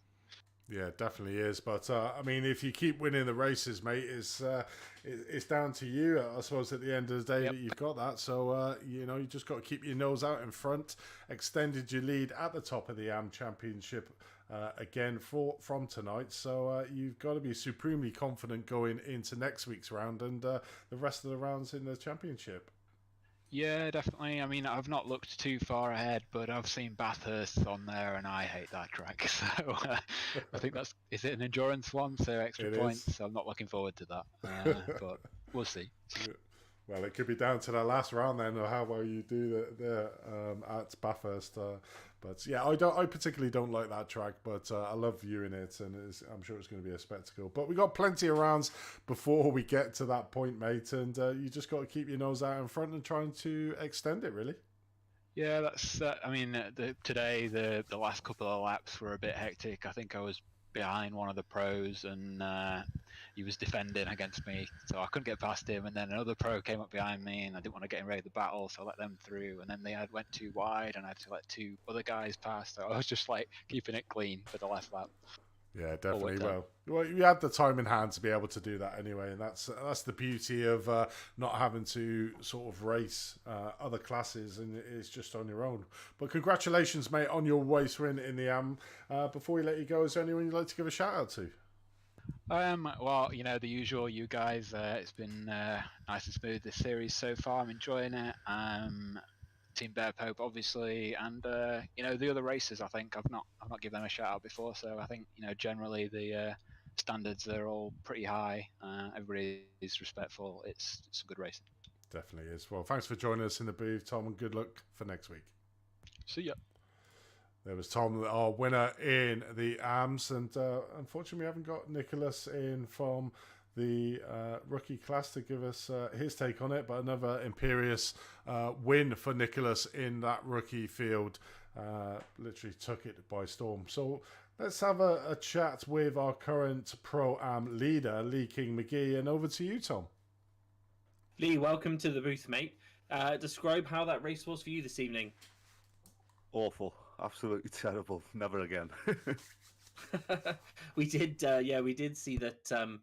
Yeah, definitely is. But I mean, if you keep winning the races, mate, it's down to you. I suppose at the end of the day that you've got that. So you just got to keep your nose out in front. Extended your lead at the top of the AM Championship again from tonight. So you've got to be supremely confident going into next week's round and the rest of the rounds in the championship. Yeah, definitely. I mean, I've not looked too far ahead, but I've seen Bathurst on there, and I hate that track. So I think is it an endurance one? So extra points. So I'm not looking forward to that, but we'll see. Well, it could be down to that last round then, or how well you do there at Bathurst. But yeah, I particularly don't like that track, but I love viewing it, and I'm sure it's going to be a spectacle. But we got plenty of rounds before we get to that point, mate, and you just got to keep your nose out in front and trying to extend it, really. Yeah, that's. I mean, today the last couple of laps were a bit hectic. I think I was behind one of the pros, and he was defending against me, so I couldn't get past him. And then another pro came up behind me, and I didn't want to get in ready the battle, so I let them through. And then they went too wide, and I had to let two other guys pass. So I was just like keeping it clean for the last lap. Yeah, definitely. Well, you had the time in hand to be able to do that anyway, and that's the beauty of not having to sort of race other classes, and it's just on your own. But congratulations, mate, on your race win in the AM. Before we let you go, is there anyone you'd like to give a shout out to? Well, the usual, you guys. It's been nice and smooth this series so far. I'm enjoying it. Team Bear Pope, obviously, and the other racers. I think I've not given them a shout out before, so I think generally the standards are all pretty high. Everybody is respectful. It's a good racing. Definitely is. Well, thanks for joining us in the booth, Tom, and good luck for next week. See ya. There was Tom, our winner in the AMS, and unfortunately we haven't got Nicholas in from the rookie class to give us his take on it, but another imperious win for Nicholas in that rookie field. Literally took it by storm. So let's have a chat with our current Pro-Am leader, Lee King McGee, and over to you, Tom. Lee, welcome to the booth, mate. Describe how that race was for you this evening. Awful. Absolutely terrible. Never again. We did see that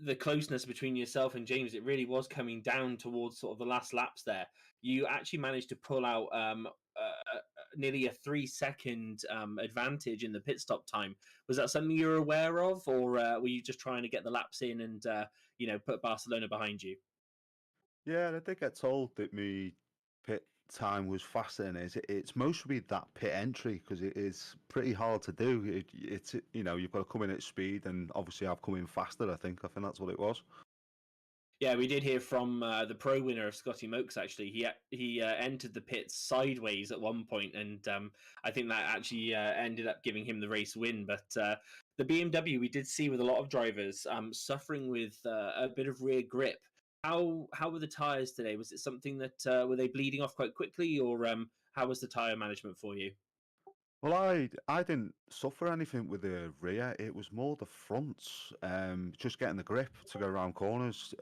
the closeness between yourself and James, it really was coming down towards sort of the last laps there. You actually managed to pull out nearly a 3-second advantage in the pit stop time. Was that something you were aware of, or were you just trying to get the laps in and put Barcelona behind you? Yeah, I did get told that my pit time was faster than his. It's mostly that pit entry because it is pretty hard to do. It's you've got to come in at speed, and obviously I've come in faster. I think that's what it was. Yeah, we did hear from the pro winner of Scotty Mokes. Actually, he entered the pits sideways at one point, and I think that actually ended up giving him the race win. But the BMW, we did see with a lot of drivers suffering with a bit of rear grip. How were the tires today? Was it something that were they bleeding off quite quickly, or how was the tire management for you? Well, I didn't suffer anything with the rear. It was more the fronts. Just getting the grip to go around corners.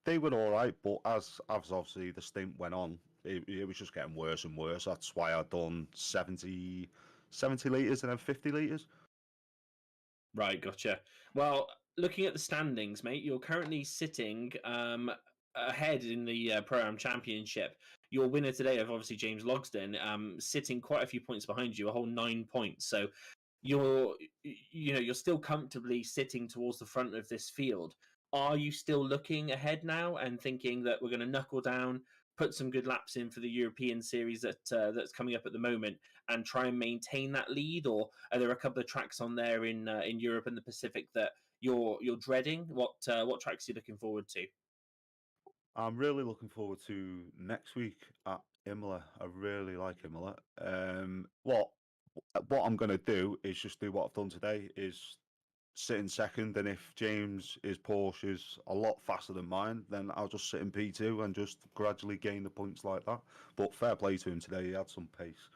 They were all right, but as obviously the stint went on, it was just getting worse and worse. That's why I'd done 70 litres and then 50 litres. Right, gotcha. Well, looking at the standings, mate, you're currently sitting ahead in the Pro-Am Championship. Your winner today of obviously James Logsdon, sitting quite a few points behind you, a whole 9 points. So you're still comfortably sitting towards the front of this field. Are you still looking ahead now and thinking that we're going to knuckle down, put some good laps in for the European series that's coming up at the moment, and try and maintain that lead? Or are there a couple of tracks on there in Europe and the Pacific that you're dreading? What tracks are you looking forward to? I'm really looking forward to next week at Imola. I really like Imola. What I'm going to do is just do what I've done today, is sit in second, and if his Porsche is a lot faster than mine, then I'll just sit in P2 and just gradually gain the points like that. But fair play to him today, he had some pace.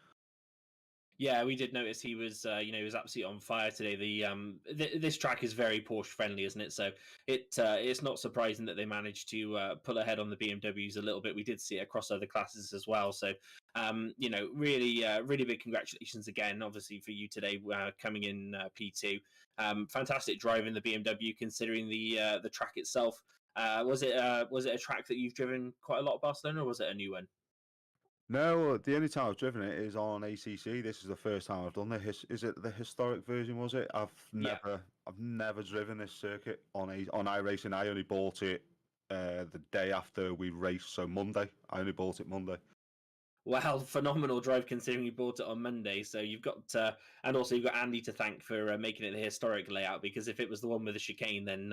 Yeah, we did notice he was, he was absolutely on fire today. This track is very Porsche friendly, isn't it? So it's not surprising that they managed to pull ahead on the BMWs a little bit. We did see it across other classes as well. So, really big congratulations again, obviously for you today, coming in P2. Fantastic driving the BMW, considering the track itself. Was it a track that you've driven quite a lot at Barcelona, or was it a new one? No, the only time I've driven it is on ACC. This is the first time I've done is it the historic version? Was it? I've never driven this circuit on iRacing. I only bought it the day after we raced, so Monday. I only bought it Monday. Well, phenomenal drive considering you bought it on Monday. So you've got, and also you've got Andy to thank for making it the historic layout. Because if it was the one with the chicane, then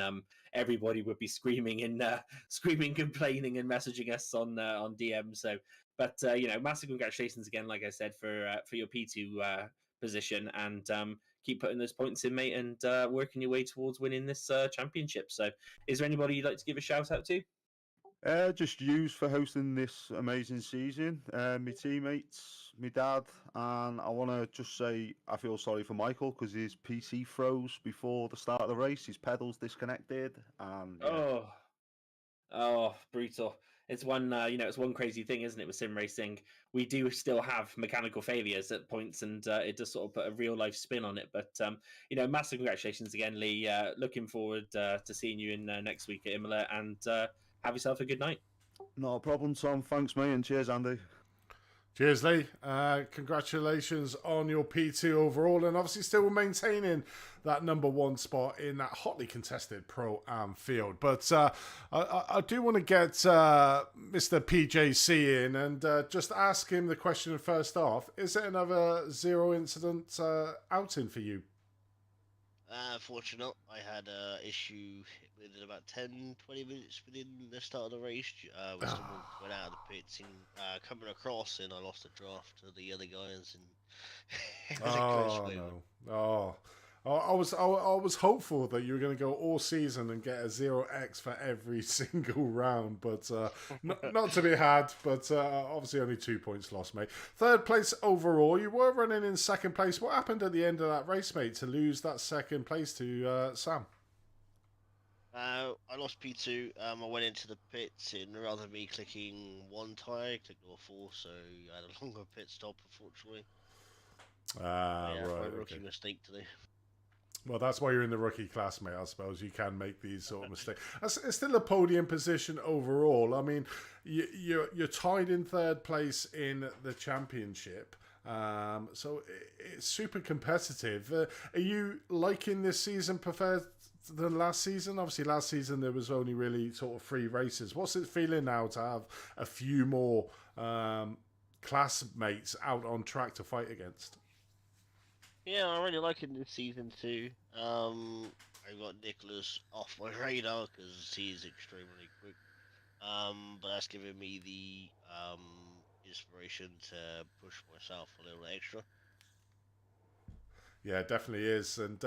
everybody would be screaming and complaining, and messaging us on DM. So, but massive congratulations again, like I said, for your P2 position, and keep putting those points in, mate, and working your way towards winning this championship. So, is there anybody you'd like to give a shout out to? Just used for hosting this amazing season. My teammates, my dad, and I want to just say I feel sorry for Michael because his PC froze before the start of the race. His pedals disconnected, and yeah. Oh, brutal. It's one, it's one crazy thing, isn't it, with sim racing? We do still have mechanical failures at points, and it does sort of put a real life spin on it. But, massive congratulations again, Lee. Looking forward to seeing you in next week at Imola, and have yourself a good night. Not a problem, Tom. Thanks, mate, and cheers, Andy. Cheers, Lee. Congratulations on your P2 overall, and obviously still maintaining that #1 spot in that hotly contested Pro-Am field. But I do want to get Mr. PJC in and just ask him the question first off. Is it another zero incident outing for you? Fortunate, I had an issue within about 10-20 minutes within the start of the race. When someone went out of the pits and coming across, and I lost a draft to the other guys. And it was a close win. No! I was hopeful that you were going to go all season and get a 0x for every single round, but not to be had. But obviously only 2 points lost, mate. Third place overall. You were running in second place. What happened at the end of that race, mate, to lose that second place to Sam? I lost P2. I went into the pits, and rather than me clicking one tyre, I clicked all 4, so I had a longer pit stop, unfortunately. Right. My rookie mistake today. Well, that's why you're in the rookie class, mate, I suppose. You can make these sort of mistakes. It's still a podium position overall. I mean, you're tied in third place in the championship. So it's super competitive. Are you liking this season preferred than last season? Obviously, last season there was only really sort of 3 races. What's it feeling now to have a few more classmates out on track to fight against? Yeah, I'm really liking this season too. I got Nicholas off my radar because he's extremely quick. But that's given me the inspiration to push myself a little extra. Yeah, it definitely is. And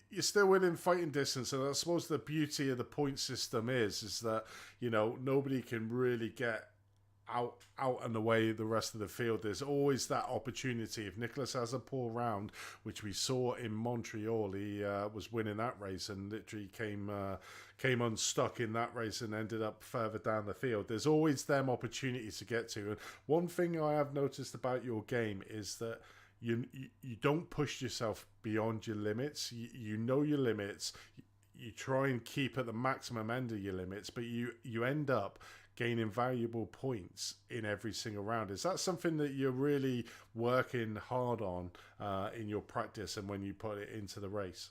you're still within fighting distance. And I suppose the beauty of the point system is that, nobody can really get out and away the rest of the field. There's always that opportunity. If Nicholas has a poor round, which we saw in Montreal, he was winning that race and literally came unstuck in that race and ended up further down the field. There's always them opportunities to get to. And one thing I have noticed about your game is that you don't push yourself beyond your limits. You know your limits. You try and keep at the maximum end of your limits, but you end up gaining valuable points in every single round. Is that something that you're really working hard on in your practice and when you put it into the race?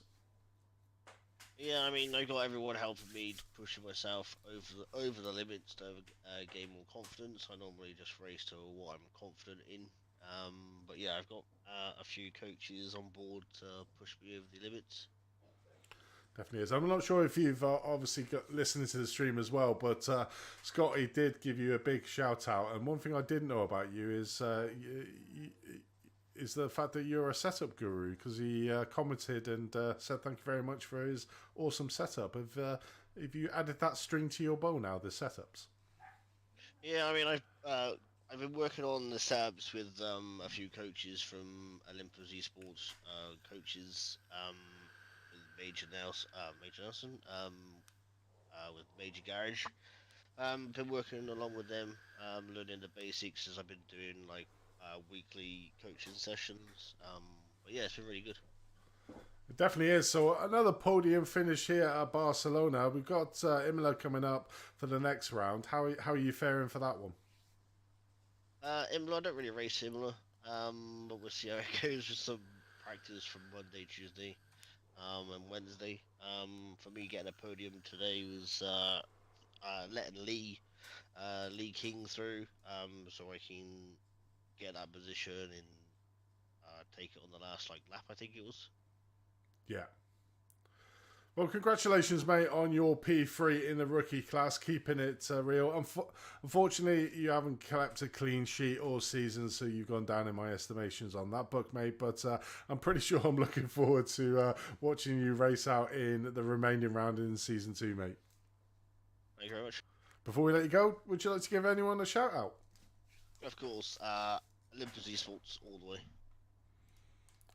Yeah, I mean, I got everyone helping me pushing myself over the limits to gain more confidence. I normally just race to what I'm confident in. But yeah, I've got a few coaches on board to push me over the limits. Definitely is. I'm not sure if you've obviously got listening to the stream as well, but Scotty did give you a big shout out. And one thing I didn't know about you is the fact that you're a setup guru, because he commented and said thank you very much for his awesome setup. Have you added that string to your bow now, the setups? Yeah, I mean, I've been working on the setups with a few coaches from Olympus Esports, coaches with Major Nelson, with Major Garage. Been working along with them, learning the basics as I've been doing weekly coaching sessions. But yeah, it's been really good. It definitely is. So another podium finish here at Barcelona. We've got Imola coming up for the next round. How are you faring for that one? Imola, I don't really race Imola, but we'll see how it goes with some practice from Monday, Tuesday, and Wednesday. For me, getting a podium today was letting Lee King through, so I can get that position and take it on the last lap, I think it was. Yeah. Well, congratulations, mate, on your P3 in the rookie class, keeping it real. Unfortunately, you haven't kept a clean sheet all season, so you've gone down in my estimations on that book, mate. But I'm pretty sure I'm looking forward to watching you race out in the remaining round in Season 2, mate. Thank you very much. Before we let you go, would you like to give anyone a shout out? Of course, Olympus Esports all the way.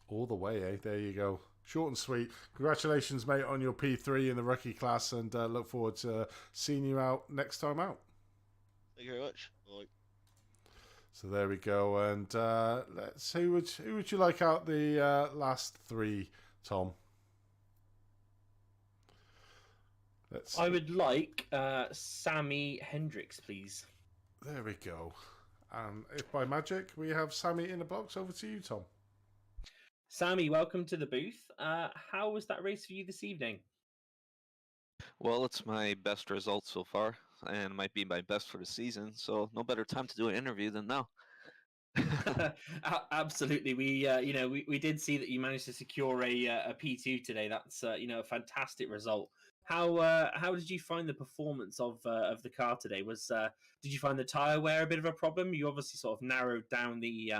All the way, eh? There you go. Short and sweet. Congratulations, mate, on your P3 in the rookie class, and look forward to seeing you out next time out. Thank you very much. Bye. So there we go. And let's who would you like out the last three, Tom? I would like Sammy Hendricks, please. There we go. If by magic we have Sammy in the box, over to you, Tom. Sammy, welcome to the booth. How was that race for you this evening? Well, it's my best result so far, and might be my best for the season. So no better time to do an interview than now. Absolutely. We did see that you managed to secure a P2 today. That's a fantastic result. How did you find the performance of the car today? Did you find the tire wear a bit of a problem? You obviously sort of narrowed down the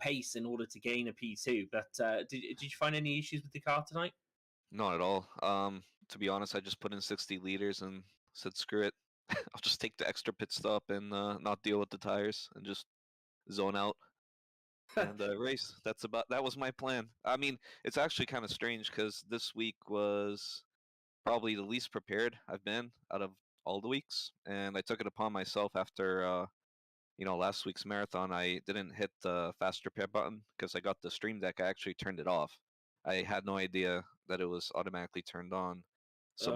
pace in order to gain a P2. But did you find any issues with the car tonight? Not at all. To be honest, I just put in 60 liters and said, screw it. I'll just take the extra pit stop and not deal with the tires and just zone out and race. That was my plan. I mean, it's actually kind of strange because this week was probably the least prepared I've been out of all the weeks, and I took it upon myself after last week's marathon. I didn't hit the fast repair button because I got the stream deck. I actually turned it off. I had no idea that it was automatically turned on. So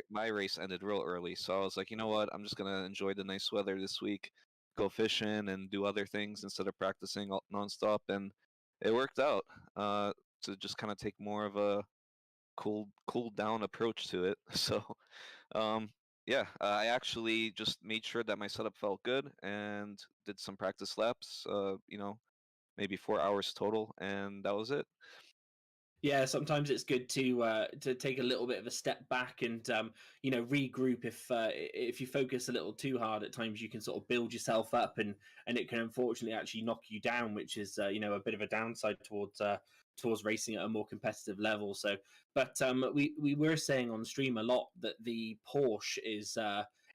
my race ended real early. So I was like, you know what? I'm just gonna enjoy the nice weather this week, go fishing and do other things instead of practicing nonstop. And it worked out to just kind of take more of a cool down approach to it. So I actually just made sure that my setup felt good and did some practice laps. Maybe 4 hours total, and that was it. Yeah, sometimes it's good to take a little bit of a step back and regroup. If you focus a little too hard, at times you can sort of build yourself up, and it can unfortunately actually knock you down, which is a bit of a downside towards racing at a more competitive level. So, but we were saying on stream a lot that the Porsche is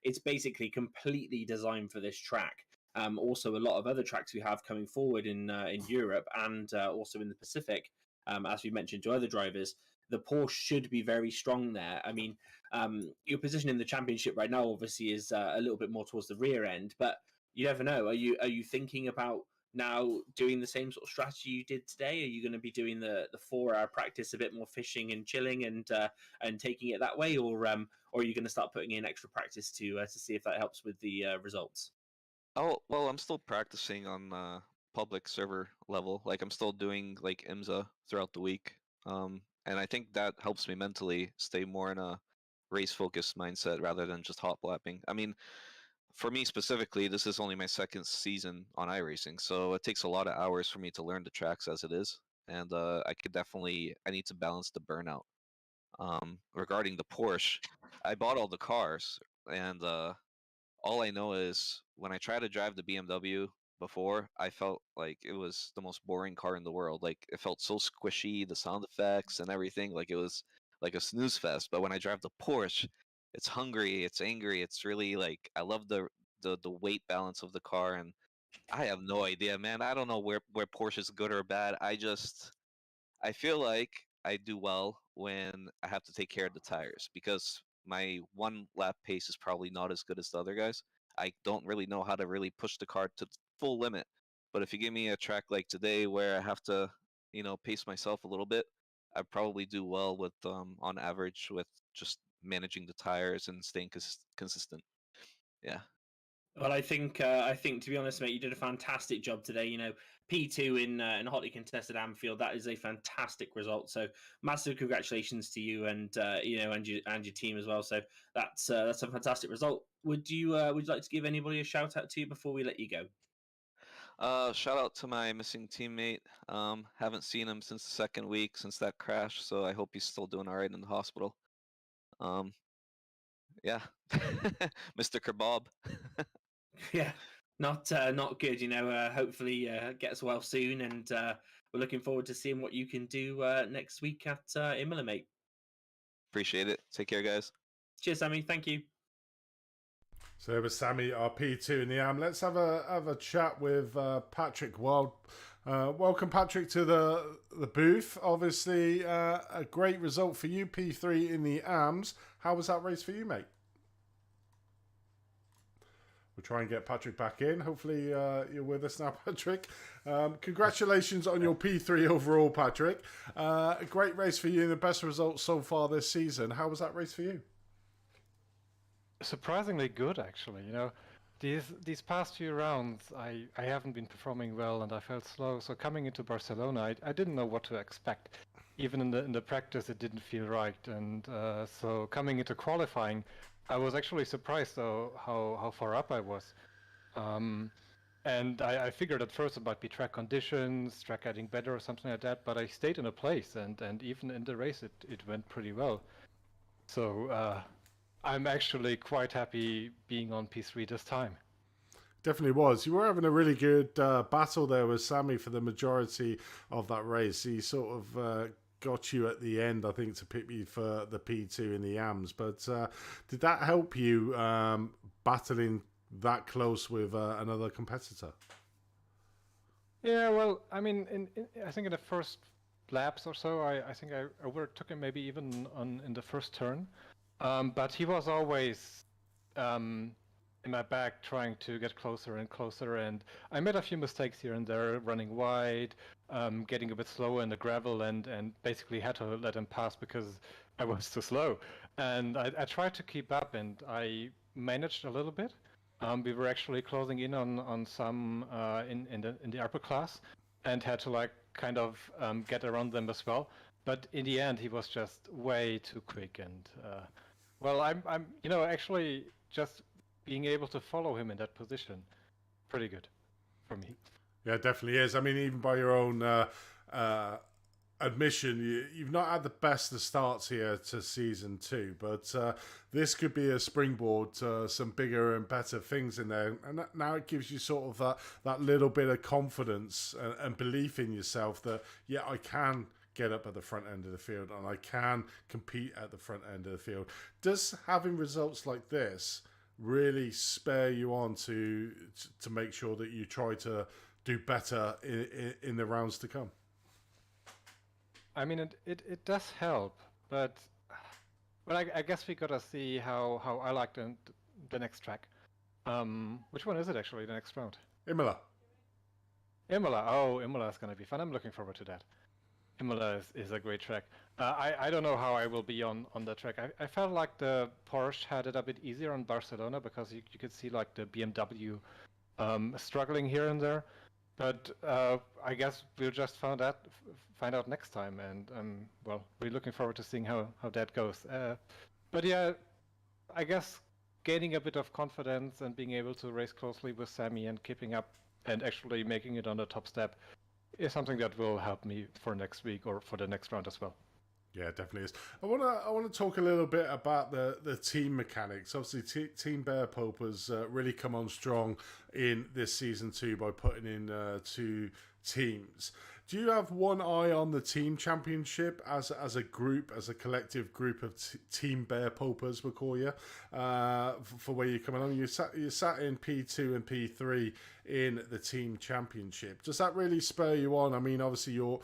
it's basically completely designed for this track. Also, a lot of other tracks we have coming forward in Europe and also in the Pacific. As we mentioned to other drivers, the Porsche should be very strong there. I mean, your position in the championship right now obviously is a little bit more towards the rear end, but you never know. Are you thinking about now doing the same sort of strategy you did today? Are you going to be doing the 4 hour practice, a bit more fishing and chilling and taking it that way, or are you going to start putting in extra practice to see if that helps with the results? Oh well, I'm still practicing on public server level. Like I'm still doing like IMSA throughout the week, and I think that helps me mentally stay more in a race-focused mindset rather than just hot lapping. I mean, for me specifically, this is only my second season on iRacing, so it takes a lot of hours for me to learn the tracks as it is, and I need to balance the burnout. Regarding the Porsche, I bought all the cars, and all I know is when I tried to drive the BMW before, I felt like it was the most boring car in the world. Like it felt so squishy, the sound effects and everything, like it was like a snooze fest. But when I drive the Porsche, it's hungry, it's angry, it's really like I love the weight balance of the car, and I have no idea, man. I don't know where Porsche is good or bad. I feel like I do well when I have to take care of the tires because my one lap pace is probably not as good as the other guys. I don't really know how to really push the car to full limit. But if you give me a track like today where I have to, pace myself a little bit, I probably do well with on average with just managing the tires and staying consistent. Yeah. Well, I think to be honest, mate, you did a fantastic job today. P2 in a hotly contested Anfield. That is a fantastic result. So massive congratulations to you and your team as well. So that's a fantastic result. Would you like to give anybody a shout out to you before we let you go? Shout out to my missing teammate. Haven't seen him since the second week since that crash, so I hope he's still doing all right in the hospital. Yeah, Mr. Kebab. Yeah, not good. Hopefully gets well soon, and we're looking forward to seeing what you can do next week at Imola, mate. Appreciate it. Take care, guys. Cheers, Sammy. Thank you. So there was Sammy, our P2 in the AM. Let's have a chat with Patrick Wild. Welcome, Patrick, to the booth. Obviously, a great result for you, P3 in the AMs. How was that race for you, mate? We'll try and get Patrick back in. Hopefully, you're with us now, Patrick. Congratulations on your P3 overall, Patrick. A great race for you and the best result so far this season. How was that race for you? Surprisingly good, actually. You know, these past few rounds, I haven't been performing well, and I felt slow. So coming into Barcelona, I didn't know what to expect. Even in the practice, it didn't feel right. And so coming into qualifying, I was actually surprised though how far up I was. And I figured at first it might be track conditions, track getting better or something like that. But I stayed in a place, and even in the race, it went pretty well. So. I'm actually quite happy being on P3 this time. Definitely was. You were having a really good battle there with Sammy for the majority of that race. He sort of got you at the end, I think, to pick you for the P2 in the AMs. But did that help you battling that close with another competitor? Yeah, well, I mean, I think in the first laps or so, I think I overtook him maybe even in the first turn. But he was always in my back trying to get closer and closer, and I made a few mistakes here and there, running wide, getting a bit slower in the gravel, and basically had to let him pass because I was too slow. And I tried to keep up, and I managed a little bit. We were actually closing in on some in the upper class, and had to like kind of get around them as well. But in the end, he was just way too quick, and well, I'm actually just being able to follow him in that position, pretty good for me. Yeah, it definitely is. I mean, even by your own admission, you've not had the best of starts here to season 2, but this could be a springboard to some bigger and better things in there. And now it gives you sort of that little bit of confidence and belief in yourself that, yeah, I can get up at the front end of the field and I can compete at the front end of the field. Does having results like this really spur you on to make sure that you try to do better in the rounds to come? I mean, it does help, but I guess we gotta see how I like the next track. Which one is it actually, the next round? Imola. Oh, Imola is gonna be fun. I'm looking forward to that. Imola is a great track. I don't know how I will be on that track. I felt like the Porsche had it a bit easier on Barcelona because you could see like the BMW struggling here and there. But I guess we'll just find out next time. And well, we're looking forward to seeing how that goes. But yeah, I guess gaining a bit of confidence and being able to race closely with Sammy and keeping up and actually making it on the top step is something that will help me for next week or for the next round as well. Yeah, it definitely is. I want to talk a little bit about the team mechanics. Obviously, Team Bear Pope has really come on strong in this season 2 by putting in 2 teams. Do you have one eye on the team championship as a group, as a collective group of Team Bear Pope, as we call you, for where you're coming on? You sat in P2 and P3 in the team championship. Does that really spur you on? I mean, obviously your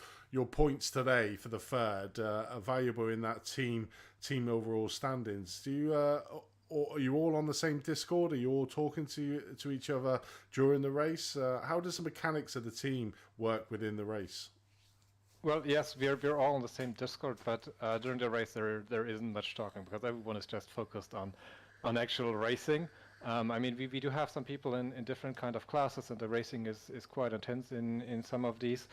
points today for the third are valuable in that team overall standings. Do you or are you all on the same Discord? Are you all talking to each other during the race? How does the mechanics of the team work within the race? Well, yes, we're all on the same Discord, but during the race there isn't much talking because everyone is just focused on actual racing. I mean, we do have some people in different kind of classes, and the racing is quite intense in some of these.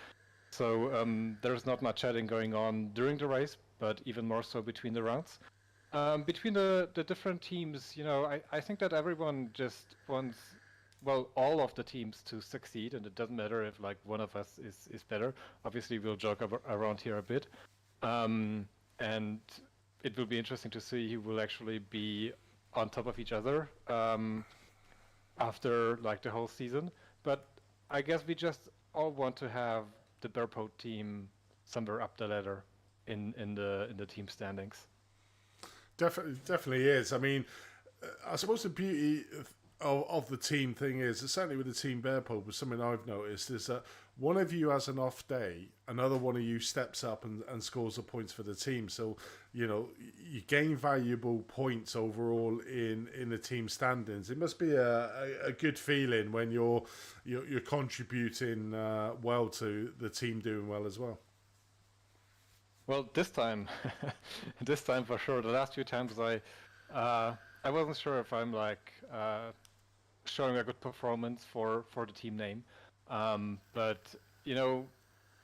So there's not much chatting going on during the race, but even more so between the rounds. Between the different teams, I think that everyone just wants, well, all of the teams to succeed, and it doesn't matter if like one of us is better. Obviously, we'll joke around here a bit, and it will be interesting to see who will actually be on top of each other after like the whole season. But I guess we just all want to have the Bearpo team somewhere up the ladder in the team standings. Definitely is. I mean, I suppose the beauty of the team thing is, certainly with the team bear pub, was something I've noticed is that one of you has an off day, another one of you steps up and scores the points for the team. So, you know, you gain valuable points overall in the team standings. It must be a good feeling when you're contributing well to the team doing well as well. Well, this time, this time for sure. The last few times I wasn't sure if I'm like showing a good performance for the team name, but you know,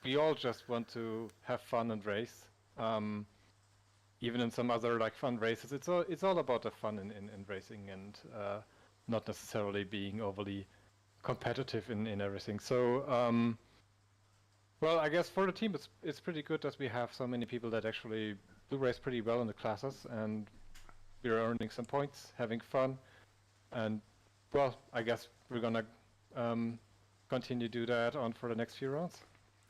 we all just want to have fun and race. Even in some other like fun races, it's all about the fun in racing and not necessarily being overly competitive in everything. So. Well, I guess for the team, it's pretty good that we have so many people that actually do race pretty well in the classes, and we're earning some points, having fun, and well, I guess we're gonna continue to do that on for the next few rounds.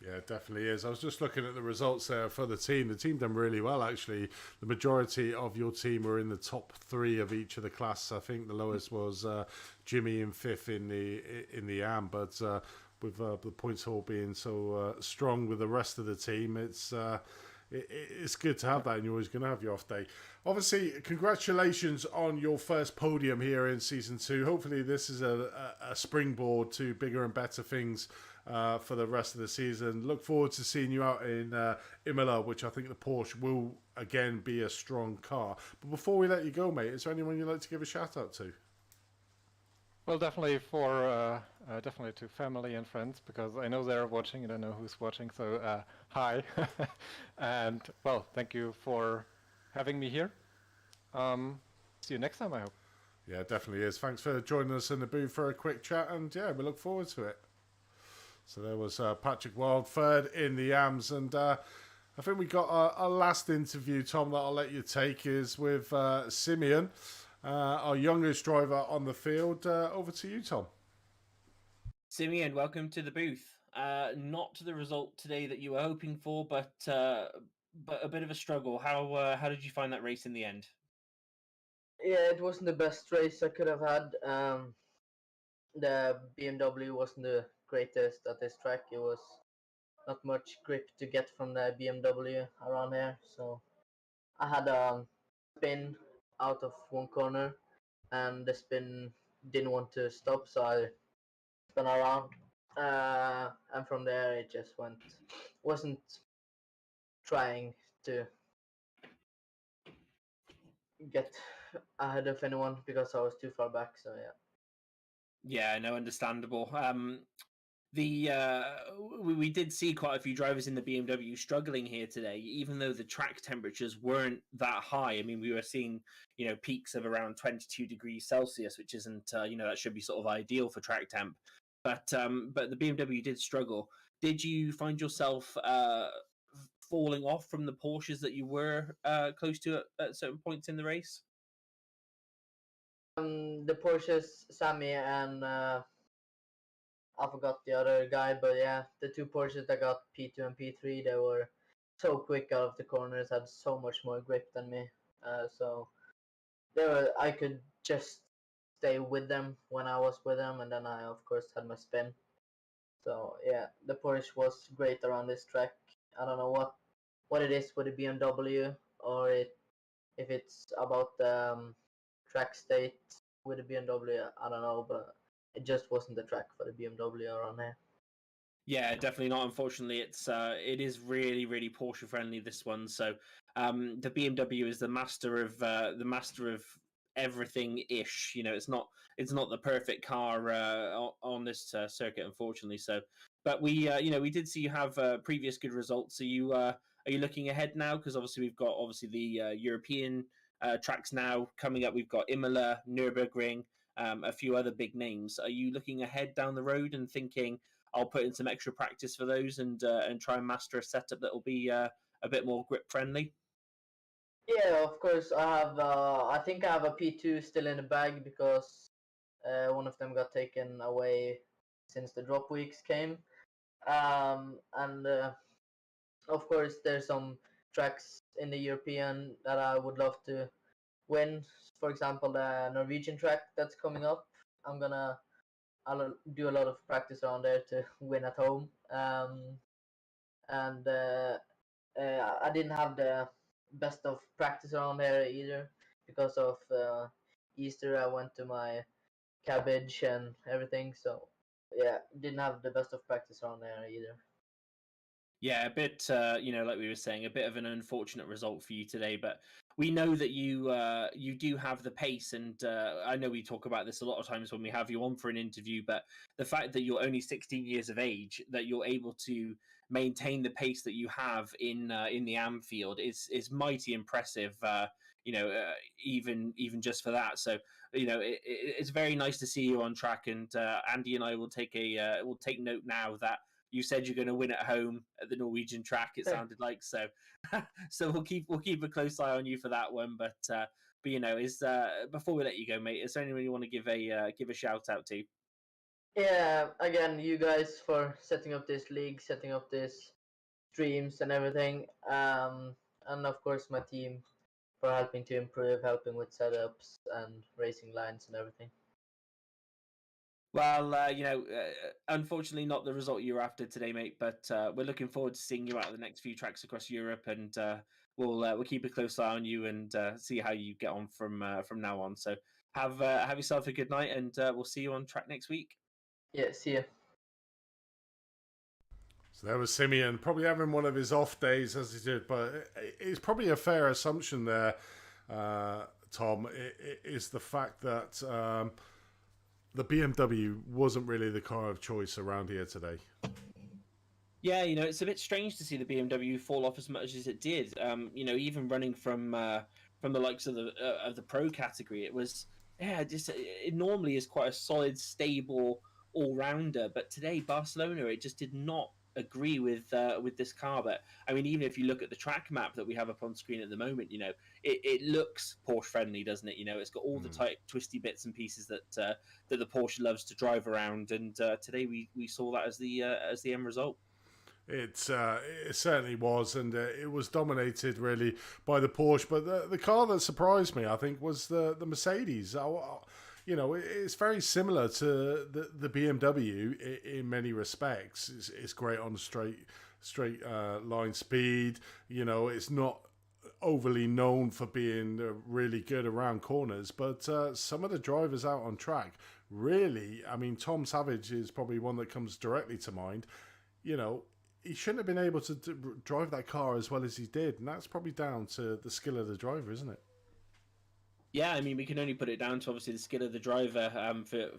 Yeah, it definitely is. I was just looking at the results there for the team. The team done really well, actually. The majority of your team were in the top 3 of each of the classes. I think the lowest was Jimmy in 5th in the AM, but with the points haul being so strong with the rest of the team, it's good to have that, and you're always going to have your off day. Obviously, congratulations on your first podium here in Season 2. Hopefully this is a springboard to bigger and better things for the rest of the season. Look forward to seeing you out in Imola, which I think the Porsche will again be a strong car. But before we let you go, mate, is there anyone you'd like to give a shout out to? Well, definitely definitely to family and friends, because I know they're watching and I know who's watching. So hi, and well, thank you for having me here. See you next time, I hope. Yeah, it definitely is. Thanks for joining us in the booth for a quick chat, and yeah, we look forward to it. So there was Patrick Wild, 3rd in the AMs, and I think we got a last interview, Tom, that I'll let you take, is with Simeon. Our youngest driver on the field. Over to you, Tom. Simeon, welcome to the booth. Not the result today that you were hoping for, but a bit of a struggle. How did you find that race in the end? Yeah, it wasn't the best race I could have had. The BMW wasn't the greatest at this track. It was not much grip to get from the BMW around here, so I had a spin out of one corner, and the spin didn't want to stop, so I spun around, and from there it just wasn't trying to get ahead of anyone because I was too far back. So yeah. Yeah, no, understandable. We did see quite a few drivers in the BMW struggling here today, even though the track temperatures weren't that high. I mean, we were seeing, peaks of around 22 degrees Celsius, which isn't, that should be sort of ideal for track temp. But the BMW did struggle. Did you find yourself falling off from the Porsches that you were close to at certain points in the race? The Porsches, Sammy and I forgot the other guy, but yeah, the 2 Porsches that got P2 and P3, they were so quick out of the corners, had so much more grip than me. So I could just stay with them when I was with them, and then I of course had my spin. So yeah, the Porsche was great around this track. I don't know what it is with the BMW, or if it's about the track state with the BMW. I don't know, but it just wasn't the track for the BMW around there. Yeah, definitely not. Unfortunately, it is really, really Porsche friendly, this one. So the BMW is the master of everything ish. It's not the perfect car on this circuit, unfortunately. So, but we did see you have previous good results. Are you looking ahead now? Because obviously we've got the European tracks now coming up. We've got Imola, Nürburgring, a few other big names. Are you looking ahead down the road and thinking, I'll put in some extra practice for those and try and master a setup that will be a bit more grip friendly? Yeah, of course. I think I have a P2 still in the bag because one of them got taken away since the drop weeks came. And of course, there's some tracks in the European that I would love to win. For example, the Norwegian track that's coming up. I'll do a lot of practice around there to win at home. And I didn't have the best of practice around here either because of Easter. I went to my cabbage and everything, so yeah, didn't have the best of practice around there either. Yeah, a bit, like we were saying, a bit of an unfortunate result for you today. But we know that you do have the pace, and I know we talk about this a lot of times when we have you on for an interview. But the fact that you're only 16 years of age, that you're able to maintain the pace that you have in the Amfield is mighty impressive. Even just for that. So it's very nice to see you on track, and Andy and I will take note now that you said you're going to win at home at the Norwegian track. It sounded like so. So we'll keep a close eye on you for that one. But before we let you go, mate, is there anyone you want to give a shout out to? Yeah, again, you guys for setting up this league, setting up this streams and everything, and of course my team for helping to improve, helping with setups and racing lines and everything. Well, unfortunately, not the result you were after today, mate. But we're looking forward to seeing you out of the next few tracks across Europe, and we'll keep a close eye on you and see how you get on from now on. So have yourself a good night, and we'll see you on track next week. Yeah, see you. So there was Simeon, probably having one of his off days as he did, but it's probably a fair assumption there, Tom, is the fact that the BMW wasn't really the car of choice around here today. Yeah, it's a bit strange to see the BMW fall off as much as it did. Even running from the likes of the pro category, it was it normally is quite a solid, stable all-rounder, but today Barcelona, it just did not agree with this car. But I mean, even if you look at the track map that we have up on screen at the moment, it looks Porsche friendly, doesn't it? It's got all the tight twisty bits and pieces that the Porsche loves to drive around, and today we saw that as the end result. It certainly was, and it was dominated really by the Porsche. But the car that surprised me, I think, was the Mercedes. It's very similar to the BMW in many respects. It's great on straight line speed. It's not overly known for being really good around corners, but some of the drivers out on track really, I mean, Tom Savage is probably one that comes directly to mind. He shouldn't have been able to drive that car as well as he did, and that's probably down to the skill of the driver, isn't it? Yeah, I mean, we can only put it down to obviously the skill of the driver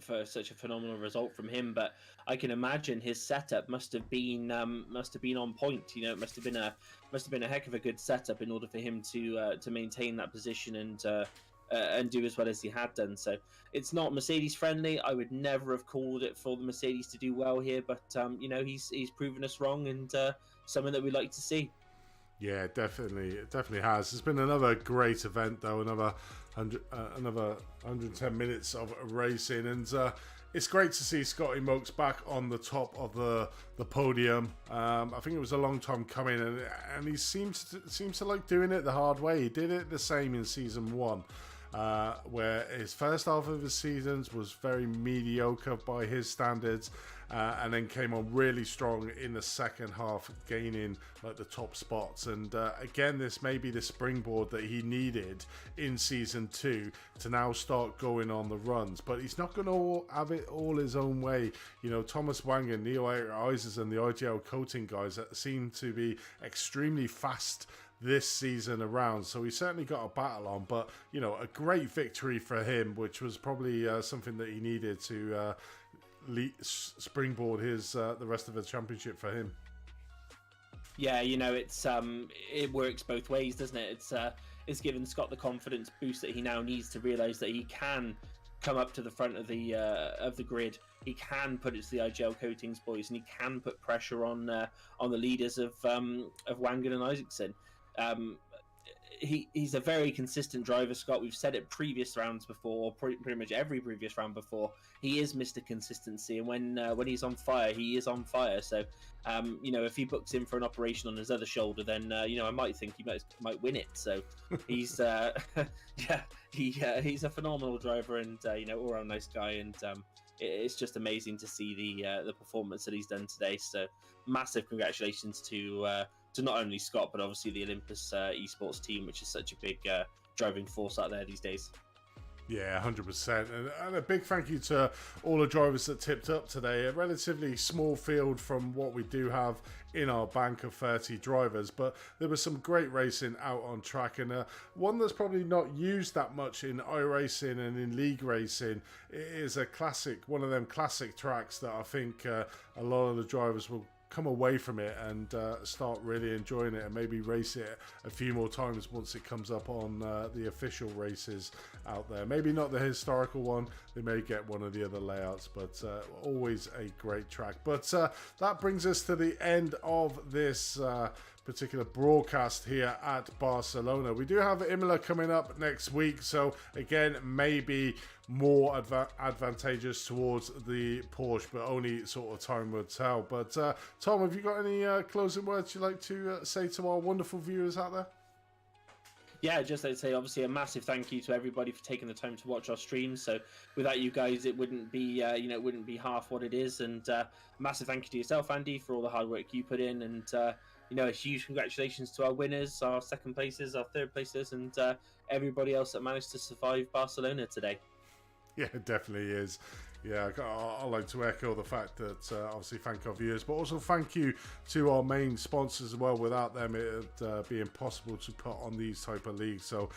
for such a phenomenal result from him. But I can imagine his setup must have been on point. It must have been a heck of a good setup in order for him to maintain that position and do as well as he had done. So it's not Mercedes friendly. I would never have called it for the Mercedes to do well here, but he's proven us wrong, and something that we like to see. Yeah, it definitely has. It's been another great event, though. Another 110 minutes of racing, and it's great to see Scotty Mokes back on the top of the podium. I think it was a long time coming, and he seems to like doing it the hard way. He did it the same in season 1. Where his first half of his seasons was very mediocre by his standards, and then came on really strong in the second half, gaining like the top spots. And again, this may be the springboard that he needed in season 2 to now start going on the runs. But he's not going to have it all his own way. Thomas Wangen, Neil Isers, and the IGL coating guys that seem to be extremely fast this season around, so he certainly got a battle on, but a great victory for him, which was probably something that he needed to springboard his the rest of the championship for him. Yeah, it works both ways, doesn't it? It's given Scott the confidence boost that he now needs to realise that he can come up to the front of the grid. He can put it to the IGL Coatings boys, and he can put pressure on the leaders of Wangen and Isaacson. he's a very consistent driver, Scott. We've said it previous rounds before, or pretty much every previous round before. He is Mr. Consistency, and when he's on fire, he is on fire. So, if he books in for an operation on his other shoulder, then I might think he might win it. So, he's he's a phenomenal driver, and all around nice guy, and it's just amazing to see the performance that he's done today. So, massive congratulations to not only Scott, but obviously the Olympus esports team, which is such a big driving force out there these days. Yeah, 100%. And a big thank you to all the drivers that tipped up today. A relatively small field from what we do have in our bank of 30 drivers, but there was some great racing out on track, and one that's probably not used that much in iRacing and in league racing. It is a classic, one of them classic tracks that I think a lot of the drivers will come away from it and start really enjoying it, and maybe race it a few more times once it comes up on the official races out there. Maybe not the historical one, they may get one of the other layouts, but always a great track. But that brings us to the end of this particular broadcast here at Barcelona. We do have Imola coming up next week, so again, maybe more advantageous towards the Porsche, but only sort of time will tell. But Tom, have you got any closing words you'd like to say to our wonderful viewers out there? Yeah, just like to say, obviously, a massive thank you to everybody for taking the time to watch our streams. So without you guys, it wouldn't be, it wouldn't be half what it is. And massive thank you to yourself, Andy, for all the hard work you put in. And a huge congratulations to our winners, our second places, our third places, and everybody else that managed to survive Barcelona today. Yeah, it definitely is. Yeah, I like to echo the fact that obviously thank our viewers, but also thank you to our main sponsors as well. Without them, it would be impossible to put on these type of leagues. So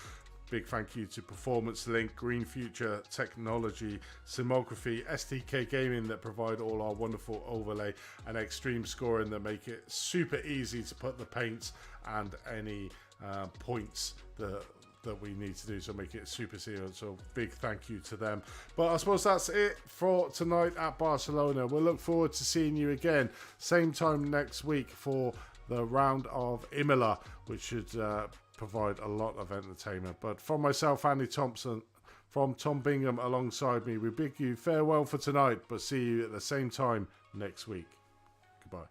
big thank you to Performance Link, Green Future Technology, Simography, STK Gaming that provide all our wonderful overlay, and Extreme Scoring that make it super easy to put the paints and any points that we need to do, so make it super serious. So big thank you to them. But I suppose that's it for tonight at Barcelona. We'll look forward to seeing you again same time next week for the round of Imola, which should provide a lot of entertainment. But from myself, Andy Thompson, from Tom Bingham alongside me, we bid you farewell for tonight, but see you at the same time next week. Goodbye.